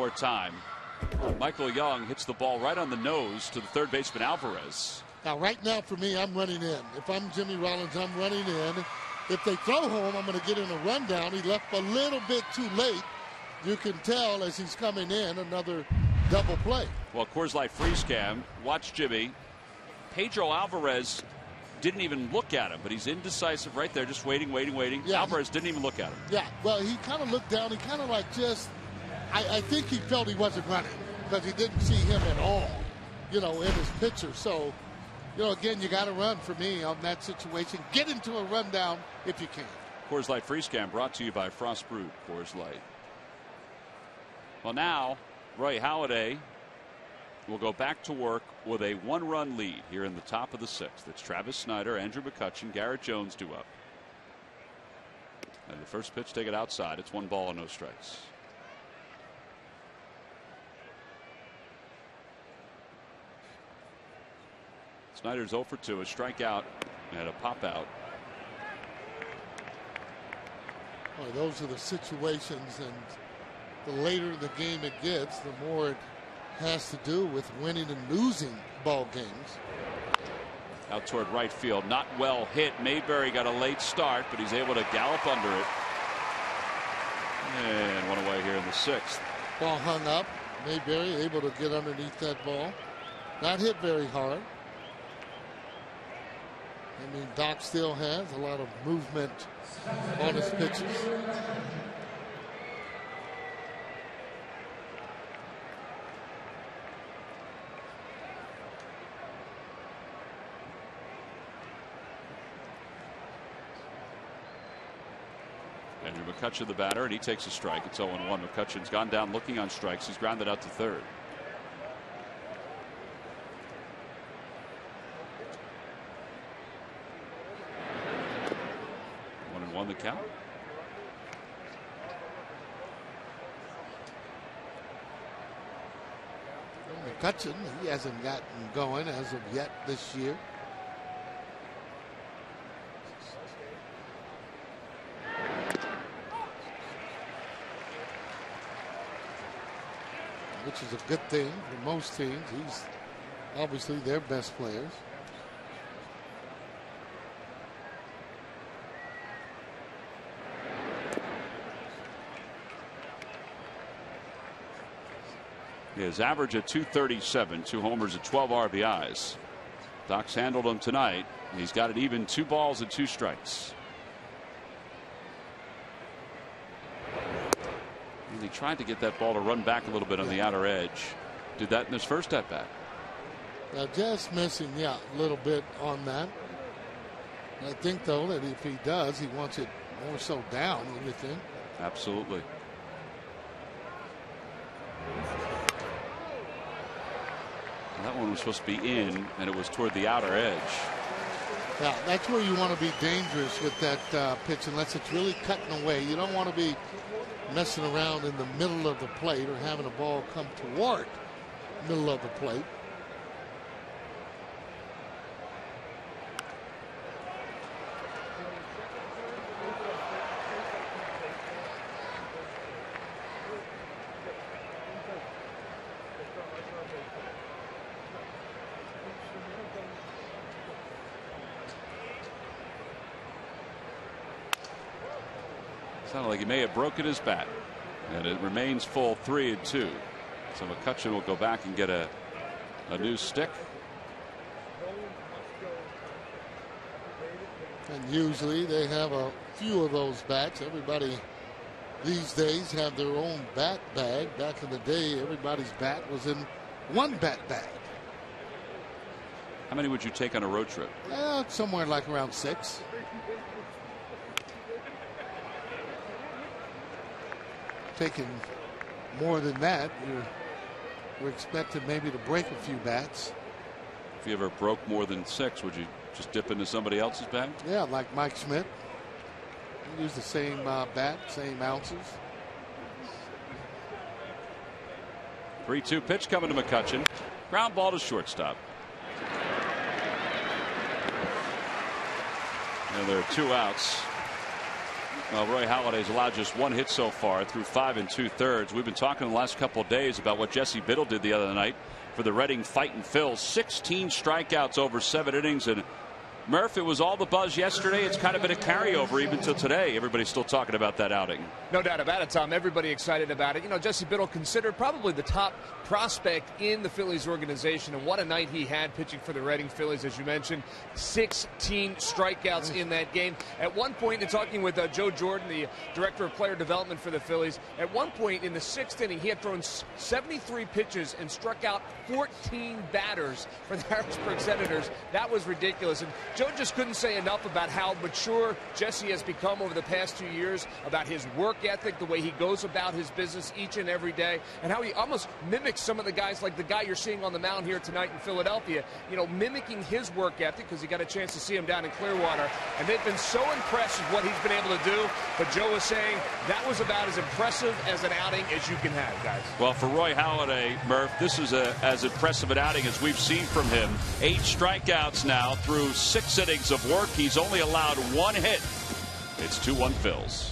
more time. Michael Young hits the ball right on the nose to the third baseman Alvarez. Now, right now, for me, I'm running in. If I'm Jimmy Rollins, I'm running in. If they throw home, I'm going to get in a rundown. He left a little bit too late. You can tell as he's coming in, another double play. Well, Coors Light freeze cam. Watch Jimmy. Pedro Alvarez didn't even look at him, but he's indecisive right there, just waiting. Yeah, Alvarez didn't even look at him. Yeah, well, he kind of looked down. He kind of like just, I think he felt he wasn't running because he didn't see him at all, in his picture. So, again, you got to run for me on that situation. Get into a rundown if you can. Coors Light freeze cam brought to you by Frost Brewed Coors Light. Well, now Roy Halladay will go back to work with a one-run lead here in the top of the sixth. It's Travis Snyder, Andrew McCutchen, Garrett Jones due up. And the first pitch taken outside. It's 1 ball and no strikes. Snyder's 0 for 2, a strikeout and a pop out. Boy, those are the situations, and the later the game it gets, the more it has to do with winning and losing ball games. Out toward right field, not well hit. Mayberry got a late start, but he's able to gallop under it. And one away here in the sixth. Ball hung up. Mayberry able to get underneath that ball. Not hit very hard. I mean, Doc still has a lot of movement on his pitches. Andrew McCutchen the batter, and he takes a strike. It's 0-1. McCutchen's gone down looking on strikes. He's grounded out to third. One the count. McCutchen, he hasn't gotten going as of yet this year. Which is a good thing for most teams. He's obviously their best players. His average at 237, 2 homers and 12 RBIs. Doc's handled him tonight. He's got it even, 2 balls and 2 strikes. And he tried to get that ball to run back a little bit on the outer edge. Did that in his first at bat. Just missing, a little bit on that. I think, though, that if he does, he wants it more so down, don't you think? Absolutely. That one was supposed to be in, and it was toward the outer edge. Yeah, that's where you want to be dangerous with that pitch, unless it's really cutting away. You don't want to be messing around in the middle of the plate or having a ball come toward the middle of the plate. Sounded like he may have broken his bat, and it remains full 3-2. So McCutchen will go back and get a new stick. And usually they have a few of those bats. Everybody these days have their own bat bag. Back in the day, everybody's bat was in one bat bag. How many would you take on a road trip? Somewhere like around 6. Taking more than that, we're expected maybe to break a few bats. If you ever broke more than 6, would you just dip into somebody else's bag? Yeah, like Mike Schmidt. He used the same bat, same ounces. 3-2 pitch coming to McCutchen. Ground ball to shortstop. And there are 2 outs. Well, Roy Halladay's allowed just one hit so far through 5 2/3. We've been talking the last couple of days about what Jesse Biddle did the other night for the Reading Fightin' Phils. 16 strikeouts over 7 innings. And Murph, it was all the buzz yesterday. It's kind of been a carryover even till today. Everybody's still talking about that outing. No doubt about it, Tom. Everybody excited about it. You know, Jesse Biddle considered probably the top prospect in the Phillies organization, and what a night he had pitching for the Reading Phillies, as you mentioned. 16 strikeouts in that game. At one point, in talking with Joe Jordan, the director of player development for the Phillies, at one point in the 6th inning, he had thrown 73 pitches and struck out 14 batters for the Harrisburg Senators. That was ridiculous. And Joe just couldn't say enough about how mature Jesse has become over the past 2 years, about his work ethic, the way he goes about his business each and every day, and how he almost mimics some of the guys, like the guy you're seeing on the mound here tonight in Philadelphia, you know, mimicking his work ethic, because he got a chance to see him down in Clearwater, and they've been so impressed with what he's been able to do. But Joe was saying that was about as impressive as an outing as you can have, guys. Well, for Roy Halladay, Murph, this is as impressive an outing as we've seen from him. 8 strikeouts now through 6 innings of work. He's only allowed 1 hit. It's 2-1 Phils.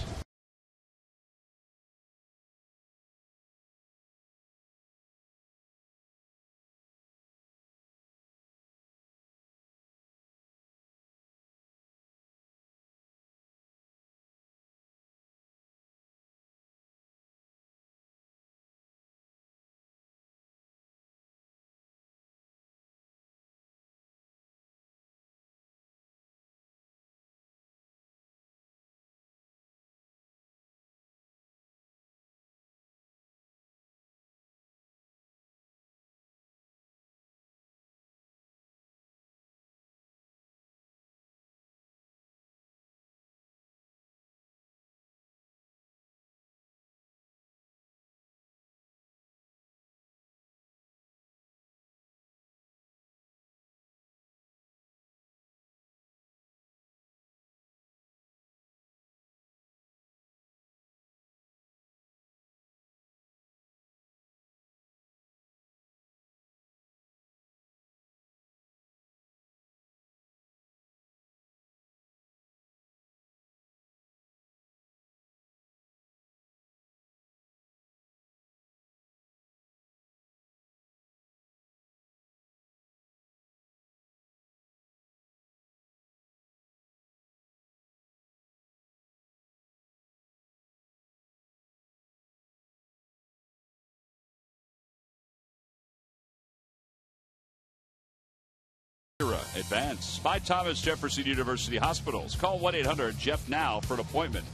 Advance by Thomas Jefferson University Hospitals. Call 1-800-JEFF-NOW for an appointment,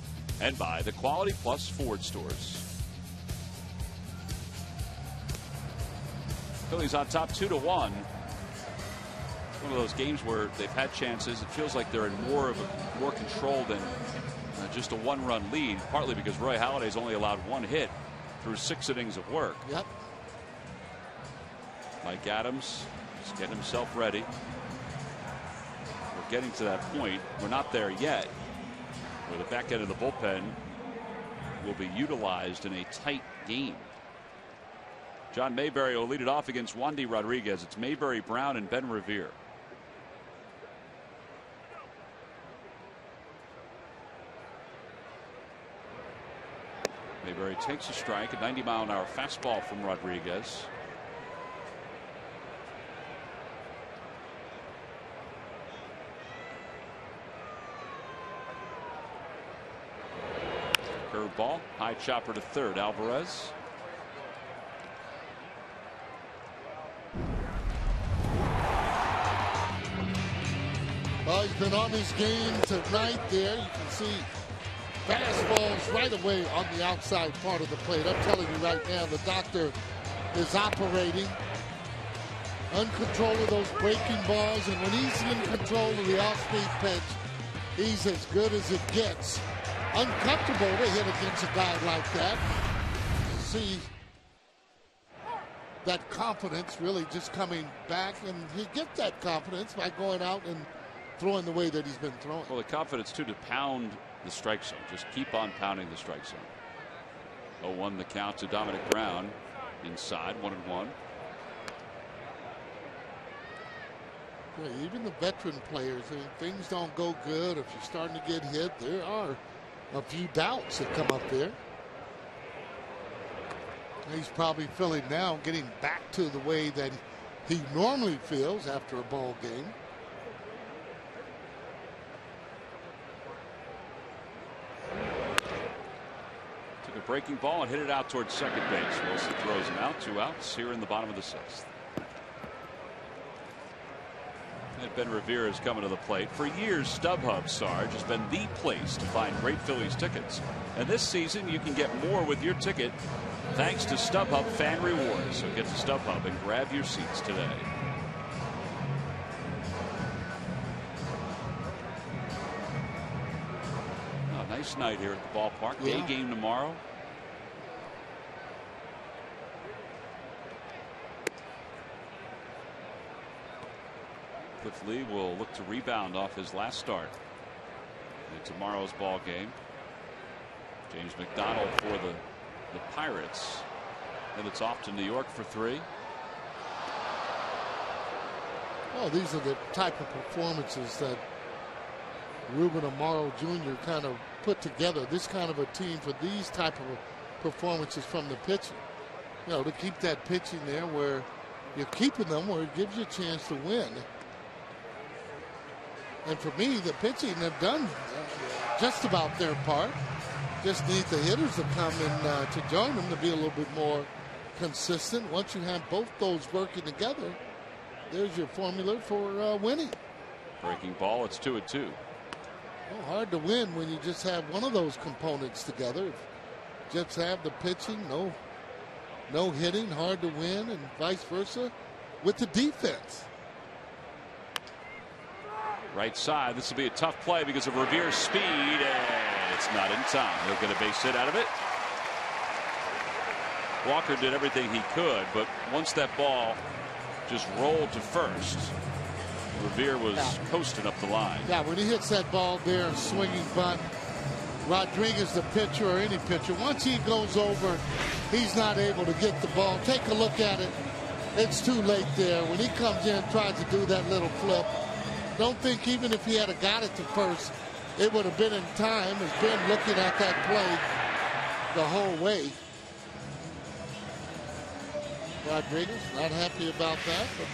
and by the Quality Plus Ford stores. Phillies on top 2-1. One of those games where they've had chances. It feels like they're in more control than just a 1-run lead, partly because Roy Halladay's only allowed 1 hit through 6 innings of work. Yep. Mike Adams is getting himself ready. We're getting to that point. We're not there yet, where the back end of the bullpen will be utilized in a tight game. John Mayberry will lead it off against Wandy Rodriguez. It's Mayberry, Brown, and Ben Revere. Mayberry takes a strike, a 90-mile-an-hour fastball from Rodriguez. Curveball, high chopper to third. Alvarez. Well, he's been on his game tonight there. You can see fastballs right away on the outside part of the plate. I'm telling you right now, the doctor is operating uncontrolled of those breaking balls, and when he's in control of the off-speed pitch, he's as good as it gets. Uncomfortable to hit against a guy like that. See that confidence really just coming back, and he gets that confidence by going out and throwing the way that he's been throwing. Well, the confidence too to pound the strike zone. Just keep on pounding the strike zone. 0-1 the count to Dominic Brown inside. 1-1. Yeah, even the veteran players, things don't go good. If you're starting to get hit, there are a few doubts that come up there. He's probably feeling now getting back to the way that he normally feels after a ball game. Took a breaking ball and hit it out towards second base. Wilson throws him out. 2 outs here in the bottom of the 6th. And Ben Revere is coming to the plate. For years, StubHub, Sarge, has been the place to find great Phillies tickets. And this season, you can get more with your ticket thanks to StubHub Fan Rewards. So get to StubHub and grab your seats today. Oh, nice night here at the ballpark. Day game tomorrow. Utley will look to rebound off his last start in tomorrow's ball game. James McDonald for the Pirates. Then it's off to New York for 3. Oh, these are the type of performances that Ruben Amaro Jr. kind of put together. This kind of a team for these type of performances from the pitching. You know, to keep that pitching there where you're keeping them where it gives you a chance to win. And for me, the pitching have done just about their part. Just need the hitters to come in to join them to be a little bit more consistent. Once you have both those working together, there's your formula for winning. Breaking ball, it's 2-2. Well, hard to win when you just have one of those components together. Just have the pitching, no hitting, hard to win, and vice versa with the defense. Right side. This will be a tough play because of Revere's speed, and it's not in time. He'll get a base hit out of it. Walker did everything he could, but once that ball just rolled to first, Revere was coasting up the line. Yeah, when he hits that ball there, swinging bunt, Rodriguez, the pitcher, or any pitcher, once he goes over, he's not able to get the ball. Take a look at it. It's too late there. When he comes in and tries to do that little flip, don't think even if he had got it to first, it would have been in time. Has been looking at that play the whole way. Rodriguez not happy about that, but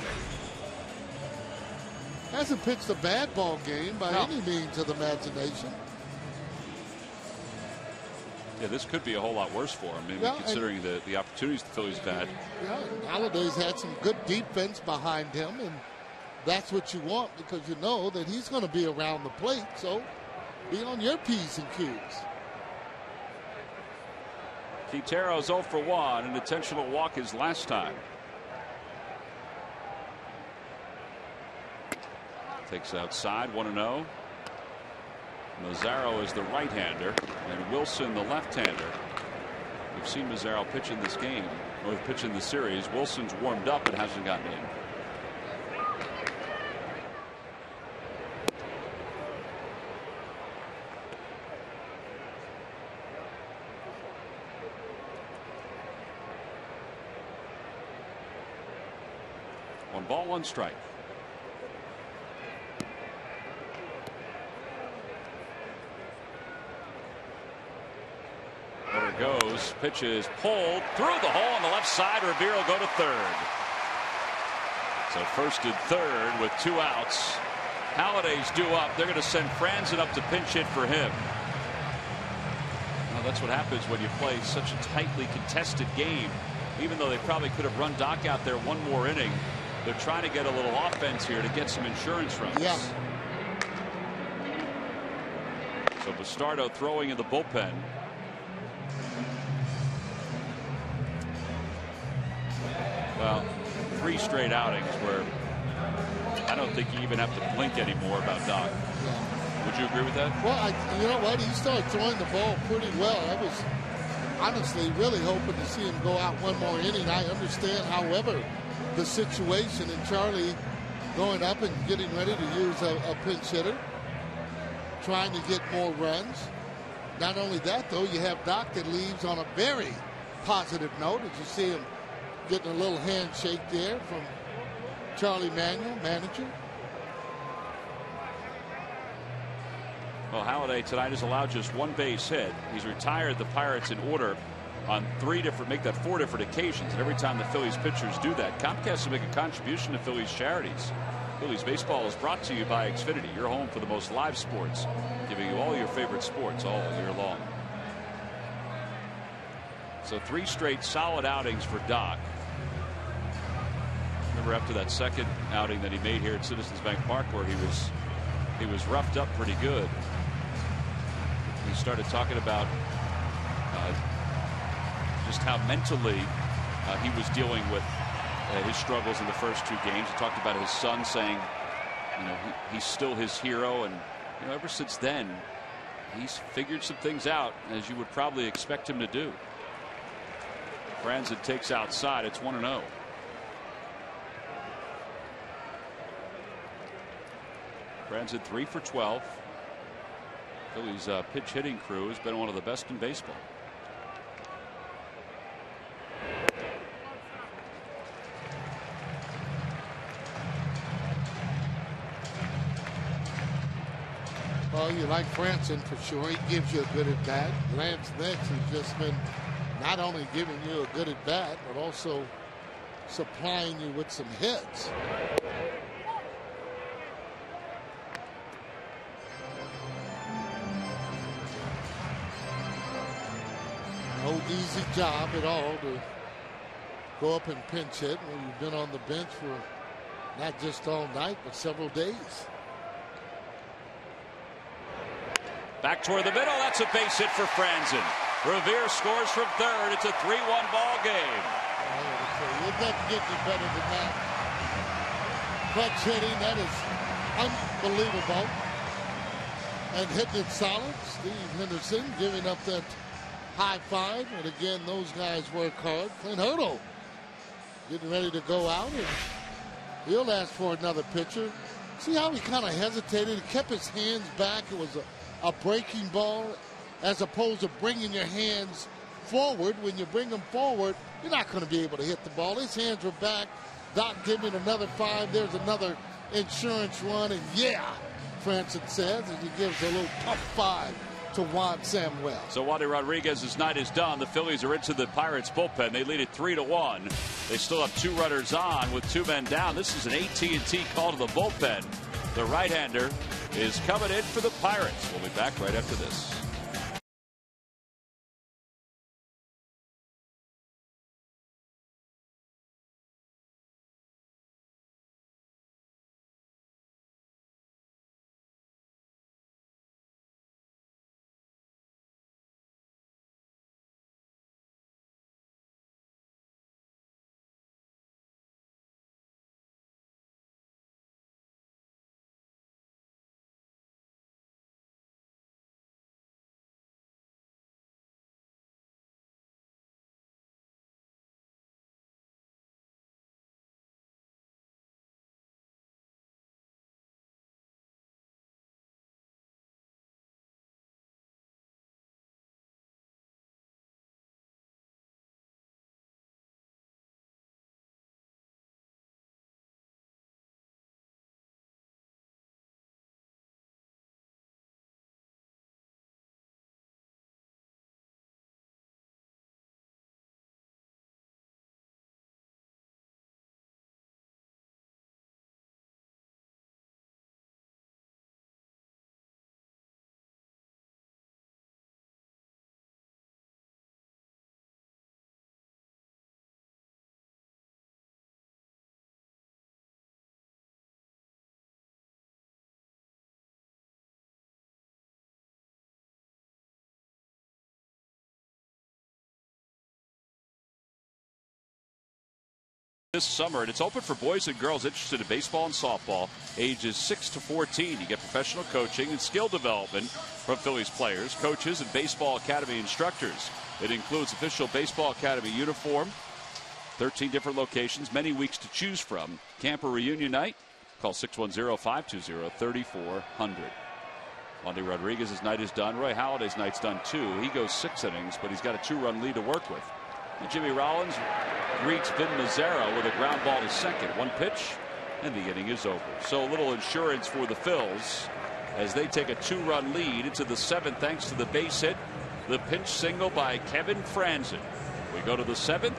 hasn't pitched a bad ball game by any means of the imagination. Yeah, this could be a whole lot worse for him, maybe considering the opportunities the Phillies have had. Yeah, Holliday's had some good defense behind him, and that's what you want because you know that he's going to be around the plate. So be on your P's and Q's. Quintero's 0 for 1, an intentional walk his last time. Takes outside, 1-0. Mazzaro is the right-hander, and Wilson the left-hander. We've seen Mazzaro pitch in this game, or pitch in the series. Wilson's warmed up but hasn't gotten in. One ball, one strike. There it goes. Pitch is pulled through the hole on the left side. Revere will go to third. So first and third with 2 outs. Halliday's due up. They're going to send Franzen up to pinch hit for him. Well, that's what happens when you play such a tightly contested game. Even though they probably could have run Doc out there one more inning, they're trying to get a little offense here to get some insurance runs. Yeah. So Bastardo throwing in the bullpen. Well, 3 straight outings where I don't think you even have to blink anymore about Doc. Yeah. Would you agree with that? Well, you know what? He started throwing the ball pretty well. I was honestly really hoping to see him go out one more inning. I understand, however, the situation and Charlie going up and getting ready to use a pinch hitter, trying to get more runs. Not only that, though, you have Doc that leaves on a very positive note. As you see him getting a little handshake there from Charlie Manuel, manager. Well, Halladay tonight has allowed just one base hit. He's retired the Pirates in order on four different occasions. And every time the Phillies pitchers do that, Comcast will make a contribution to Phillies charities. Phillies baseball is brought to you by Xfinity, your home for the most live sports, giving you all your favorite sports all year long. So 3 straight solid outings for Doc. Remember after that second outing that he made here at Citizens Bank Park, where he was roughed up pretty good. He started talking about just how mentally he was dealing with his struggles in the first 2 games. He talked about his son saying, he's still his hero, and ever since then, he's figured some things out, as you would probably expect him to do. Franzen takes outside. It's 1-0. Franzen 3 for 12. Phillies pitch hitting crew has been one of the best in baseball. Well, you like Franzen for sure. He gives you a good at bat. Lance Nix has just been not only giving you a good at bat, but also supplying you with some hits. No easy job at all to go up and pinch hit when you've been on the bench for not just all night, but several days. Back toward the middle. That's a base hit for Franzen. Revere scores from third. It's a 3-1 ball game. It doesn't get any better than that. Clutch hitting, that is unbelievable. And hitting it solid. Steve Henderson giving up that high five. And again, those guys work hard. Clint Hurdle getting ready to go out, and he'll ask for another pitcher. See how he kind of hesitated? He kept his hands back. It was a breaking ball, as opposed to bringing your hands forward. When you bring them forward, you're not going to be able to hit the ball. His hands were back. Doc giving another 5. There's another insurance run, and yeah, Franzen says, and he gives a little tough 5 to Juan Samuel. So Wandy Rodriguez's night is done. The Phillies are into the Pirates bullpen. They lead it 3-1. They still have 2 runners on with 2 men down. This is an AT&T call to the bullpen. The right-hander is coming in for the Pirates. We'll be back right after this. This summer, and it's open for boys and girls interested in baseball and softball, ages 6 to 14. You get professional coaching and skill development from Phillies players, coaches, and Baseball Academy instructors. It includes official Baseball Academy uniform, 13 different locations, many weeks to choose from. Camp or reunion night, call 610-520-3400. Wandy Rodriguez's night is done. Roy Halladay's night's done too. He goes 6 innings, but he's got a 2-run lead to work with. And Jimmy Rollins greets Vin Mazzaro with a ground ball to second. 1 pitch, and the inning is over. So a little insurance for the Phils as they take a 2-run lead into the 7th thanks to the base hit, the pinch single by Kevin Franzen. We go to the 7th.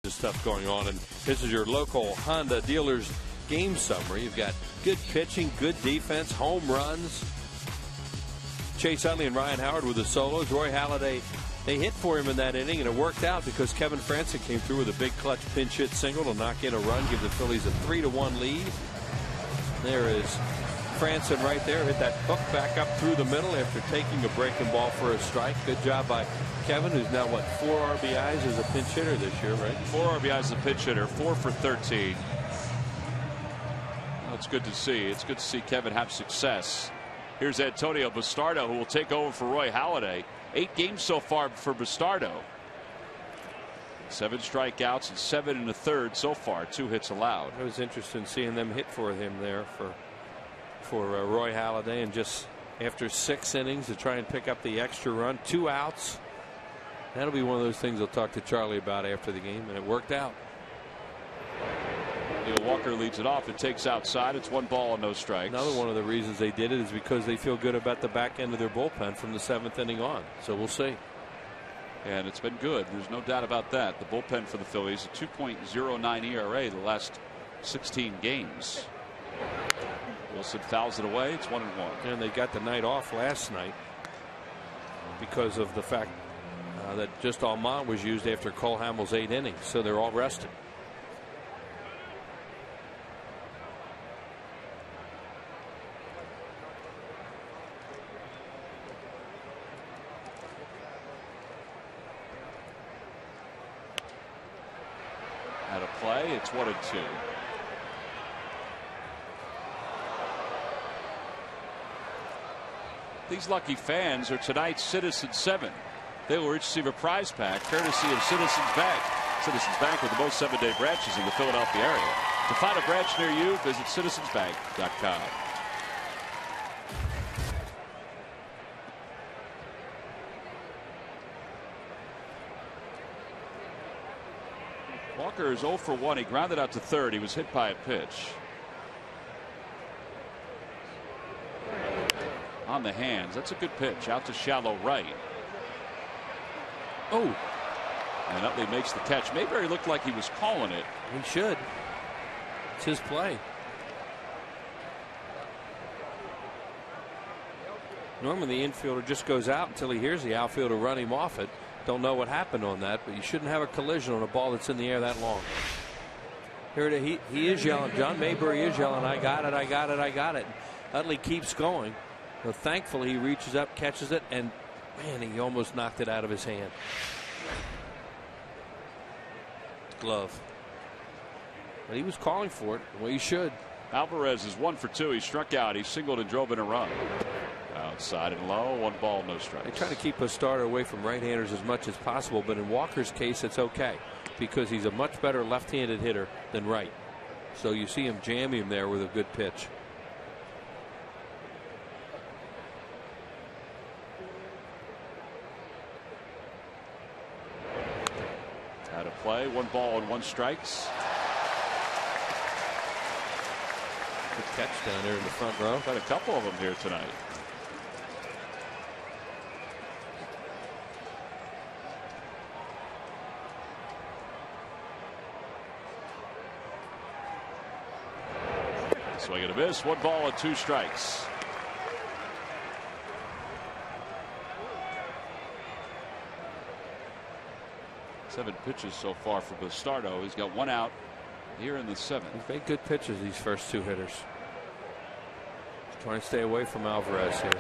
Stuff going on, and this is your local Honda dealers game summary. You've got good pitching, good defense, home runs. Chase Utley and Ryan Howard with the solos. Roy Halladay, they hit for him in that inning, and it worked out because Kevin Franzen came through with a big clutch pinch hit single to knock in a run, give the Phillies a 3-1 lead. There is Franzen right there, hit that hook back up through the middle after taking a breaking ball for a strike. Good job by Kevin, who's now, what, 4 RBIs as a pinch hitter this year, right? 4 RBIs as a pinch hitter, 4 for 13. Well, it's good to see. It's good to see Kevin have success. Here's Antonio Bastardo, who will take over for Roy Halladay. 8 games so far for Bastardo. 7 strikeouts and 7 1/3 so far. 2 hits allowed. It was interesting seeing them hit for him there for Roy Halladay, and just after 6 innings to try and pick up the extra run, 2 outs. That'll be one of those things I'll talk to Charlie about after the game, and it worked out. Neil Walker leads it off. It takes outside. It's 1 ball and no strikes. Another one of the reasons they did it is because they feel good about the back end of their bullpen from the 7th inning on. So we'll see. And it's been good. There's no doubt about that. The bullpen for the Phillies, a 2.09 ERA the last 16 games. Wilson fouls it away. It's 1-1. And they got the night off last night because of the fact that just Almont was used after Cole Hamels' 8 innings. So they're all rested. Out of play. It's 1-2. These lucky fans are tonight's Citizens 7. They will receive a prize pack courtesy of Citizens Bank. Citizens Bank with the most 7-day branches in the Philadelphia area. To find a branch near you, visit citizensbank.com. Walker is 0 for 1. He grounded out to third. He was hit by a pitch. On the hands. That's a good pitch. Out to shallow right. Oh. And Utley makes the catch. Mayberry looked like he was calling it. He should. It's his play. Normally the infielder just goes out until he hears the outfielder run him off it. Don't know what happened on that, but you shouldn't have a collision on a ball that's in the air that long. Here he is yelling. John Mayberry is yelling, I got it, I got it, I got it. Utley keeps going. So thankfully, he reaches up, catches it, and man, he almost knocked it out of his hand. Glove. But he was calling for it the way he should. Alvarez is 1 for 2. He struck out. He singled and drove in a run. Outside and low, 1 ball, no strikes. They try to keep a starter away from right-handers as much as possible, but in Walker's case, it's okay because he's a much better left-handed hitter than right. So you see him jam him there with a good pitch. Out of play, 1 ball and 1 strikes. Good catch down there in the front row. Got a couple of them here tonight. Swing and a miss. 1 ball and 2 strikes. Seven pitches so far for Bastardo. He's got 1 out here in the 7th. He's made good pitches, these first 2 hitters. He's trying to stay away from Alvarez here.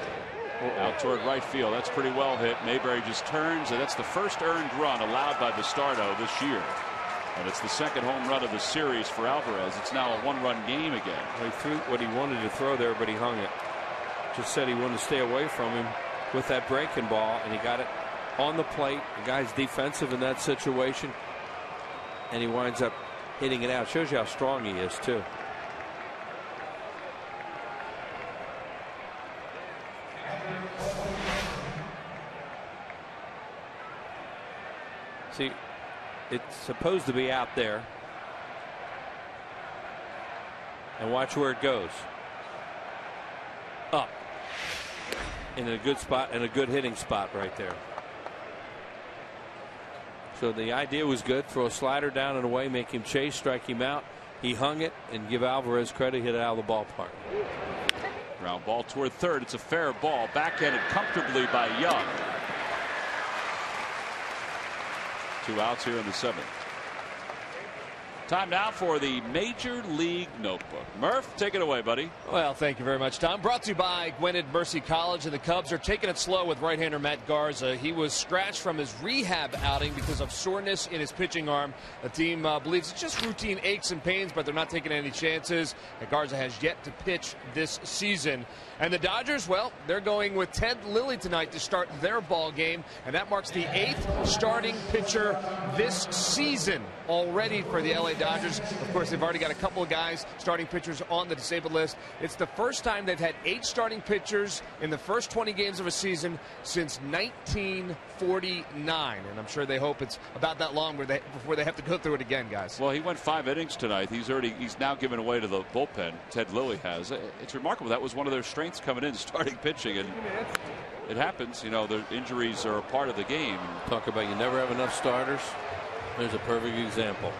Out toward right field. That's pretty well hit. Mayberry just turns, and that's the first earned run allowed by Bastardo this year. And it's the 2nd home run of the series for Alvarez. It's now a 1-run game again. He threw what he wanted to throw there, but he hung it. Just said he wanted to stay away from him with that breaking ball, and he got it on the plate. The guy's defensive in that situation, and he winds up hitting it out. Shows you how strong he is, too. See, it's supposed to be out there. And watch where it goes. Up. In a good spot and a good hitting spot right there. So the idea was good. Throw a slider down and away, make him chase, strike him out. He hung it, and give Alvarez credit, hit it out of the ballpark. Ground ball toward third. It's a fair ball. Backhanded comfortably by Young. 2 outs here in the 7th. Time now for the Major League Notebook. Murph, take it away, buddy. Well, thank you very much, Tom. Brought to you by Gwynedd Mercy College, and the Cubs are taking it slow with right-hander Matt Garza. He was scratched from his rehab outing because of soreness in his pitching arm. The team believes it's just routine aches and pains, but they're not taking any chances. And Garza has yet to pitch this season. And the Dodgers, well, they're going with Ted Lilly tonight to start their ball game, and that marks the 8th starting pitcher this season already for the LA Dodgers. Of course, they've already got a couple of guys, starting pitchers, on the disabled list. It's the first time they've had 8 starting pitchers in the first 20 games of a season since 1949, and I'm sure they hope it's about that long before they have to go through it again, guys. Well, he went 5 innings tonight. He's now given away to the bullpen. Ted Lilly has. It's remarkable. That was one of their strengths coming in, starting pitching, and it happens. You know, the injuries are a part of the game. Talk about you never have enough starters. There's a perfect example.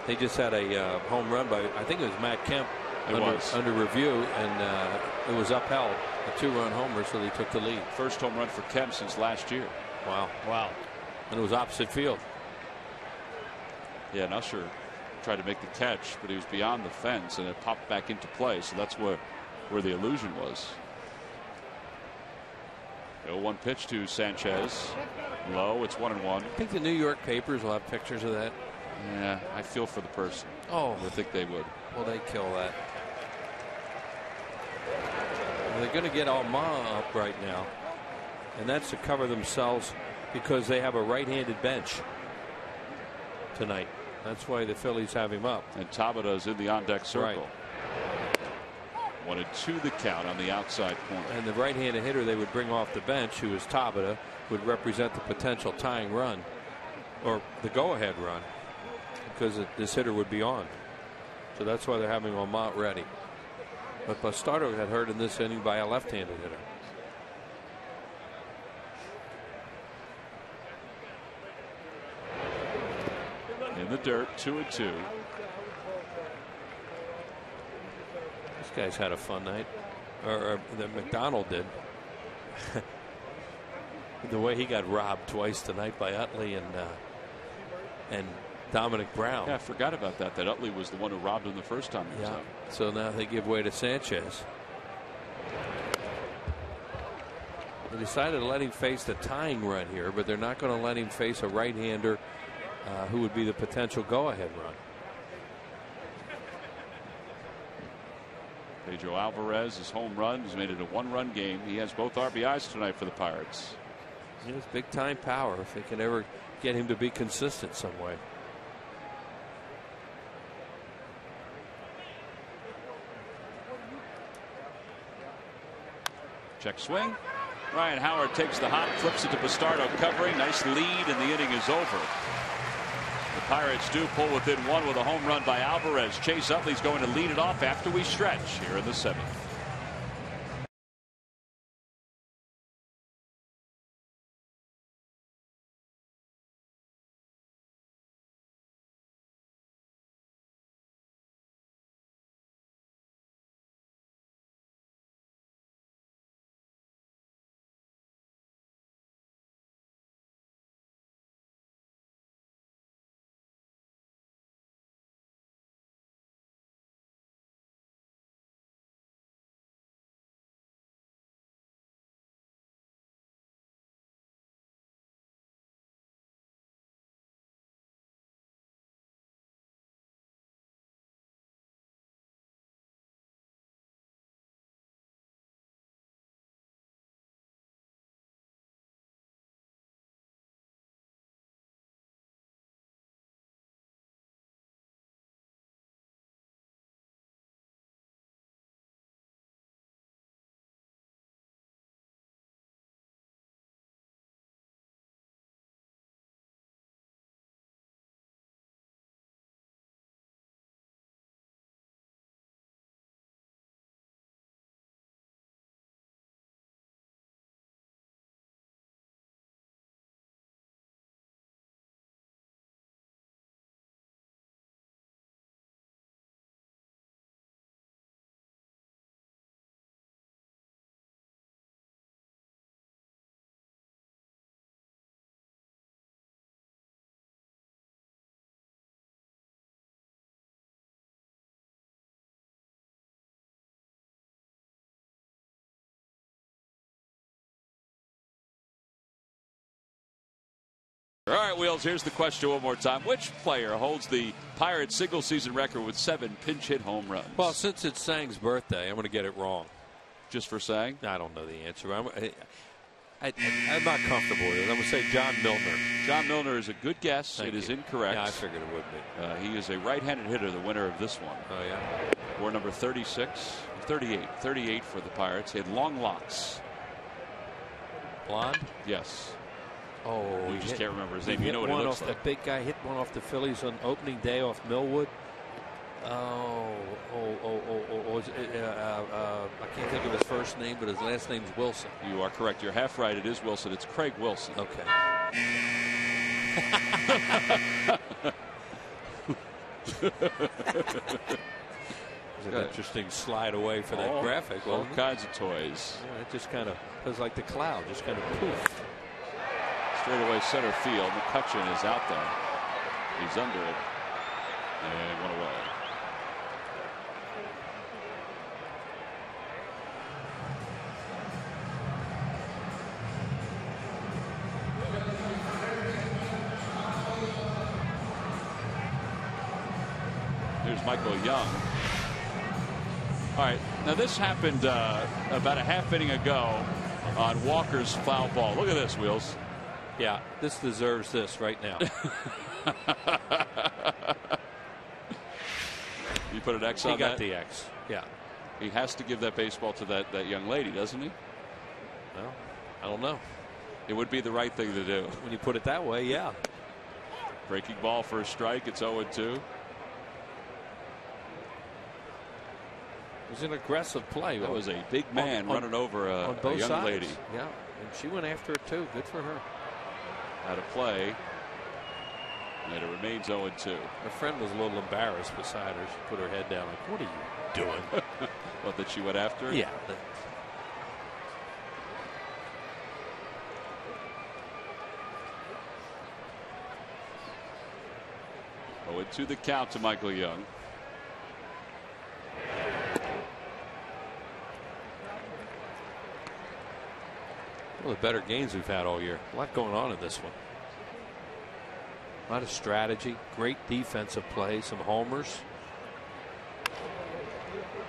They just had a home run by, I think it was Matt Kemp, under review, and it was upheld. A 2-run homer, so they took the lead. First home run for Kemp since last year. Wow. And it was opposite field. Yeah, and Usher tried to make the catch, but he was beyond the fence, and it popped back into play. So that's where the illusion was. 0-1 pitch to Sanchez. Low. It's 1-1. I think the New York papers will have pictures of that. Yeah, I feel for the person. Oh, I think they would. Well, they kill that. They're going to get Alma up right now, and that's to cover themselves because they have a right-handed bench tonight. That's why the Phillies have him up. And Tabata's in the on-deck circle. Right. 1-2 the count on the outside corner. And the right-handed hitter they would bring off the bench, who is Tabata, would represent the potential tying run or the go-ahead run because this hitter would be on. So that's why they're having Almont ready. But Bastardo got hurt in this inning by a left-handed hitter. In the dirt, 2-2. This guy's had a fun night, or the McDonald did. The way he got robbed twice tonight by Utley and Dominic Brown. Yeah, I forgot about that. That Utley was the one who robbed him the first time he was out. So now they give way to Sanchez. They decided to let him face the tying run here, but they're not going to let him face a right-hander who would be the potential go-ahead run. Pedro Alvarez, his home run, has made it a one-run game. He has both RBIs tonight for the Pirates. He has big-time power if they can ever get him to be consistent some way. Check swing. Ryan Howard takes the hop, flips it to Bastardo covering. Nice lead, and the inning is over. The Pirates do pull within one with a home run by Alvarez. Chase Utley's going to lead it off after we stretch here in the seventh. All right, Wheels, here's the question one more time. Which player holds the Pirates single season record with 7 pinch hit home runs? Well, since it's Sang's birthday, I'm going to get it wrong. Just for Sang? I don't know the answer. I'm not comfortable with it. I'm going to say John Milner. John Milner is a good guess. Thank it is you. incorrect. Yeah, I figured it would be. He is a right-handed hitter, the winner of this one. Oh, yeah? War number 38 for the Pirates. He had long locks. Blonde? Yes. Oh, you just can't remember his name. You know what he looks like. That big guy hit one off the Phillies on opening day off Millwood. I can't think of his first name, but his last name's Wilson. You are correct. You're half right. It is Wilson. It's Craig Wilson. Okay. It's an interesting slide away for that graphic. All kinds of toys. Yeah, it just kind of was like the cloud, just kind of poof. Straight away center field. McCutcheon is out there. He's under it. And one away. Here's Michael Young. All right, now this happened about a half inning ago on Walker's foul ball. Look at this, Wheels. Yeah, this deserves this right now. You put an X on that? He got the X, yeah. He has to give that baseball to that young lady, doesn't he? Well, I don't know. It would be the right thing to do. When you put it that way, yeah. Breaking ball for a strike. It's 0-2. It was an aggressive play. That was a big man running over a young sides. lady. Yeah, and she went after it too. Good for her. Had a play. And it remains 0-2. Her friend was a little embarrassed beside her. She put her head down like, what are you doing? What, that she went after her? Yeah. 0-2 the count to Michael Young. One of the better games we've had all year. A lot going on in this one. A lot of strategy, great defensive play, some homers.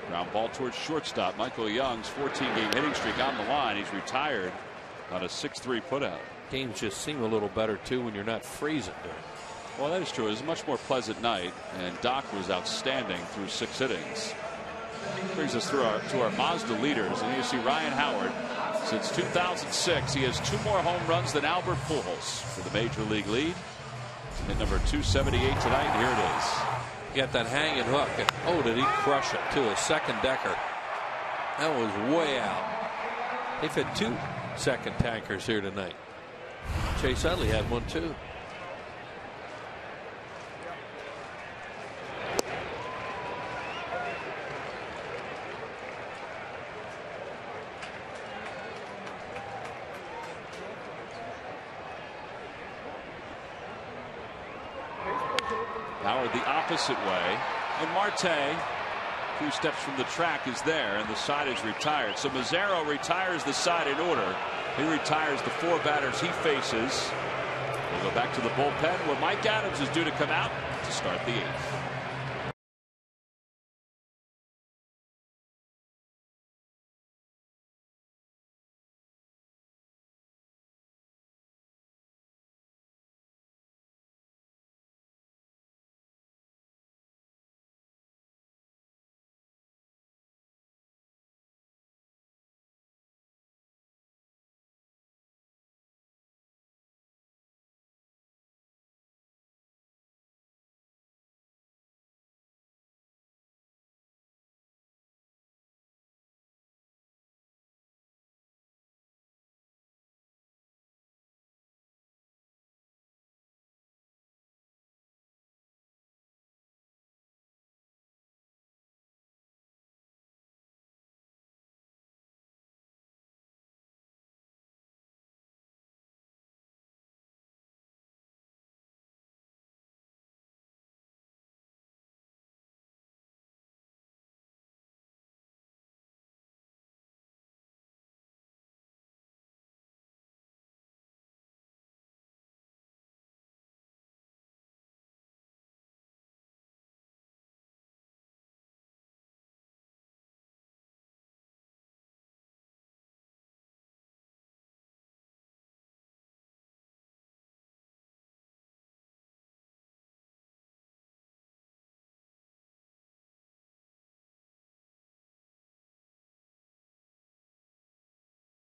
Ground ball towards shortstop. Michael Young's 14-game hitting streak on the line. He's retired on a 6-3 putout. Games just seem a little better too when you're not freezing during. Well, that is true. It was a much more pleasant night, and Doc was outstanding through 6 innings. Brings us through to our Mazda leaders, and you see Ryan Howard. Since 2006, he has 2 more home runs than Albert Pujols for the major league lead. Hit number 278 tonight. Here it is. He got that hanging hook, and oh, did he crush it to a second decker? That was way out. They've had 2 second tankers here tonight. Chase Utley had one too. Howard the opposite way, and Marte, 2 steps from the track, is there, and the side is retired. So Mazzaro retires the side in order. He retires the 4 batters he faces. We'll go back to the bullpen where Mike Adams is due to come out to start the 8th.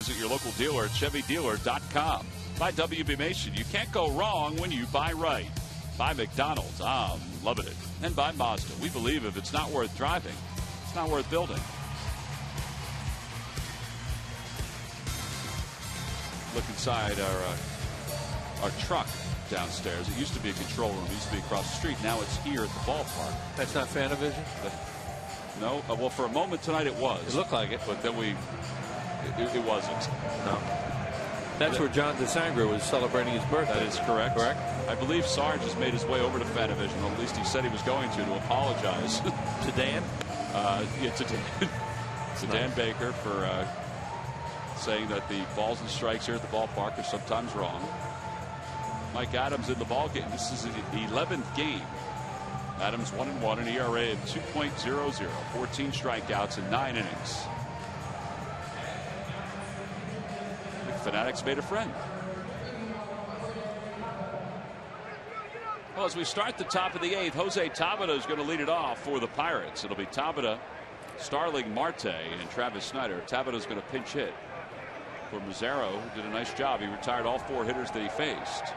Visit your local dealer at ChevyDealer.com. By WB-Mason, you can't go wrong when you buy right. By McDonald's, I'm loving it. And by Mazda, we believe if it's not worth driving, it's not worth building. Look inside our truck downstairs. It used to be a control room. It used to be across the street. Now it's here at the ballpark. That's not Fanavision? No. Well, for a moment tonight it was. It looked like it. But then it wasn't. No. That's where John DeSangra was celebrating his birthday. That is correct. Correct. I believe Sarge has made his way over to Fanavision, or at least he said he was going to apologize. To Dan? Yeah, to Dan. To Dan Baker for saying that the balls and strikes here at the ballpark are sometimes wrong. Mike Adams in the ball game. This is his 11th game. Adams 1-1, an ERA of 2.00, 14 strikeouts in 9 innings. The Fanatics made a friend. Well, as we start the top of the 8th, Jose Tabata is going to lead it off for the Pirates. It'll be Tabata, Starling Marte, and Travis Snyder. Tabata is going to pinch hit for Mazzaro, who did a nice job. He retired all 4 hitters that he faced.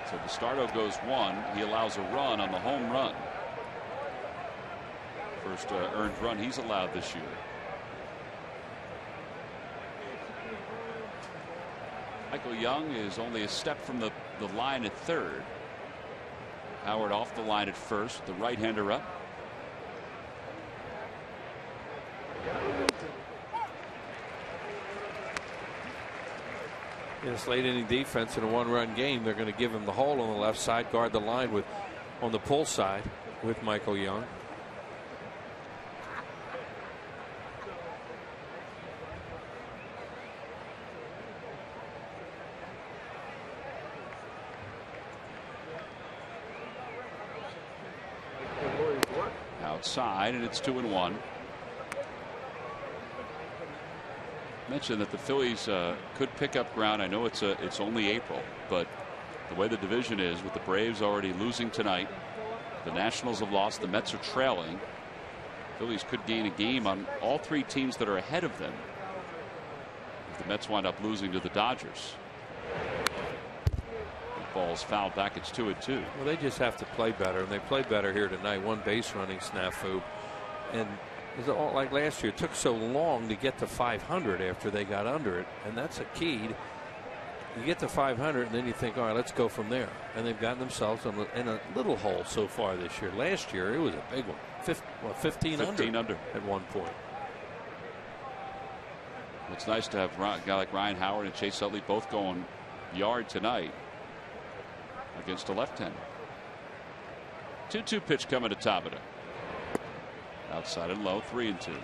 So Bastardo goes 1. He allows a run on the home run. First earned run he's allowed this year. Michael Young is only a step from the line at third. Howard off the line at first. The right-hander up. In this late inning defense in a 1-run game, they're going to give him the hole on the left side, guard the line with on the pull side with Michael Young. Outside, and it's 2-1. Mentioned that the Phillies could pick up ground. I know it's only April, but the way the division is, with the Braves already losing tonight, the Nationals have lost, the Mets are trailing. Phillies could gain a game on all three teams that are ahead of them if the Mets wind up losing to the Dodgers. Ball's fouled back. It's 2-2. Well, they just have to play better, and they played better here tonight. One base running snafu, and it's all like last year. It took so long to get to 500 after they got under it, and that's a key. You get to 500, and then you think, all right, let's go from there. And they've gotten themselves in a little hole so far this year. Last year, it was a big one. 15 under at one point. It's nice to have a guy like Ryan Howard and Chase Utley both going yard tonight against a left-hander. 2-2 pitch coming to Tabata. Outside and low, 3-2.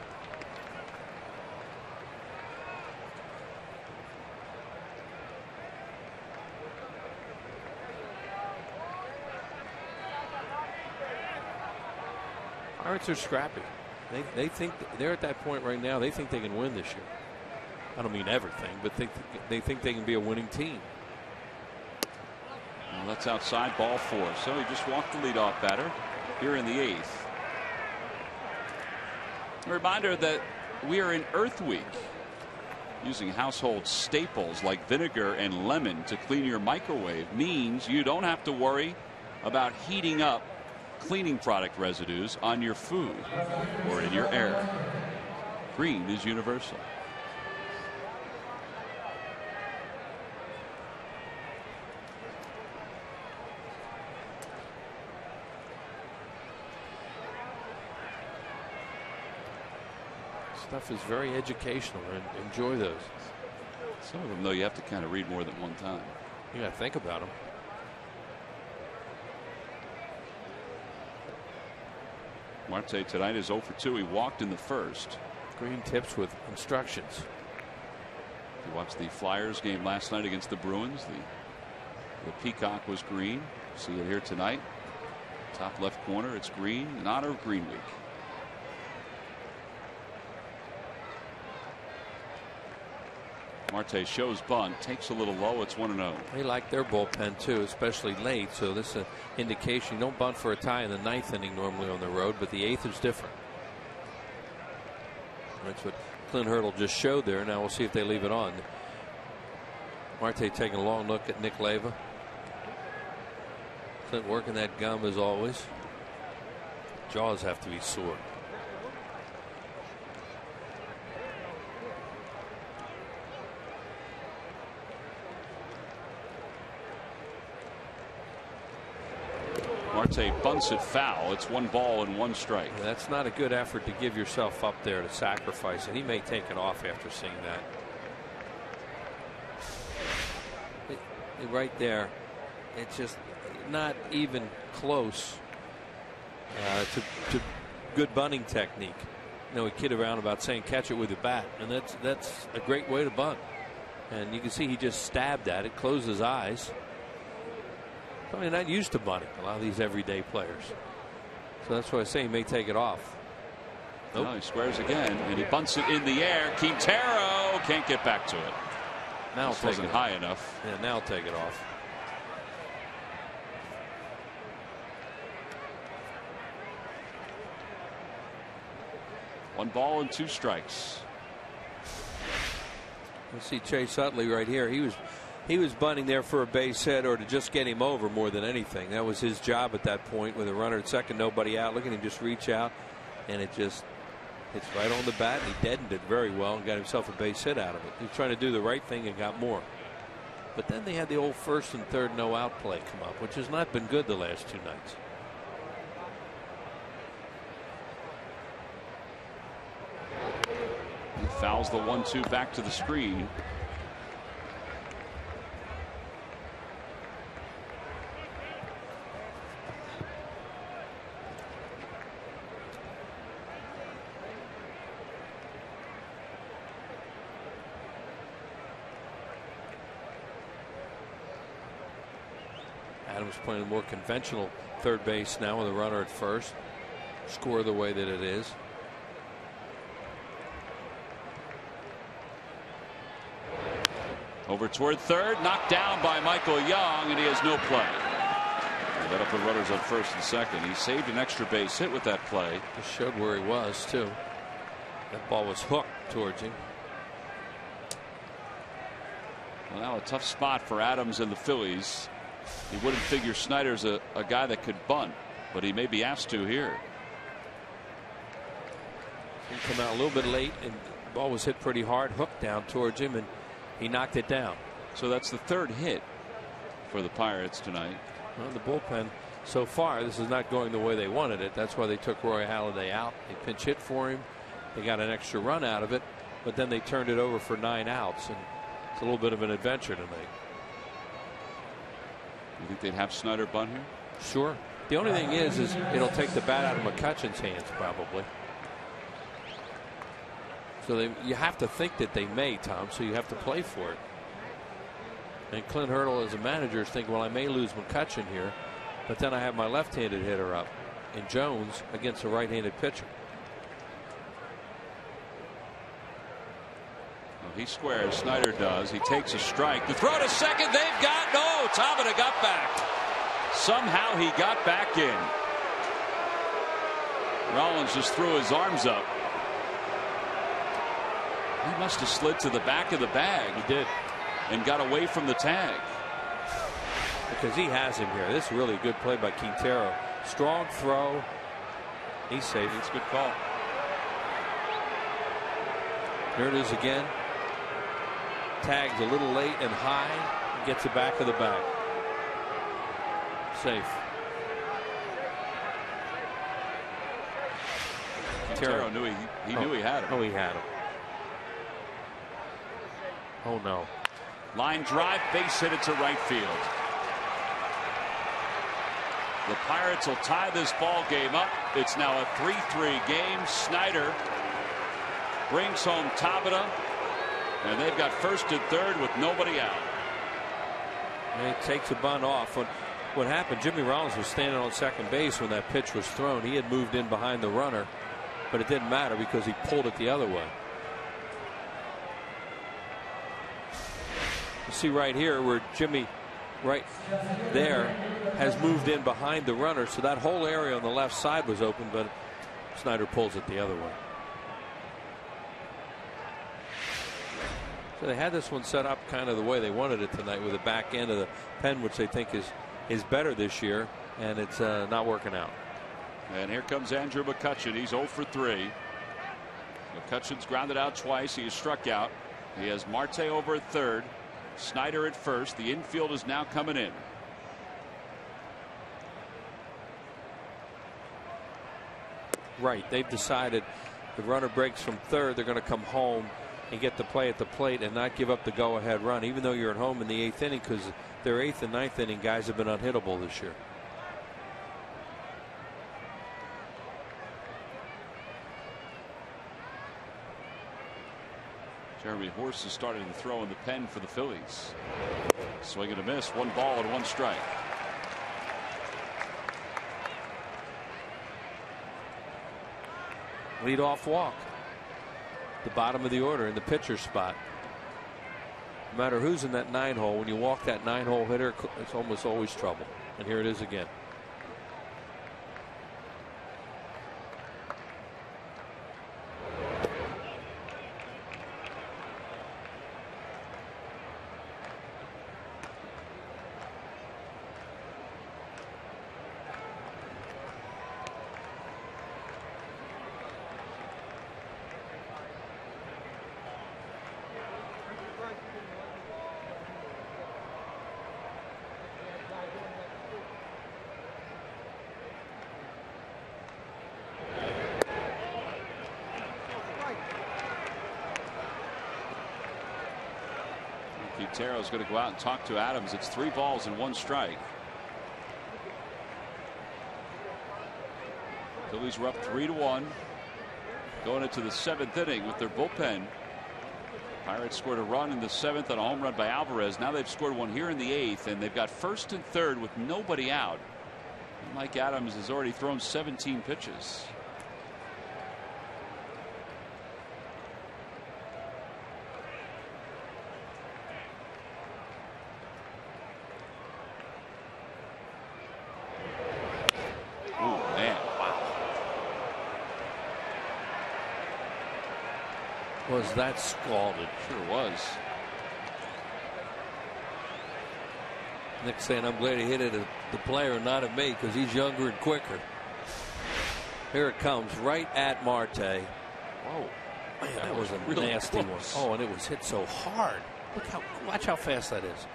Pirates are scrappy. They think they're at that point right now. They think they can win this year. I don't mean everything, but they think they can be a winning team. Well, that's outside, ball 4. So he just walked the leadoff batter here in the 8th. A reminder that we are in Earth Week. Using household staples like vinegar and lemon to clean your microwave means you don't have to worry about heating up cleaning product residues on your food or in your air. Green is universal. Stuff is very educational, and enjoy those. Some of them, though, you have to kind of read more than one time. You got to think about them. Marte tonight is 0 for 2. He walked in the first. Green tips with instructions. You watched the Flyers game last night against the Bruins. The peacock was green. See it here tonight. Top left corner, it's green in honor of Green Week. Marte shows bunt, takes a little low. It's 1-0. They like their bullpen too, especially late. So this is an indication. You don't bunt for a tie in the 9th inning normally on the road, but the 8th is different. That's what Clint Hurdle just showed there. Now we'll see if they leave it on. Marte taking a long look at Nick Leyva. Clint working that gum as always. Jaws have to be sore. Marte bunts it foul. It's 1 ball and 1 strike. Yeah, that's not a good effort to give yourself up there to sacrifice it. He may take it off after seeing that. Right there, it's just not even close to good bunting technique. You know, we kid around about saying catch it with your bat, and that's a great way to bunt. And you can see he just stabbed at it, closed his eyes. Probably not used to bunting, a lot of these everyday players. So that's why I say he may take it off. Nope. No, he squares again, and he bunts it in the air. Quintero can't get back to it. Now it wasn't high enough. Yeah, now take it off. One ball and 2 strikes. Let's see Chase Utley right here. He was bunting there for a base hit or to just get him over more than anything. That was his job at that point with a runner at second, nobody out. Look at him just reach out, and it just hits right on the bat, and he deadened it very well and got himself a base hit out of it. He was trying to do the right thing and got more. But then they had the old 1st and 3rd no out play come up, which has not been good the last 2 nights. He fouls the 1-2 back to the screen. Adams playing a more conventional third base now with a runner at first. Score the way that it is. Over toward third, knocked down by Michael Young, and he has no play. That'll put runners on first and second. He saved an extra base hit with that play. Just showed where he was too. That ball was hooked towards him. Well, now a tough spot for Adams and the Phillies. He wouldn't figure Snyder's a guy that could bunt, but he may be asked to here. He come out a little bit late, and the ball was hit pretty hard, hooked down towards him, and he knocked it down. So that's the third hit for the Pirates tonight. Well, the bullpen so far, this is not going the way they wanted it. That's why they took Roy Halladay out. They pinch hit for him. They got an extra run out of it, but then they turned it over for 9 outs, and it's a little bit of an adventure tonight. You think they'd have Snyder bunt here? Sure. The only thing is it'll take the bat out of McCutchen's hands probably. So you have to think that they may, Tom, so you have to play for it. And Clint Hurdle as a manager is thinking, well, I may lose McCutchen here, but then I have my left-handed hitter up in Jones against a right-handed pitcher. Well, he squares, Snyder does. He takes a strike. The throw to second, they've got no. Tabata got back. Somehow he got back in. Rollins just threw his arms up. He must have slid to the back of the bag. He did. And got away from the tag. Because he has him here. This is really a good play by Quintero. Strong throw. He's safe. It's a good call. Here it is again. Tags a little late and high. Gets the back of the bag. Safe. Quintero knew he knew he had him. Oh, he had him. Oh no. Line drive, base hit it to right field. The Pirates will tie this ball game up. It's now a 3-3 game. Snyder brings home Tabata, and they've got first and third with nobody out. And he takes a bunt off. What happened, Jimmy Rollins was standing on second base when that pitch was thrown. He had moved in behind the runner, but it didn't matter because he pulled it the other way. You see right here where Jimmy right there has moved in behind the runner, so that whole area on the left side was open, but Snyder pulls it the other way. So they had this one set up kind of the way they wanted it tonight, with the back end of the pen, which they think is better this year, and it's not working out. And here comes Andrew McCutchen. He's 0 for 3. McCutchen's grounded out twice. He is struck out. He has Marte over at third, Snyder at first. The infield is now coming in. Right. They've decided the runner breaks from third. They're going to come home and get the play at the plate and not give up the go-ahead run, even though you're at home in the 8th inning, because their 8th and 9th inning guys have been unhittable this year. Jeremy Horse is starting to throw in the pen for the Phillies. Swing and a miss. 1 ball and 1 strike. Leadoff walk. The bottom of the order in the pitcher spot. No matter who's in that 9 hole, when you walk that 9-hole hitter, it's almost always trouble. And here it is again. Quintero's going to go out and talk to Adams. It's 3 balls and 1 strike. Phillies were up 3-1 going into the 7th inning with their bullpen Pirates scored a run in the 7th on a home run by Alvarez. Now they've scored one here in the 8th, and they've got 1st and 3rd with nobody out. And Mike Adams has already thrown 17 pitches. Oh, man. Wow. Was that scalded? Sure was. Nick's saying, I'm glad he hit it at the player and not at me because he's younger and quicker. Here it comes right at Marte. Whoa. Man, that was a really nasty close. one. Oh, and it was hit so hard. Watch how fast that is.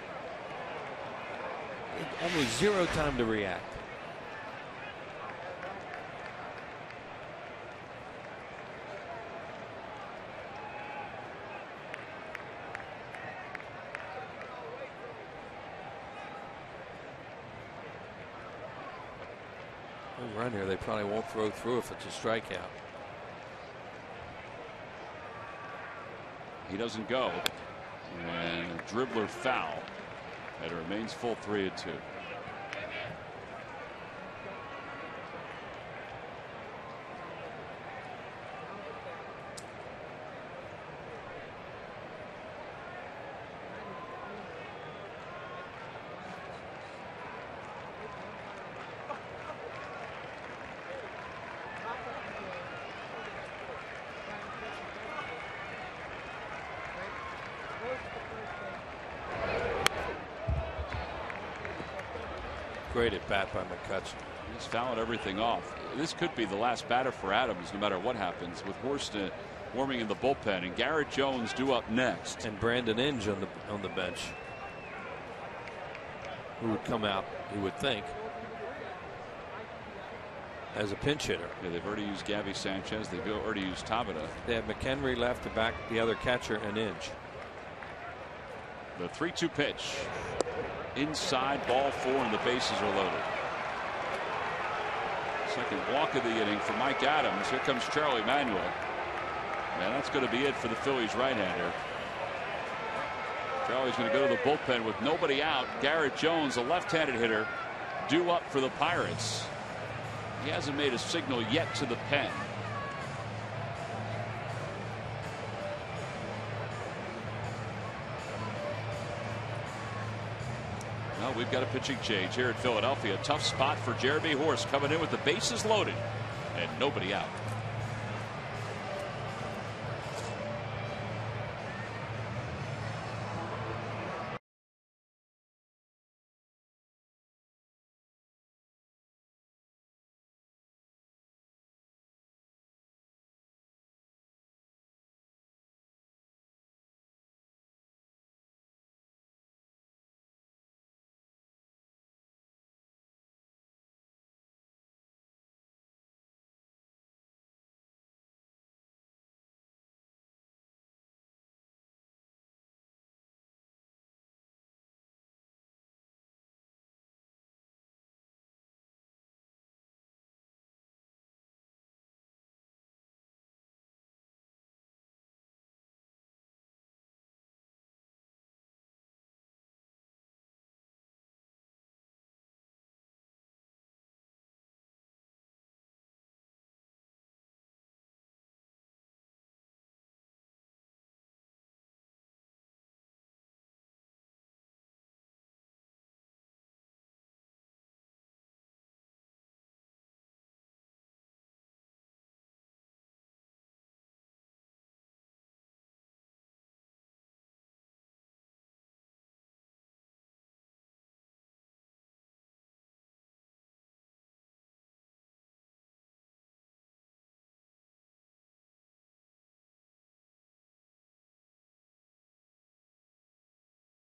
Almost zero time to react. Run here, they probably won't throw through if it's a strikeout. He doesn't go, and a dribbler foul, and it remains full 3-2. Great at bat by McCutcheon. He's fouling everything off. This could be the last batter for Adams, no matter what happens, with Horst warming in the bullpen and Garrett Jones due up next. And Brandon Inge on the bench, who would come out, you would think, as a pinch hitter. Yeah, they've already used Gabby Sanchez. They've already used Tabata. They have McHenry left to back the other catcher and Inge. The 3-2 pitch. Inside, ball 4, and the bases are loaded. Second walk of the inning for Mike Adams. Here comes Charlie Manuel. And that's going to be it for the Phillies right-hander. Charlie's going to go to the bullpen with nobody out. Garrett Jones, a left-handed hitter, due up for the Pirates. He hasn't made a signal yet to the pen. Well, we've got a pitching change here at Philadelphia. Tough spot for Jeremy Horst, coming in with the bases loaded and nobody out.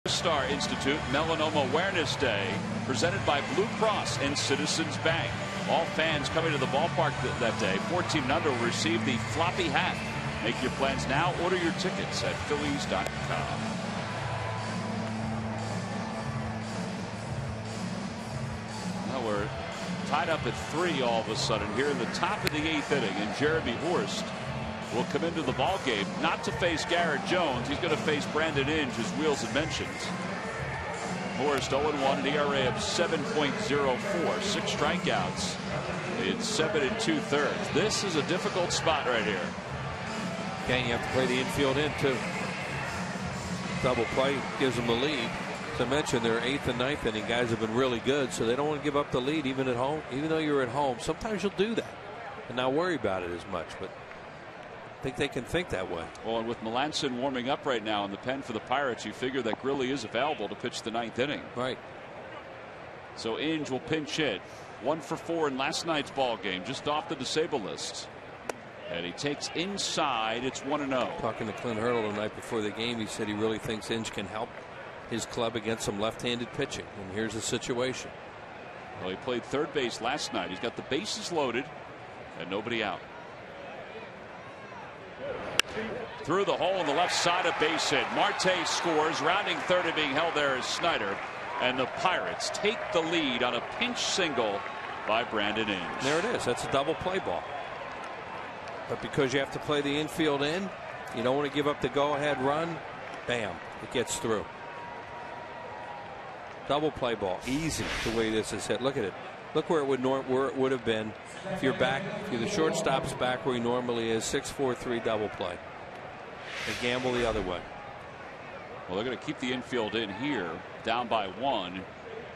Star Institute Melanoma Awareness Day, presented by Blue Cross and Citizens Bank. All fans coming to the ballpark that day, 14 and under, will receive the floppy hat. Make your plans now. Order your tickets at Phillies.com. Now we're tied up at 3 all of a sudden here in the top of the 8th inning, and Jeremy Horst will come into the ball game not to face Garrett Jones. He's going to face Brandon Inge, as Wheels had mentioned. Morris 0-1, an ERA of 7.04, 6 strikeouts in 7 2/3. This is a difficult spot right here. Again, you have to play the infield in too. Double play gives them the lead. As I mentioned, their 8th and 9th inning guys have been really good, so they don't want to give up the lead even at home. Even though you're at home, sometimes you'll do that and not worry about it as much. But I think they can think that way. Well, and with Melanson warming up right now in the pen for the Pirates, you figure that Grilli is available to pitch the 9th inning. Right. So Inge will pinch hit. 1 for 4 in last night's ball game, just off the disabled list. And he takes inside. It's 1-0. Talking to Clint Hurdle the night before the game, he said he really thinks Inge can help his club against some left-handed pitching. And here's the situation. Well, he played third base last night. He's got the bases loaded and nobody out. Through the hole on the left side, of base hit. Marte scores. Rounding third and being held there is Snyder. And the Pirates take the lead on a pinch single by Brandon Inge. There it is. That's a double play ball. But because you have to play the infield in, you don't want to give up the go-ahead run. Bam, it gets through. Double play ball, easy the way this is hit. Look at it. Look where it would have been if you're back. If the shortstop's back where he normally is. 6-4-3 double play. They gamble the other way. Well, they're going to keep the infield in here, down by 1,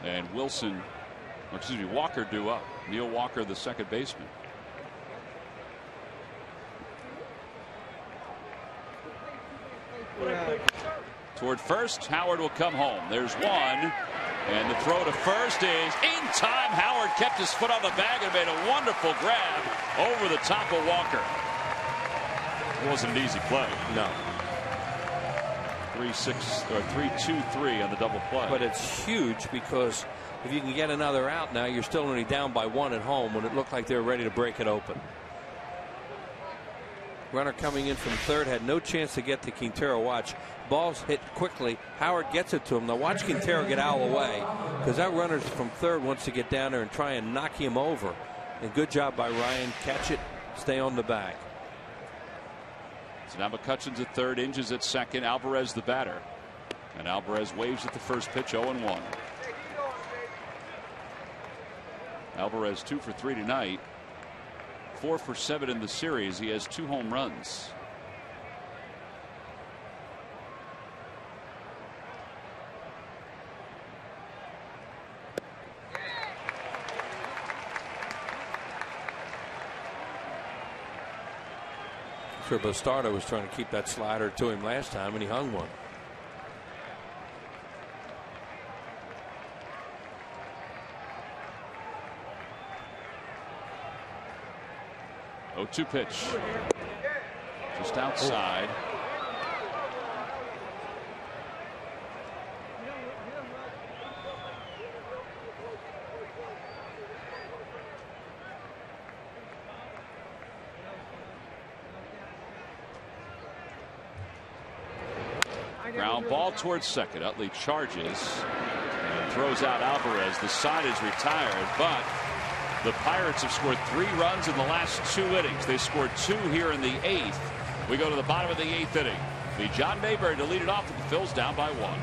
and Walker due up. Neil Walker, the second baseman. Toward first, Howard will come home. There's one, and the throw to first is in time. Howard kept his foot on the bag and made a wonderful grab over the top of Walker. It wasn't an easy play. No. 3-2-3 on the double play. But it's huge because if you can get another out now, you're still only down by 1 at home when it looked like they were ready to break it open. Runner coming in from third had no chance to get to Quintero. Watch. Ball's hit quickly. Howard gets it to him. Now watch Quintero get out of the way because that runner from third wants to get down there and try and knock him over. And good job by Ryan. Catch it. Stay on the bag. So now McCutcheon's at third. Inge is at second. Alvarez the batter. And Alvarez waves at the first pitch. 0-1. Alvarez 2 for 3 tonight. 4 for 7 in the series. He has 2 home runs. Sure, Bastardo was trying to keep that slider to him last time, and he hung one. Oh, 2 pitch. Just outside. Ground ball towards second. Utley charges and throws out Alvarez. The side is retired, but the Pirates have scored 3 runs in the last 2 innings. They scored 2 here in the 8th. We go to the bottom of the 8th inning. The John Mayberry to lead it off with the Phils down by 1.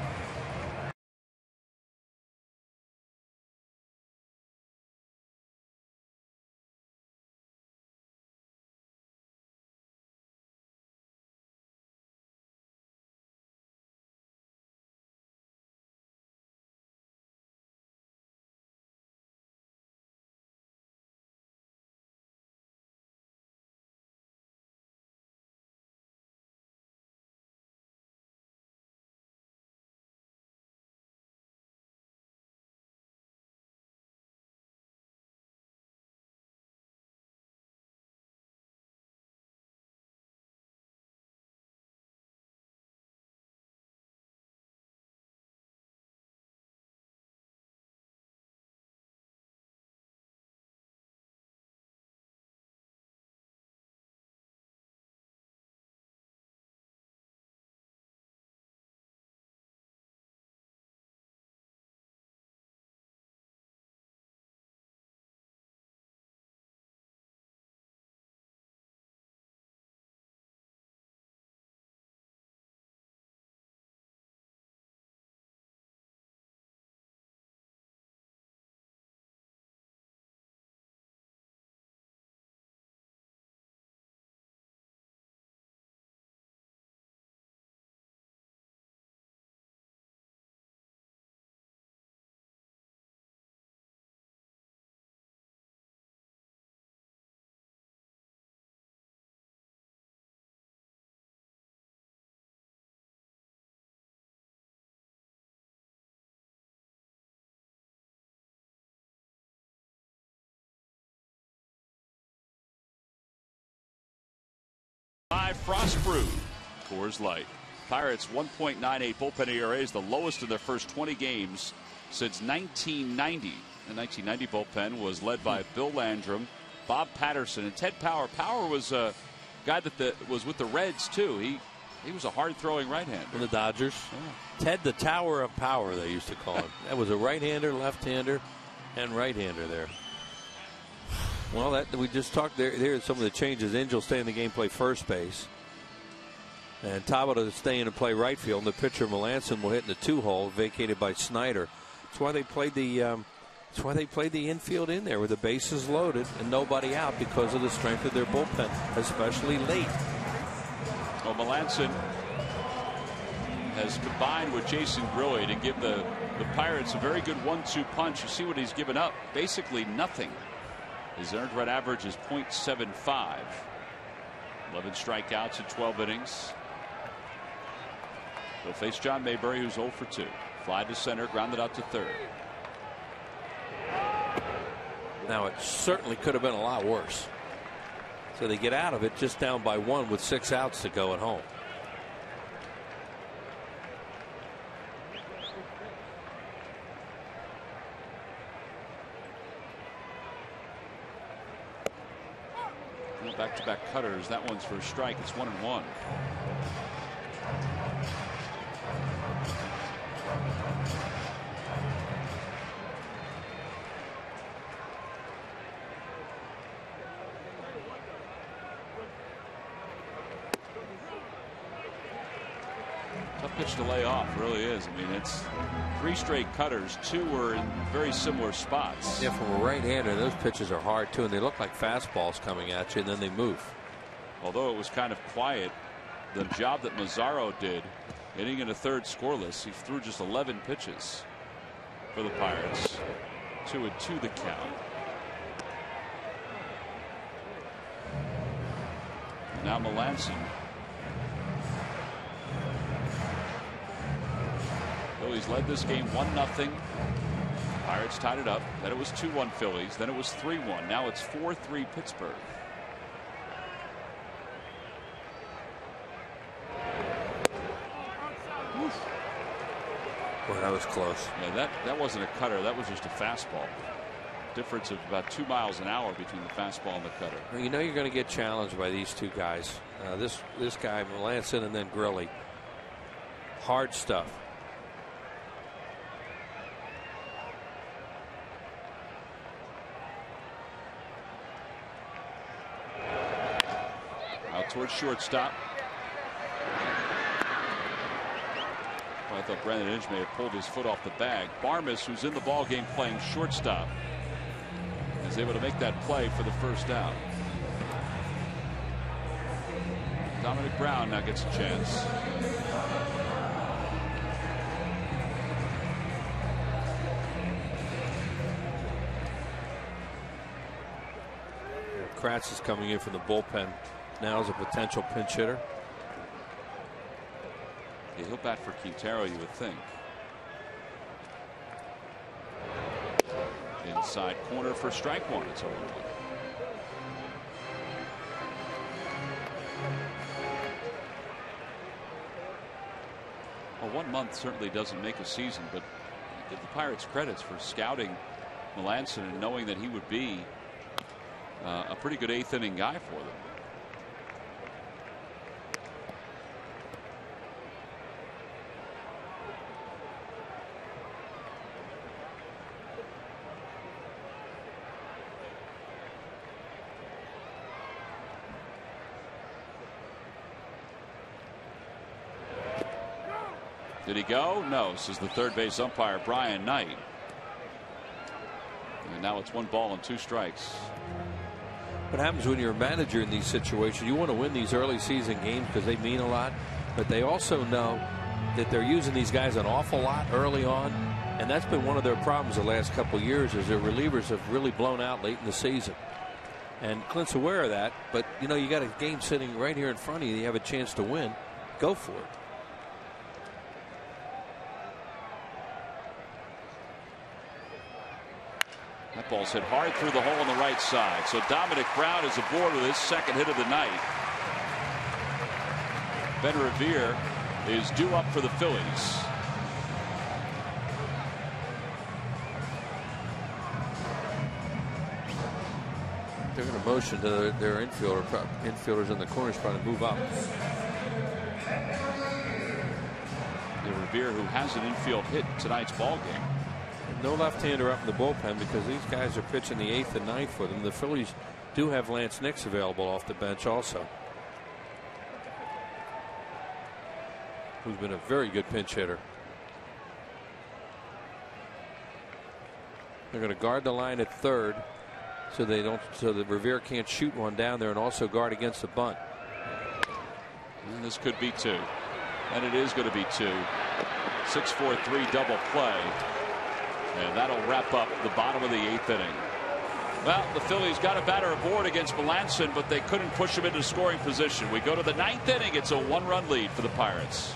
Frost Brew, Coors Light. Pirates 1.98 bullpen ERA is the lowest in their first 20 games since 1990. The 1990 bullpen was led by Bill Landrum, Bob Patterson, and Ted Power. Power was a guy that was with the Reds too. He was a hard-throwing right-hander. For the Dodgers. Yeah. Ted the Tower of Power, they used to call him. That was a right-hander, left-hander, and right-hander there. Well, that we just talked there. Here's some of the changes. Angel stay in the game, play first base. And Tabata stay in and play right field. And the pitcher Melanson will hit in the 2-hole, vacated by Snyder. That's why they played the infield in there with the bases loaded and nobody out because of the strength of their bullpen, especially late. Well, Melanson has combined with Jason Grilly to give the Pirates a very good 1-2 punch. You see what he's given up? Basically nothing. His earned run average is .75. 11 strikeouts in 12 innings. He'll face John Mayberry, who's 0 for 2. Fly to center, grounded out to third. Now, it certainly could have been a lot worse. So they get out of it just down by 1 with 6 outs to go at home. Back-to-back cutters. That one's for a strike. It's 1-1. Tough pitch to lay off, really is. I mean, it's 3 straight cutters. 2 were in very similar spots. Yeah, from a right-hander, those pitches are hard too, and they look like fastballs coming at you, and then they move. Although it was kind of quiet, the job that Mazzaro did, hitting in a third scoreless, he threw just 11 pitches for the Pirates. 2-2 the count. Now Melanson. Phillies led this game 1-0. Pirates tied it up. Then it was 2-1 Phillies. Then it was 3-1. Now it's 4-3 Pittsburgh. Boy, that was close. Yeah, that wasn't a cutter. That was just a fastball. Difference of about 2 miles an hour between the fastball and the cutter. Well, you know you're going to get challenged by these two guys. This guy Melanson and then Grilly. Hard stuff. Out towards shortstop. I thought Brandon Inge may have pulled his foot off the bag. Barmes, who's in the ball game playing shortstop, is able to make that play for the first out. Dominic Brown now gets a chance. Kratz is coming in from the bullpen now as a potential pinch hitter. Yeah, he'll bat for Quintero, you would think. Inside corner for strike 1. It's 0-1. Well, 1 month certainly doesn't make a season, but give the Pirates credits for scouting Melanson and knowing that he would be a pretty good 8th inning guy for them. Did he go? No, says the third base umpire Brian Knight. And now it's 1 ball and 2 strikes. What happens when you're a manager in these situations? You want to win these early season games because they mean a lot, but they also know that they're using these guys an awful lot early on, and that's been one of their problems the last couple of years is their relievers have really blown out late in the season. And Clint's aware of that, but you know you got a game sitting right here in front of you. You have a chance to win. Go for it. That ball's hit hard through the hole on the right side. So Dominic Brown is aboard with his second hit of the night. Ben Revere is due up for the Phillies. They're going to motion to their infielders in the corners trying to move up. Revere, who has an infield hit in tonight's ball game. No left-hander up in the bullpen because these guys are pitching the 8th and 9th for them. The Phillies do have Lance Nix available off the bench also, who's been a very good pinch hitter. They're going to guard the line at third so that Revere can't shoot one down there, and also guard against the bunt. And this could be 2. And it is going to be 2. 6-4-3 double play. And that'll wrap up the bottom of the 8th inning. Well, the Phillies got a batter aboard against Melanson, but they couldn't push him into scoring position. We go to the 9th inning. It's a 1-run lead for the Pirates.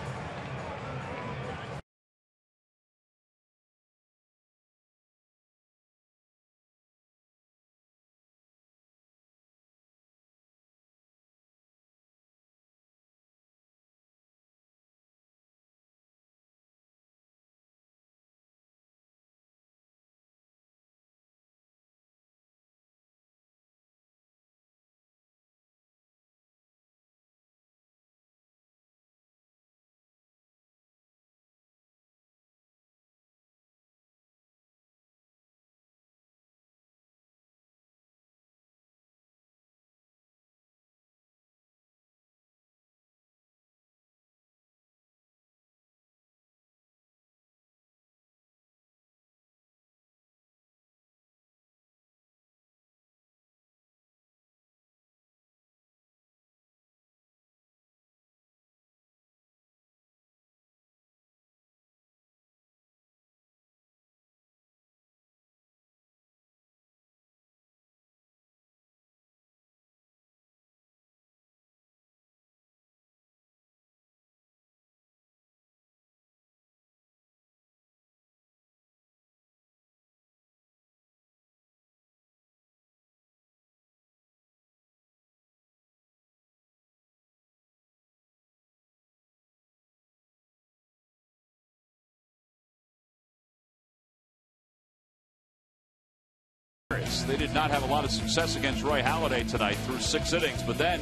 They did not have a lot of success against Roy Halladay tonight through 6 innings, but then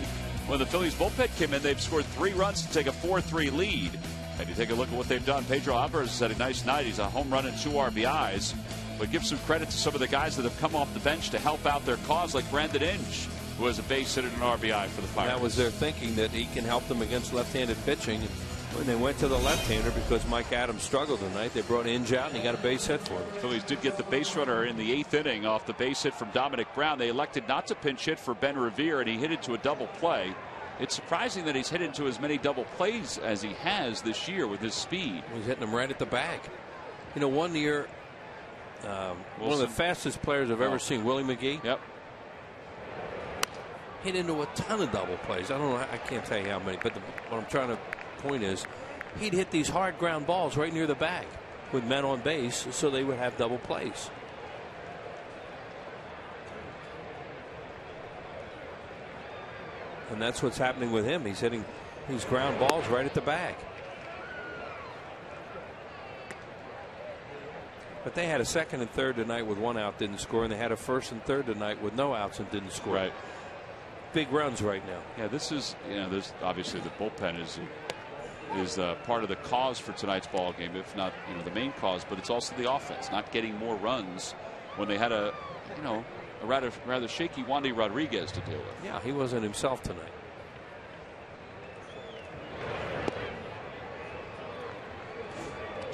when the Phillies bullpen came in, they've scored 3 runs to take a 4-3 lead. And you take a look at what they've done. Pedro Alvarez has had a nice night. He's a home run and 2 RBIs. But give some credit to some of the guys that have come off the bench to help out their cause, like Brandon Inge, who has a base hit and an RBI for the Pirates. That was their thinking, that he can help them against left-handed pitching. When they went to the left-hander, because Mike Adams struggled tonight, they brought Inge out and he got a base hit for him. The Phillies did get the base runner in the 8th inning off the base hit from Dominic Brown. They elected not to pinch hit for Ben Revere, and he hit into a double play. It's surprising that he's hit into as many double plays as he has this year with his speed. He's hitting them right at the bag. You know, one year, one of the fastest players I've ever seen, Willie McGee. Yep. Hit into a ton of double plays. I don't know. I can't tell you how many, but what I'm trying to point is, he'd hit these hard ground balls right near the bag with men on base, so they would have double plays. And that's what's happening with him. He's hitting these ground balls right at the bag. But they had a 2nd and 3rd tonight with 1 out, didn't score, and they had a 1st and 3rd tonight with no outs and didn't score. Right. Big runs right now. Yeah, this is, there's obviously the bullpen is part of the cause for tonight's ball game, if not the main cause, but it's also the offense not getting more runs when they had a rather shaky Wandy Rodriguez to deal with. Yeah, he wasn't himself tonight.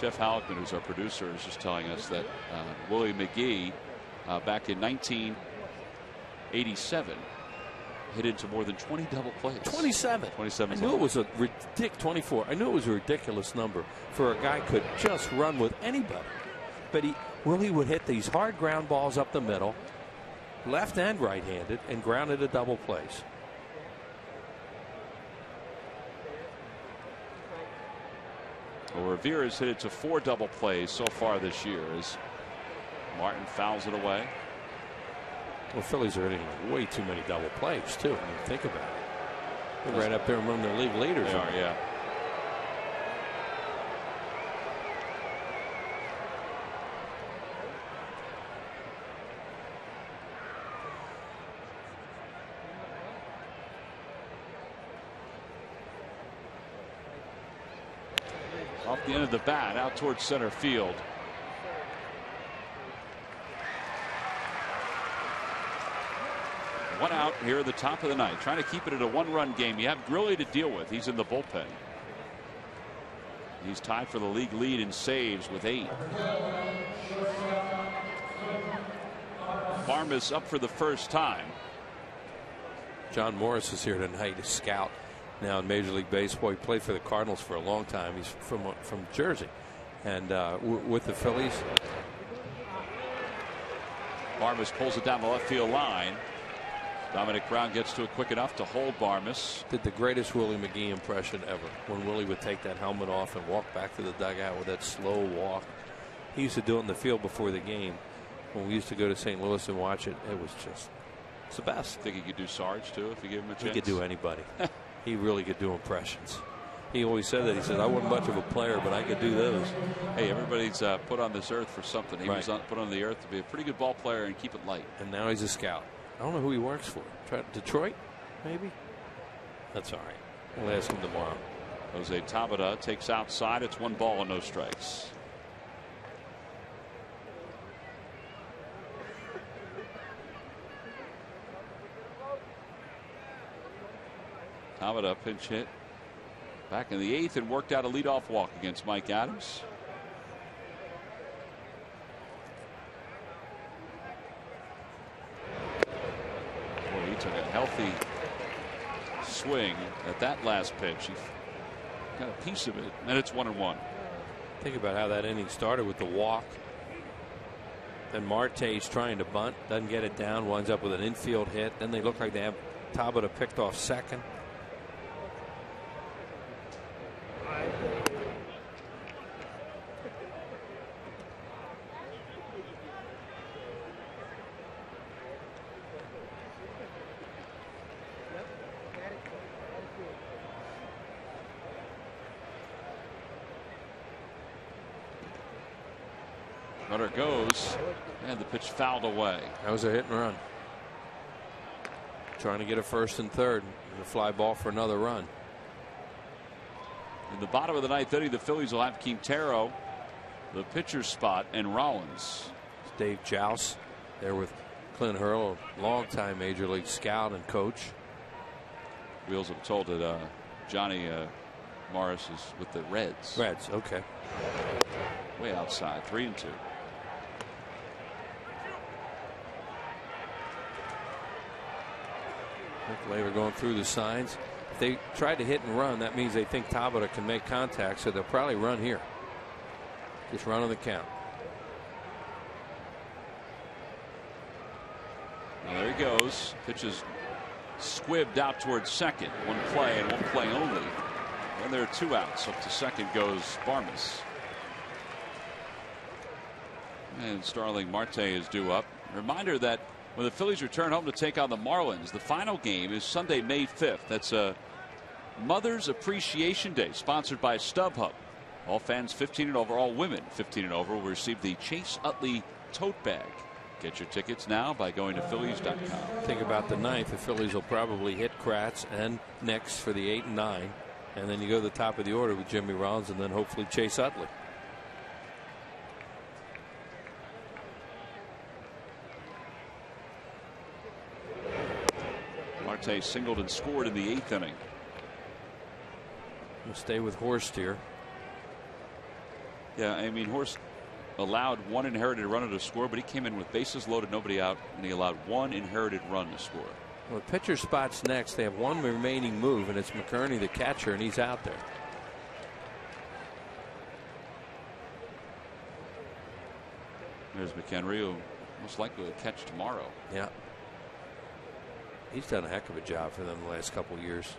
Jeff Halleckman, who's our producer, is just telling us that Willie McGee back in 1987 hit into more than 20 double plays. 27. 27. I knew it was a 24. I knew it was a ridiculous number for a guy who could just run with anybody. But Willie would hit these hard ground balls up the middle, left and right-handed, and grounded a double plays. Well, Revere has hit it to 4 double plays so far this year as Martin fouls it away. Well, Phillies are hitting way too many double plays, too, when you think about it. They're right up there among the league leaders. They are, yeah. Off the end of the bat, out towards center field. One out here at the top of the ninth, trying to keep it at a one-run game. You have Grilly to deal with. He's in the bullpen. He's tied for the league lead in saves with 8. Barmas up for the first time. John Morris is here tonight, a scout now in Major League Baseball. He played for the Cardinals for a long time. He's from Jersey, and with the Phillies. Barmas pulls it down the left field line. Dominic Brown gets to it quick enough to hold Barmas. Did the greatest Willie McGee impression ever, when Willie would take that helmet off and walk back to the dugout with that slow walk. He used to do it in the field before the game. When we used to go to St. Louis and watch it, it was just, it's the best. Think he could do Sarge too if you give him a chance? He could do anybody. He really could do impressions. He always said that. He said, I wasn't much of a player, but I could do those. Hey, everybody's put on this earth for something. He was put on the earth to be a pretty good ball player and keep it light. And now he's a scout. I don't know who he works for. Detroit, maybe? That's all right. We'll ask him tomorrow. Jose Tabata takes outside. It's 1 ball and no strikes. Tabata pinch hit back in the 8th and worked out a leadoff walk against Mike Adams. He took a healthy swing at that last pitch. He got a piece of it, and it's 1-1. Think about how that inning started with the walk. Then Marte's trying to bunt, doesn't get it down, winds up with an infield hit. Then they look like they have Tabata picked off second. Runner goes, and the pitch fouled away. That was a hit and run. Trying to get a first and third, and a fly ball for another run. In the bottom of the 9th inning, the Phillies will have Quintero, the pitcher's spot, and Rollins. Dave Jouse there with Clint Hurl, a longtime Major League scout and coach. Wheels have told that Johnny Morris is with the Reds. Reds, okay. Way outside, 3-2. They were going through the signs. If they try to hit and run, that means they think Tabata can make contact, so they'll probably run here. Just run on the count. Well, there he goes. Pitch is squibbed out towards second. 1 play and 1 play only. And there are 2 outs. Up to second goes Barmas. And Starling Marte is due up. Reminder that when the Phillies return home to take on the Marlins, the final game is Sunday, May 5th. That's a Mother's Appreciation Day, sponsored by StubHub. All fans 15 and over, all women 15 and over, will receive the Chase Utley tote bag. Get your tickets now by going to Phillies.com. Think about the 9th. The Phillies will probably hit Kratz and Nix for the 8 and 9. And then you go to the top of the order with Jimmy Rollins and then hopefully Chase Utley. Marte singled and scored in the 8th inning. We'll stay with Horst here. Yeah, I mean, Horst allowed 1 inherited runner to score, but he came in with bases loaded, nobody out, and he allowed 1 inherited run to score. Well, the pitcher spot's next. They have 1 remaining move, and it's McKerney, the catcher, and he's out there. There's McHenry, who most likely will catch tomorrow. Yeah. He's done a heck of a job for them the last couple years.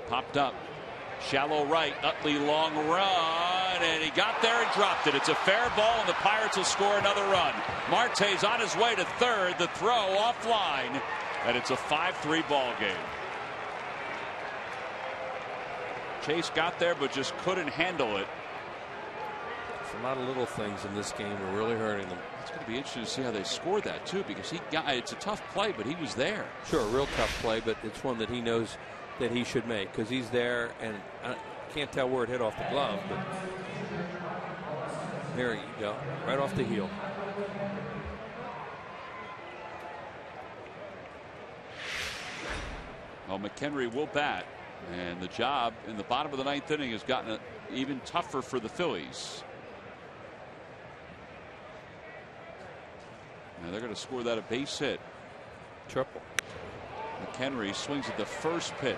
Popped up. Shallow right. Utley long run. And he got there and dropped it. It's a fair ball, and the Pirates will score another run. Marte's on his way to third. The throw offline. And it's a 5-3 ball game. Chase got there, but just couldn't handle it. There's a lot of little things in this game are really hurting them. It's going to be interesting to see how they score that too, because it's a tough play, but he was there. Sure, a real tough play, but it's one that he knows that he should make because he's there, and I can't tell where it hit off the glove, but there you go, right off the heel. Well, McHenry will bat, and the job in the bottom of the 9th inning has gotten even tougher for the Phillies. Now they're going to score that a base hit. Triple. McHenry swings at the first pitch.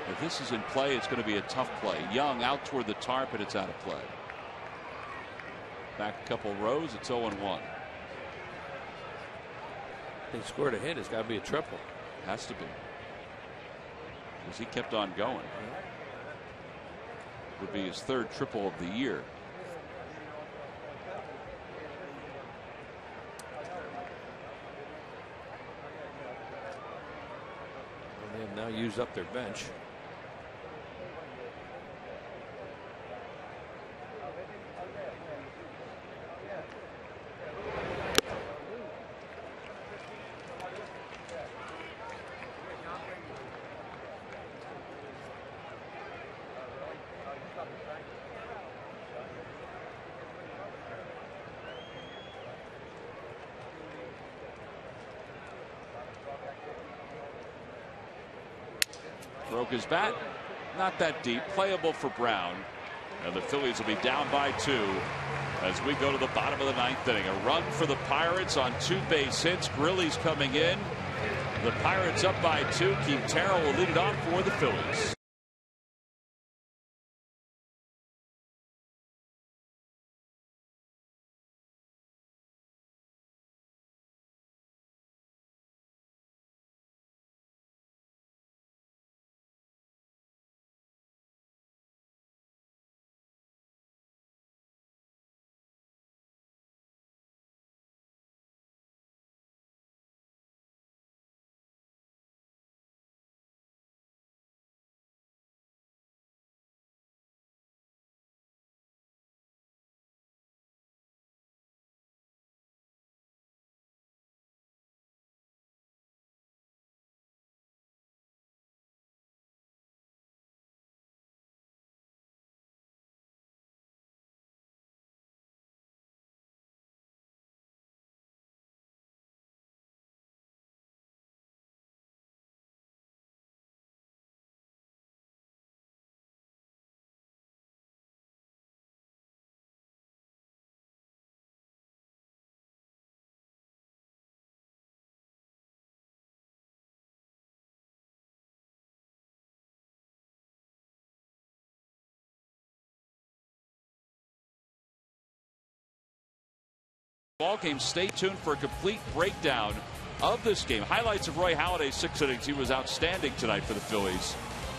If this is in play, it's going to be a tough play. Young out toward the tarp, and it's out of play. Back a couple rows, it's 0-1. He scored a hit. It's got to be a triple. Has to be, because he kept on going. Would be his 3rd triple of the year. And they have now used up their bench. Broke his bat. Not that deep. Playable for Brown. And the Phillies will be down by 2 as we go to the bottom of the 9th inning. A run for the Pirates on 2 base hits. Grilly's coming in. The Pirates up by 2. Quintero will lead it off for the Phillies. Ball game. Stay tuned for a complete breakdown of this game. Highlights of Roy Halladay's 6 innings. He was outstanding tonight for the Phillies.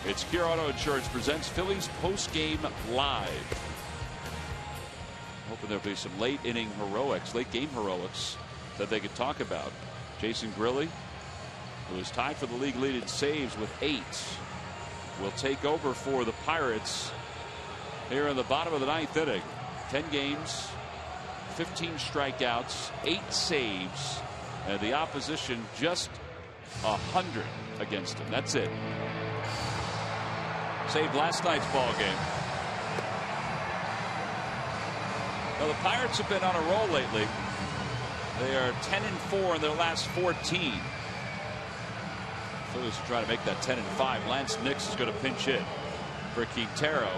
It's Kier Auto Insurance presents Phillies Post Game Live. Hoping there'll be some late inning heroics, late game heroics that they could talk about. Jason Grilly, who is tied for the league lead in saves with 8, will take over for the Pirates here in the bottom of the 9th inning. 10 games. 15 strikeouts, 8 saves, and the opposition just 100 against him. That's it. Saved last night's ball game. Now the Pirates have been on a roll lately. They are 10-4 in their last 14. Phillies are trying to make that 10-5. Lance Nix is going to pinch hit for Quintero.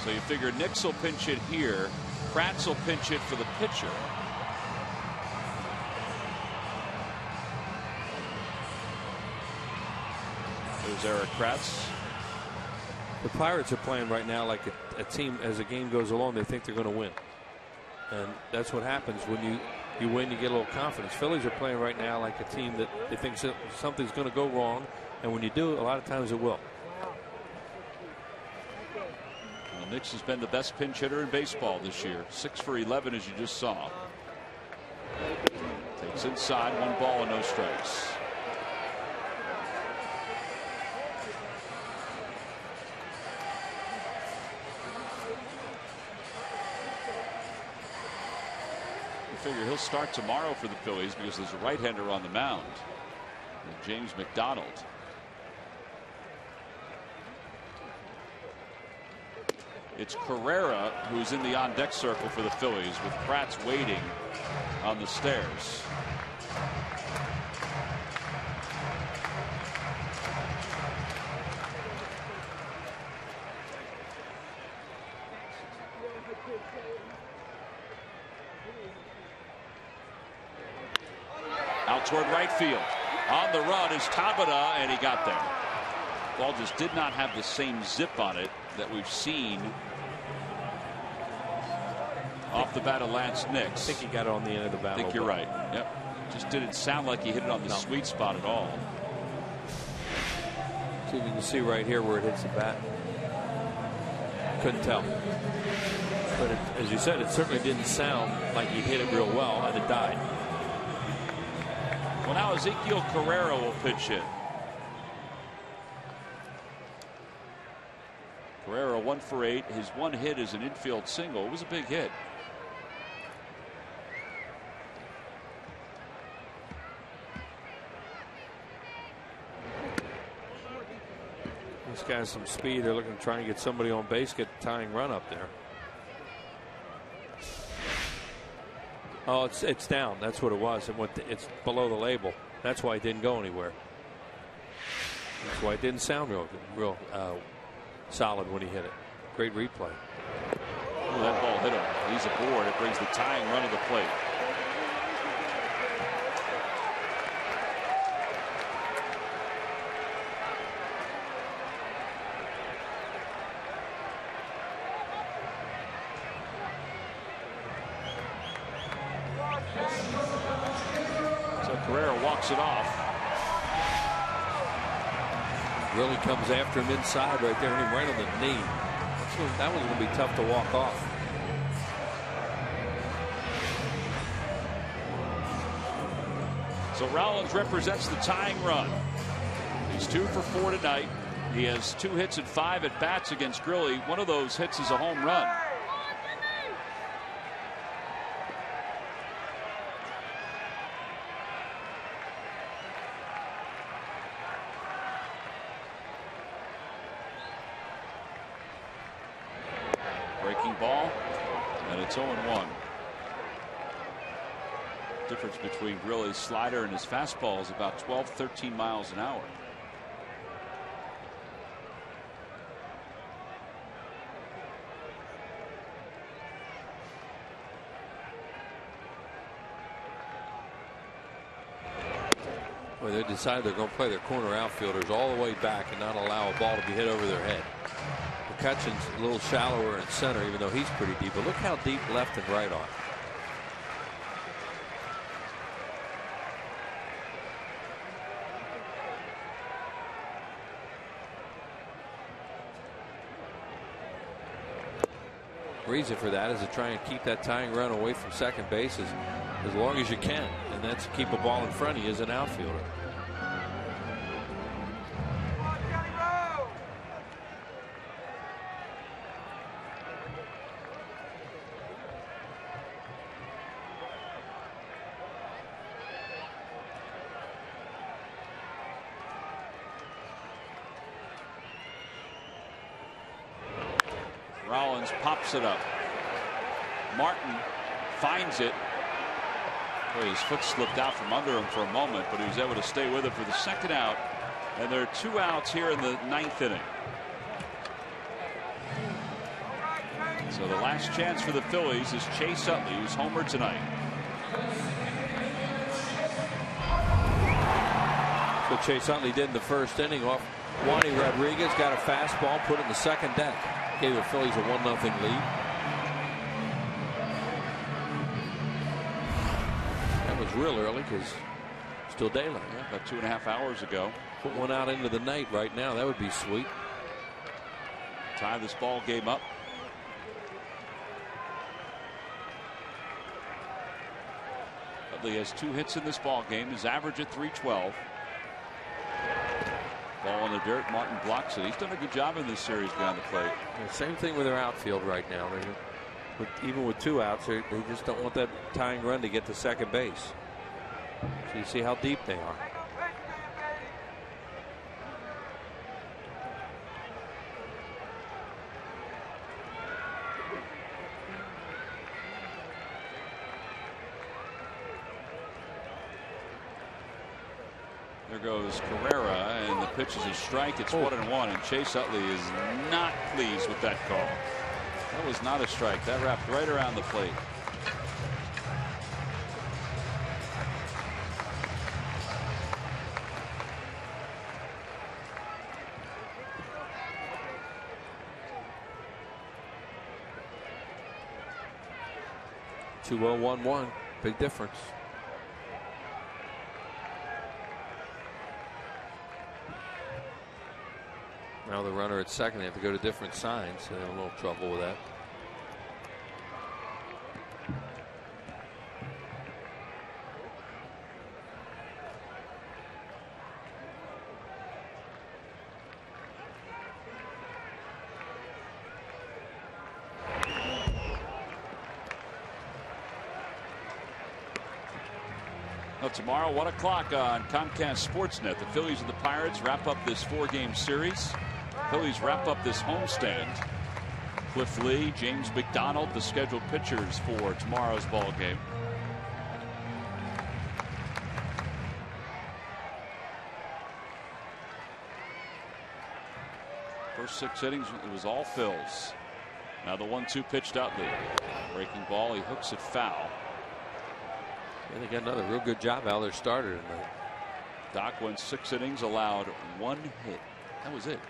So you figure Nix will pinch hit here. Kratz will pinch hit for the pitcher. There's Eric Kratz. The Pirates are playing right now like a team. As the game goes along, they think they're going to win, and that's what happens when you win. You get a little confidence. Phillies are playing right now like a team that they think something's going to go wrong, and when you do, a lot of times it will. Nix has been the best pinch hitter in baseball this year. 6 for 11, as you just saw. Takes It's inside, 1 ball and no strikes. Figure he'll start tomorrow for the Phillies because there's a right-hander on the mound, James McDonald. It's Carrera who's in the on-deck circle for the Phillies, with Kratz waiting on the stairs. Out toward right field. On the run is Tabata, and he got there. Ball just did not have the same zip on it that we've seen off the bat of Lance Nix. I think he got it on the end of the bat. I think you're right. Yep. Just didn't sound like he hit it on the sweet spot at all. So you can see right here where it hits the bat. Couldn't tell. But as you said, it certainly didn't sound like he hit it real well, and it died. Well, now Ezekiel Carrera will pitch in. Carrera 1 for 8. His 1 hit is an infield single. It was a big hit. This guy has some speed. They're looking to try and get somebody on base, get the tying run up there. Oh, it's down. That's what it was. It's below the label. That's why it didn't go anywhere. That's why it didn't sound real solid when he hit it. Great replay. Oh, that ball hit him. He's aboard. It brings the tying run to the plate. Carrera walks it off. Really comes after him inside right there, and right on the knee. That one's going to be tough to walk off. So Rollins represents the tying run. He's 2 for 4 tonight. He has 2 hits and 5 at bats against Grilly. One of those hits is a home run. Ball, and it's 0-1. Difference between Grilly's slider and his fastball is about 12-13 miles an hour. Well, they decide they're going to play their corner outfielders all the way back and not allow a ball to be hit over their head. McCutcheon's a little shallower in center, even though he's pretty deep. But look how deep left and right are. Reason for that is to try and keep that tying run away from second base as long as you can, and that's to keep a ball in front of you as an outfielder. Rollins pops it up. Martin finds it. Boy, his foot slipped out from under him for a moment, but he was able to stay with it for the second out. And there are 2 outs here in the 9th inning. So the last chance for the Phillies is Chase Utley, who's homered tonight. So Chase Utley did in the first inning off Juan Rodriguez, got a fastball, put it in the second deck. Gave the Phillies a 1-0 lead. That was real early because still daylight. Yeah, about 2.5 hours ago. Put one out into the night right now. That would be sweet. Tie this ball game up. Utley has 2 hits in this ball game. His average at .312. Ball in the dirt. Martin blocks it. He's done a good job in this series behind the plate. Yeah, same thing with their outfield right now. Even with 2 outs, they just don't want that tying run to get to second base. So you see how deep they are. There goes Carrera, and the pitch is a strike. It's 1-1, and Chase Utley is not pleased with that call. That was not a strike. That wrapped right around the plate. .2011, big difference. Now the runner at second, they have to go to different signs, so they have a little trouble with that. Well, tomorrow, 1 o'clock on Comcast Sportsnet. The Phillies and the Pirates wrap up this 4-game series. Phillies wrap up this homestand. Cliff Lee, James McDonald, the scheduled pitchers for tomorrow's ball game. First 6 innings, it was all Phils. Now the 1-2 pitch to Utley. Breaking ball, he hooks it foul. Yeah, they got another real good job out of their starter tonight. Doc went 6 innings, allowed 1 hit. That was it.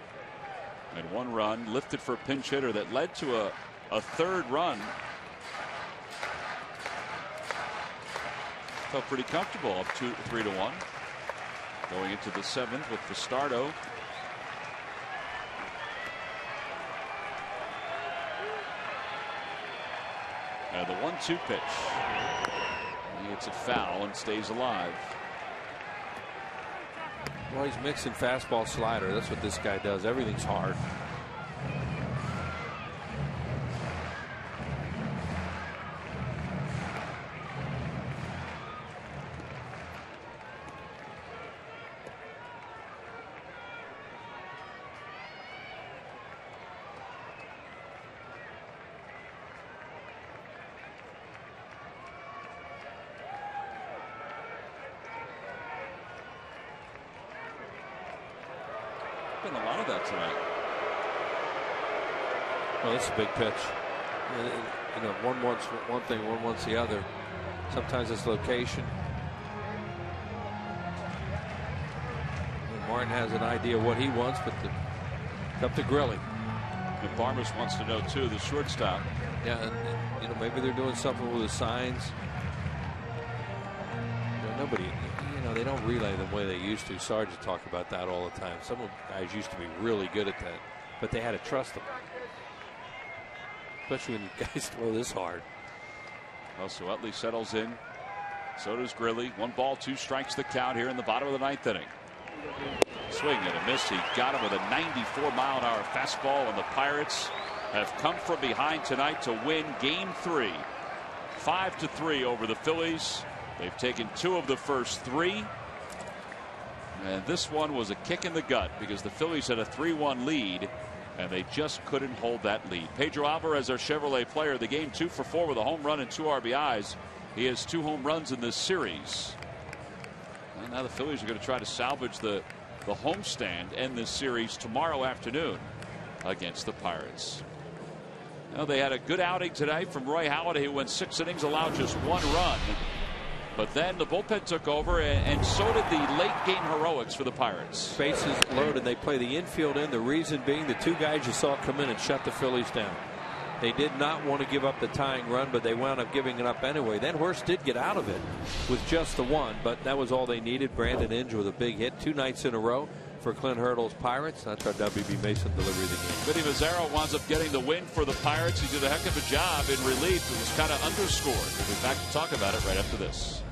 And 1 run, lifted for a pinch hitter that led to a 3rd run. Felt pretty comfortable up 3-1. Going into the 7th with Fastardo. And the 1-2 pitch. He hits it foul and stays alive. Well, he's mixing fastball slider. That's what this guy does. Everything's hard. Been a lot of that tonight. Well, that's a big pitch. You know, one wants one thing, one wants the other. Sometimes it's location. And Martin has an idea of what he wants, but it's up to Grilly. And Barmes wants to know too, the shortstop. Yeah, and you know, maybe they're doing something with the signs. You know, nobody, you know, they don't relay the way they used to. Sarge talk about that all the time. Some of the guys used to be really good at that, but they had to trust them. Especially when you guys throw this hard. Well, so Utley settles in. So does Grilly. 1 ball, 2 strikes the count here in the bottom of the 9th inning. Swing and a miss. He got him with a 94-mile-an-hour fastball, and the Pirates have come from behind tonight to win Game 3. 5-3 over the Phillies. They've taken 2 of the first 3. And this one was a kick in the gut because the Phillies had a 3-1 lead, and they just couldn't hold that lead. Pedro Alvarez, our Chevrolet player of the game, 2 for 4 with a home run and 2 RBIs. He has 2 home runs in this series. And now the Phillies are going to try to salvage the homestand and this series tomorrow afternoon against the Pirates. Now, they had a good outing tonight from Roy Halladay, who went 6 innings, allowed just 1 run. But then the bullpen took over, and so did the late game heroics for the Pirates. Bases loaded. They play the infield in. The reason being the 2 guys you saw come in and shut the Phillies down. They did not want to give up the tying run, but they wound up giving it up anyway. Then Hurst did get out of it with just the 1, but that was all they needed. Brandon Inge with a big hit 2 nights in a row for Clint Hurdle's Pirates. That's our WB Mason delivery of the game. Vinny Mazzaro winds up getting the win for the Pirates. He did a heck of a job in relief. It was kind of underscored. We'll be back to talk about it right after this.